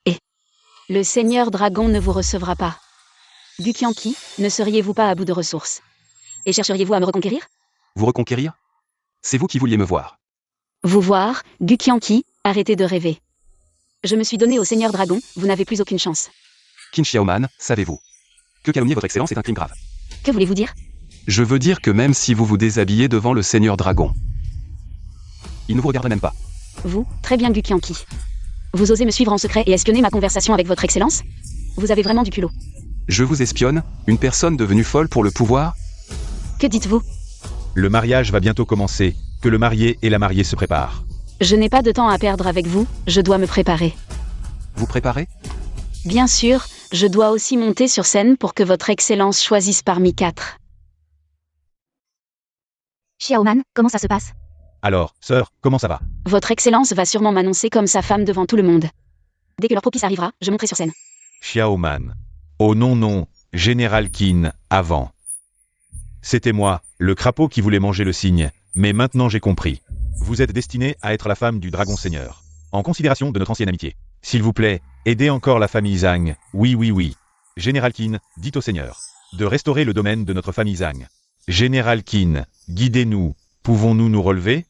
Et le Seigneur Dragon ne vous recevra pas. Gukianki, ne seriez-vous pas à bout de ressources? Et chercheriez-vous à me reconquérir?
Vous reconquérir? C'est vous qui vouliez me voir.
Vous voir, Gukianki, arrêtez de rêver. Je me suis donné au Seigneur Dragon, vous n'avez plus aucune chance.
Qin Xiaoman, savez-vous que calomnier votre excellence est un crime grave?
Que voulez-vous dire?
Je veux dire que même si vous vous déshabillez devant le Seigneur Dragon, il ne vous regarderait même pas.
Vous, très bien Gukianki. Vous osez me suivre en secret et espionner ma conversation avec votre excellence? Vous avez vraiment du culot.
Je vous espionne, une personne devenue folle pour le pouvoir?
Que dites-vous?
Le mariage va bientôt commencer, que le marié et la mariée se préparent.
Je n'ai pas de temps à perdre avec vous, je dois me préparer.
Vous préparez?
Bien sûr, je dois aussi monter sur scène pour que votre excellence choisisse parmi 4.
Xiaoman, comment ça se passe?
Alors, sœur, comment ça va?
Votre excellence va sûrement m'annoncer comme sa femme devant tout le monde. Dès que l'heure propice arrivera, je monterai sur scène.
Xiaoman. Oh non non, Général Qin, avant. C'était moi, le crapaud qui voulait manger le cygne, mais maintenant j'ai compris. Vous êtes destinée à être la femme du dragon seigneur. En considération de notre ancienne amitié. S'il vous plaît, aidez encore la famille Zhang. Oui, oui, oui. Général Qin, dites au seigneur de restaurer le domaine de notre famille Zhang. Général Qin, guidez-nous. Pouvons-nous nous relever?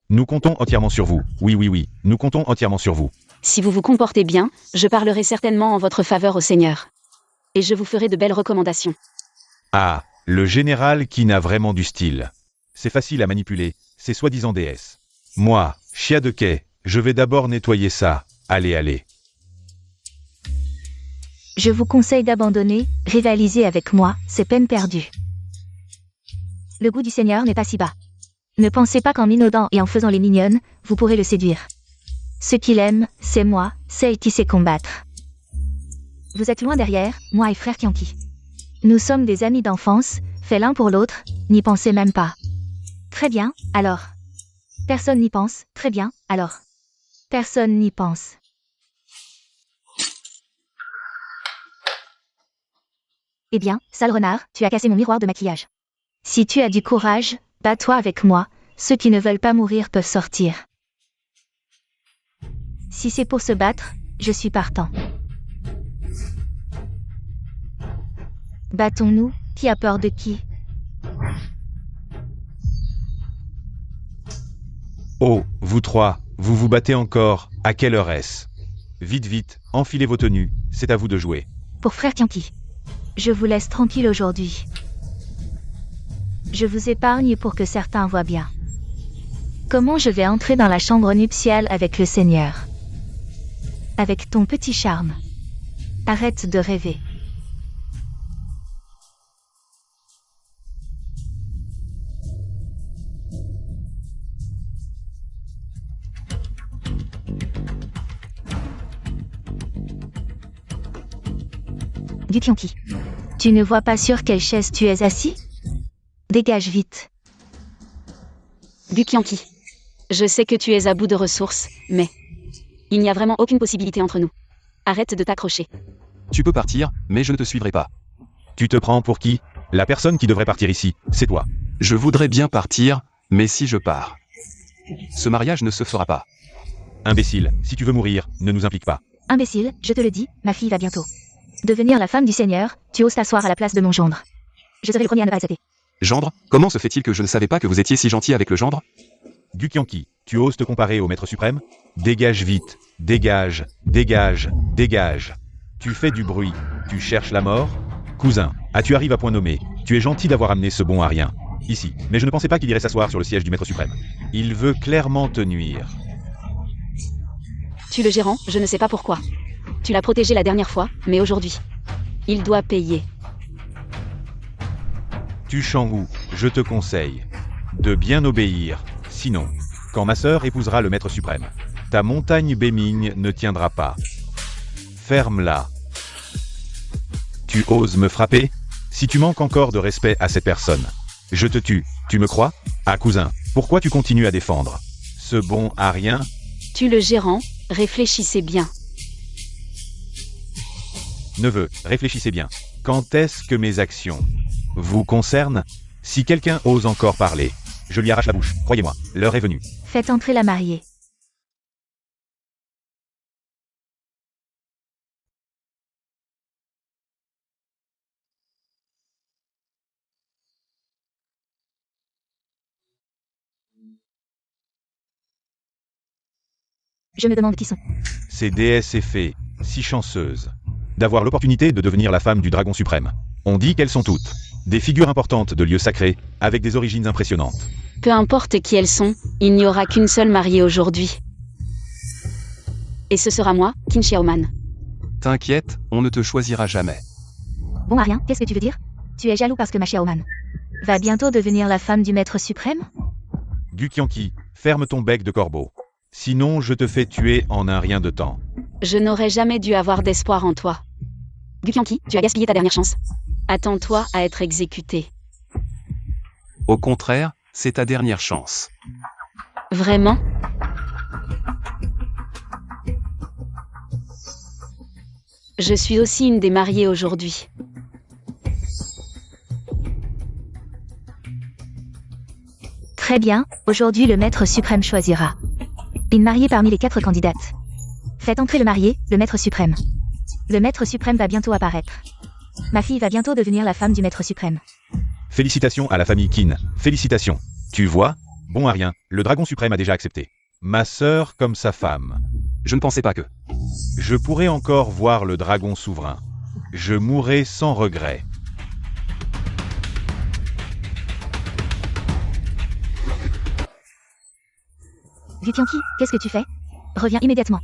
Nous comptons entièrement sur vous. Oui, oui, oui. Nous comptons entièrement sur vous.
Si vous vous comportez bien, je parlerai certainement en votre faveur au Seigneur. Et je vous ferai de belles recommandations.
Ah, le général Qin a vraiment du style. C'est facile à manipuler, ces soi-disant déesses. Moi, Chia de quai, je vais d'abord nettoyer ça. Allez, allez.
Je vous conseille d'abandonner, rivaliser avec moi, c'est peine perdue. Le goût du Seigneur n'est pas si bas. Ne pensez pas qu'en minaudant et en faisant les mignonnes, vous pourrez le séduire. Ce qu'il aime, c'est moi, celle qui sait combattre. Vous êtes loin derrière, moi et frère Tianqi. Nous sommes des amis d'enfance, faits l'un pour l'autre, n'y pensez même pas. Très bien, alors. Personne n'y pense, très bien, alors. Personne n'y pense. Eh bien, sale renard, tu as cassé mon miroir de maquillage. Si tu as du courage, bats-toi avec moi, ceux qui ne veulent pas mourir peuvent sortir. Si c'est pour se battre, je suis partant. Battons-nous, qui a peur de qui?
Oh, vous trois, vous vous battez encore, à quelle heure est-ce? Vite, vite, enfilez vos tenues, c'est à vous de jouer.
Pour frère Tianqi. Je vous laisse tranquille aujourd'hui. Je vous épargne pour que certains voient bien. Comment je vais entrer dans la chambre nuptiale avec le Seigneur? Avec ton petit charme. Arrête de rêver. Du Tianqi. Tu ne vois pas sur quelle chaise tu es assis? Dégage vite.
Gukyanki. Je sais que tu es à bout de ressources, mais... il n'y a vraiment aucune possibilité entre nous. Arrête de t'accrocher.
Tu peux partir, mais je ne te suivrai pas.
Tu te prends pour qui? La personne qui devrait partir ici, c'est toi.
Je voudrais bien partir, mais si je pars, ce mariage ne se fera pas.
Imbécile, si tu veux mourir, ne nous implique pas.
Imbécile, je te le dis, ma fille va bientôt devenir la femme du Seigneur, tu oses t'asseoir à la place de mon gendre. Je serai le premier à ne pas accepter.
Gendre, comment se fait-il que je ne savais pas que vous étiez si gentil avec le gendre?
Gukyanki, tu oses te comparer au maître suprême? Dégage vite, dégage, dégage, dégage. Tu fais du bruit, tu cherches la mort? Cousin, tu arrives à point nommé, tu es gentil d'avoir amené ce bon à rien. Ici, mais je ne pensais pas qu'il irait s'asseoir sur le siège du maître suprême. Il veut clairement te nuire.
Tu le gérant, je ne sais pas pourquoi. Tu l'as protégé la dernière fois, mais aujourd'hui, il doit payer.
Tu Shanghu, je te conseille de bien obéir, sinon, quand ma sœur épousera le maître suprême, ta montagne Béming ne tiendra pas. Ferme-la. Tu oses me frapper? Si tu manques encore de respect à cette personne, je te tue, tu me crois? Ah cousin, pourquoi tu continues à défendre ce bon à rien?
Tu le gérant, réfléchissez bien.
Neveu, réfléchissez bien. Quand est-ce que mes actions vous concernent? Si quelqu'un ose encore parler, je lui arrache la bouche, croyez-moi, l'heure est venue.
Faites entrer la mariée. Je me demande qui sont.
Ces déesses et fées, si chanceuses d'avoir l'opportunité de devenir la femme du dragon suprême. On dit qu'elles sont toutes des figures importantes de lieux sacrés, avec des origines impressionnantes.
Peu importe qui elles sont, il n'y aura qu'une seule mariée aujourd'hui. Et ce sera moi, Qin Xiaoman.
T'inquiète, on ne te choisira jamais.
Bon à rien, qu'est-ce que tu veux dire? Tu es jaloux parce que ma Xiaoman va bientôt devenir la femme du maître suprême?
Gukyanki, ferme ton bec de corbeau. Sinon je te fais tuer en un rien de temps.
Je n'aurais jamais dû avoir d'espoir en toi. Gukyanki, tu as gaspillé ta dernière chance. Attends-toi à être exécuté.
Au contraire, c'est ta dernière chance.
Vraiment? Je suis aussi une des mariées aujourd'hui.
Très bien, aujourd'hui le maître suprême choisira une mariée parmi les 4 candidates. Faites entrer le marié, le maître suprême. Le maître suprême va bientôt apparaître. Ma fille va bientôt devenir la femme du maître suprême.
Félicitations à la famille Qin. Félicitations. Tu vois, bon à rien, le dragon suprême a déjà accepté. Ma sœur comme sa femme.
Je ne pensais pas que...
Je pourrais encore voir le dragon souverain. Je mourrai sans regret.
Gukyanki, qu'est-ce que tu fais? Reviens immédiatement.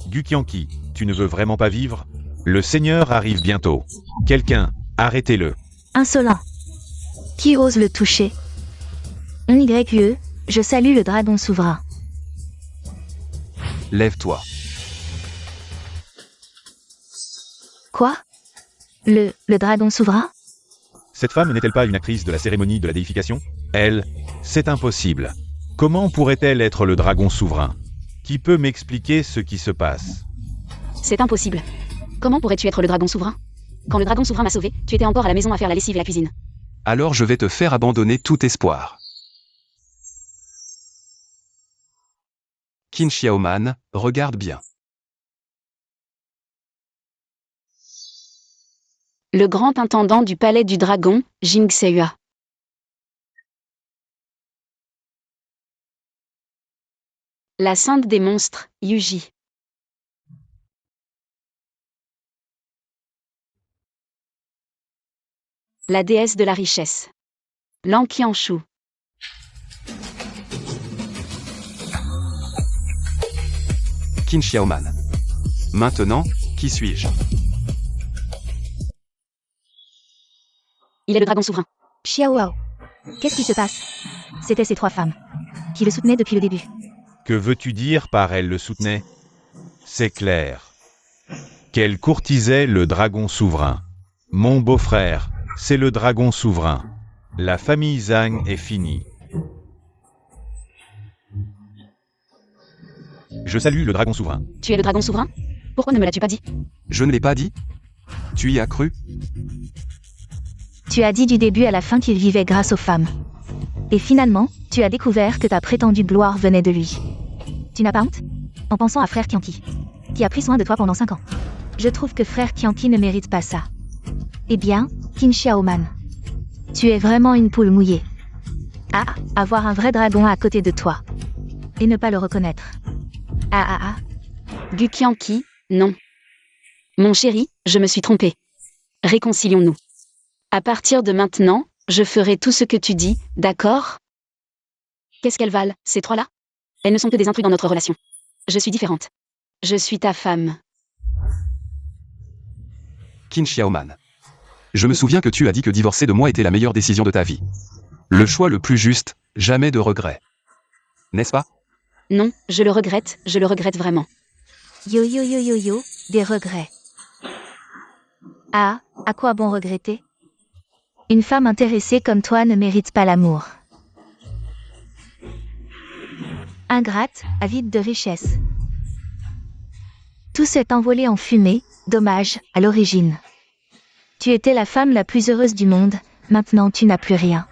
Gukyanki, tu ne veux vraiment pas vivre? Le Seigneur arrive bientôt. Quelqu'un, arrêtez-le.
Insolent. Qui ose le toucher? YE, je salue le dragon souverain.
Lève-toi.
Quoi? Le dragon souverain?
Cette femme n'est-elle pas une actrice de la cérémonie de la déification? Elle, c'est impossible. Comment pourrait-elle être le dragon souverain? Qui peut m'expliquer ce qui se passe?
C'est impossible. Comment pourrais-tu être le dragon souverain? Quand le dragon souverain m'a sauvé, tu étais encore à la maison à faire la lessive et la cuisine.
Alors je vais te faire abandonner tout espoir. Qin Xiaoman, regarde bien.
Le grand intendant du palais du dragon, Jing Seua. La sainte des monstres, Yuji. La déesse de la richesse. Lan Qianshu.
Qin Xiaoman. Maintenant, qui suis-je?
Il est le dragon souverain.
Xiaowao. Qu'est-ce qui se passe? C'étaient ces 3 femmes qui le soutenaient depuis le début.
Que veux-tu dire par elle le soutenait? C'est clair. Qu'elle courtisait le dragon souverain. Mon beau-frère, c'est le dragon souverain. La famille Zhang est finie. Je salue le dragon souverain.
Tu es le dragon souverain? Pourquoi ne me l'as-tu pas dit?
Je ne l'ai pas dit? Tu y as cru?
Tu as dit du début à la fin qu'il vivait grâce aux femmes. Et finalement, tu as découvert que ta prétendue gloire venait de lui. Tu n'as pas honte? En pensant à frère Qianqi, qui a pris soin de toi pendant 5 ans. Je trouve que frère Qianqi ne mérite pas ça. Eh bien, Qin Xiaoman, tu es vraiment une poule mouillée. Ah, avoir un vrai dragon à côté de toi. Et ne pas le reconnaître. Ah.
Gukyanki, non. Mon chéri, je me suis trompée. Réconcilions-nous. À partir de maintenant, je ferai tout ce que tu dis, d'accord? Qu'est-ce qu'elles valent, ces 3-là? Elles ne sont que des intrus dans notre relation. Je suis différente. Je suis ta femme.
Qin Xiaoman. Je me souviens que tu as dit que divorcer de moi était la meilleure décision de ta vie. Le choix le plus juste, jamais de regret. N'est-ce pas?
Non, je le regrette vraiment.
Yo, des regrets. Ah, à quoi bon regretter? Une femme intéressée comme toi ne mérite pas l'amour. Ingrate, avide de richesse. Tout s'est envolé en fumée, dommage, à l'origine. Tu étais la femme la plus heureuse du monde, maintenant tu n'as plus rien.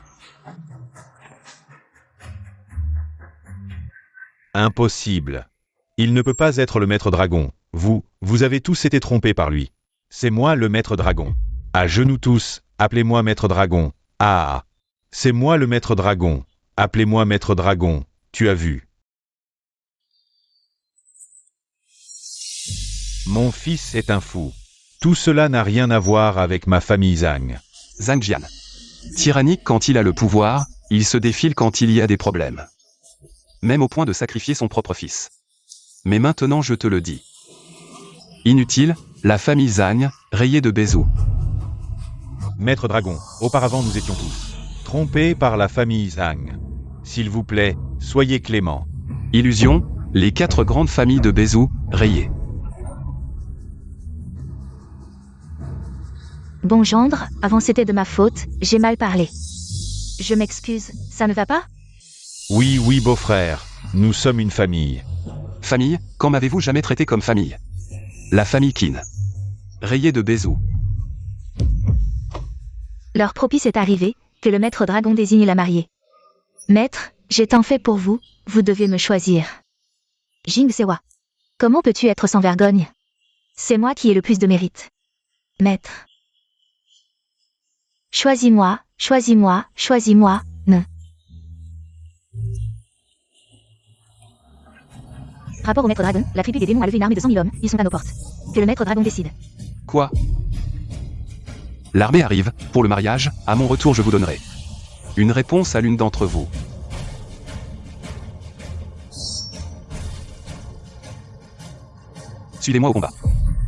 Impossible. Il ne peut pas être le maître dragon. Vous avez tous été trompés par lui. C'est moi le maître dragon. À genoux tous, appelez-moi maître dragon. Ah, c'est moi le maître dragon. Appelez-moi maître dragon. Tu as vu. Mon fils est un fou. Tout cela n'a rien à voir avec ma famille Zhang.
Zhang Jian. Tyrannique quand il a le pouvoir, il se défile quand il y a des problèmes. Même au point de sacrifier son propre fils. Mais maintenant je te le dis. Inutile, la famille Zhang, rayée de Bézou.
Maître dragon, auparavant nous étions tous trompés par la famille Zhang. S'il vous plaît, soyez clément.
Illusion, les 4 grandes familles de Bézou, rayées.
Bon gendre, avant c'était de ma faute, j'ai mal parlé. Je m'excuse, ça ne va pas?
Oui, beau-frère, nous sommes une famille.
Famille, quand m'avez-vous jamais traité comme famille? La famille Qin. Rayée de Bézou.
L'heure propice est arrivée, que le maître dragon désigne la mariée. Maître, J'ai tant fait pour vous, vous devez me choisir. Jing Sewa. Comment peux-tu être sans vergogne? C'est moi qui ai le plus de mérite. Maître. Choisis-moi, choisis-moi, choisis-moi, non. Rapport au Maître Dragon, la tribu des démons a levé une armée de 100 000 hommes, ils sont à nos portes. Que le Maître Dragon décide.
Quoi? L'armée arrive, pour le mariage, à mon retour je vous donnerai une réponse à l'une d'entre vous. Suivez-moi au combat.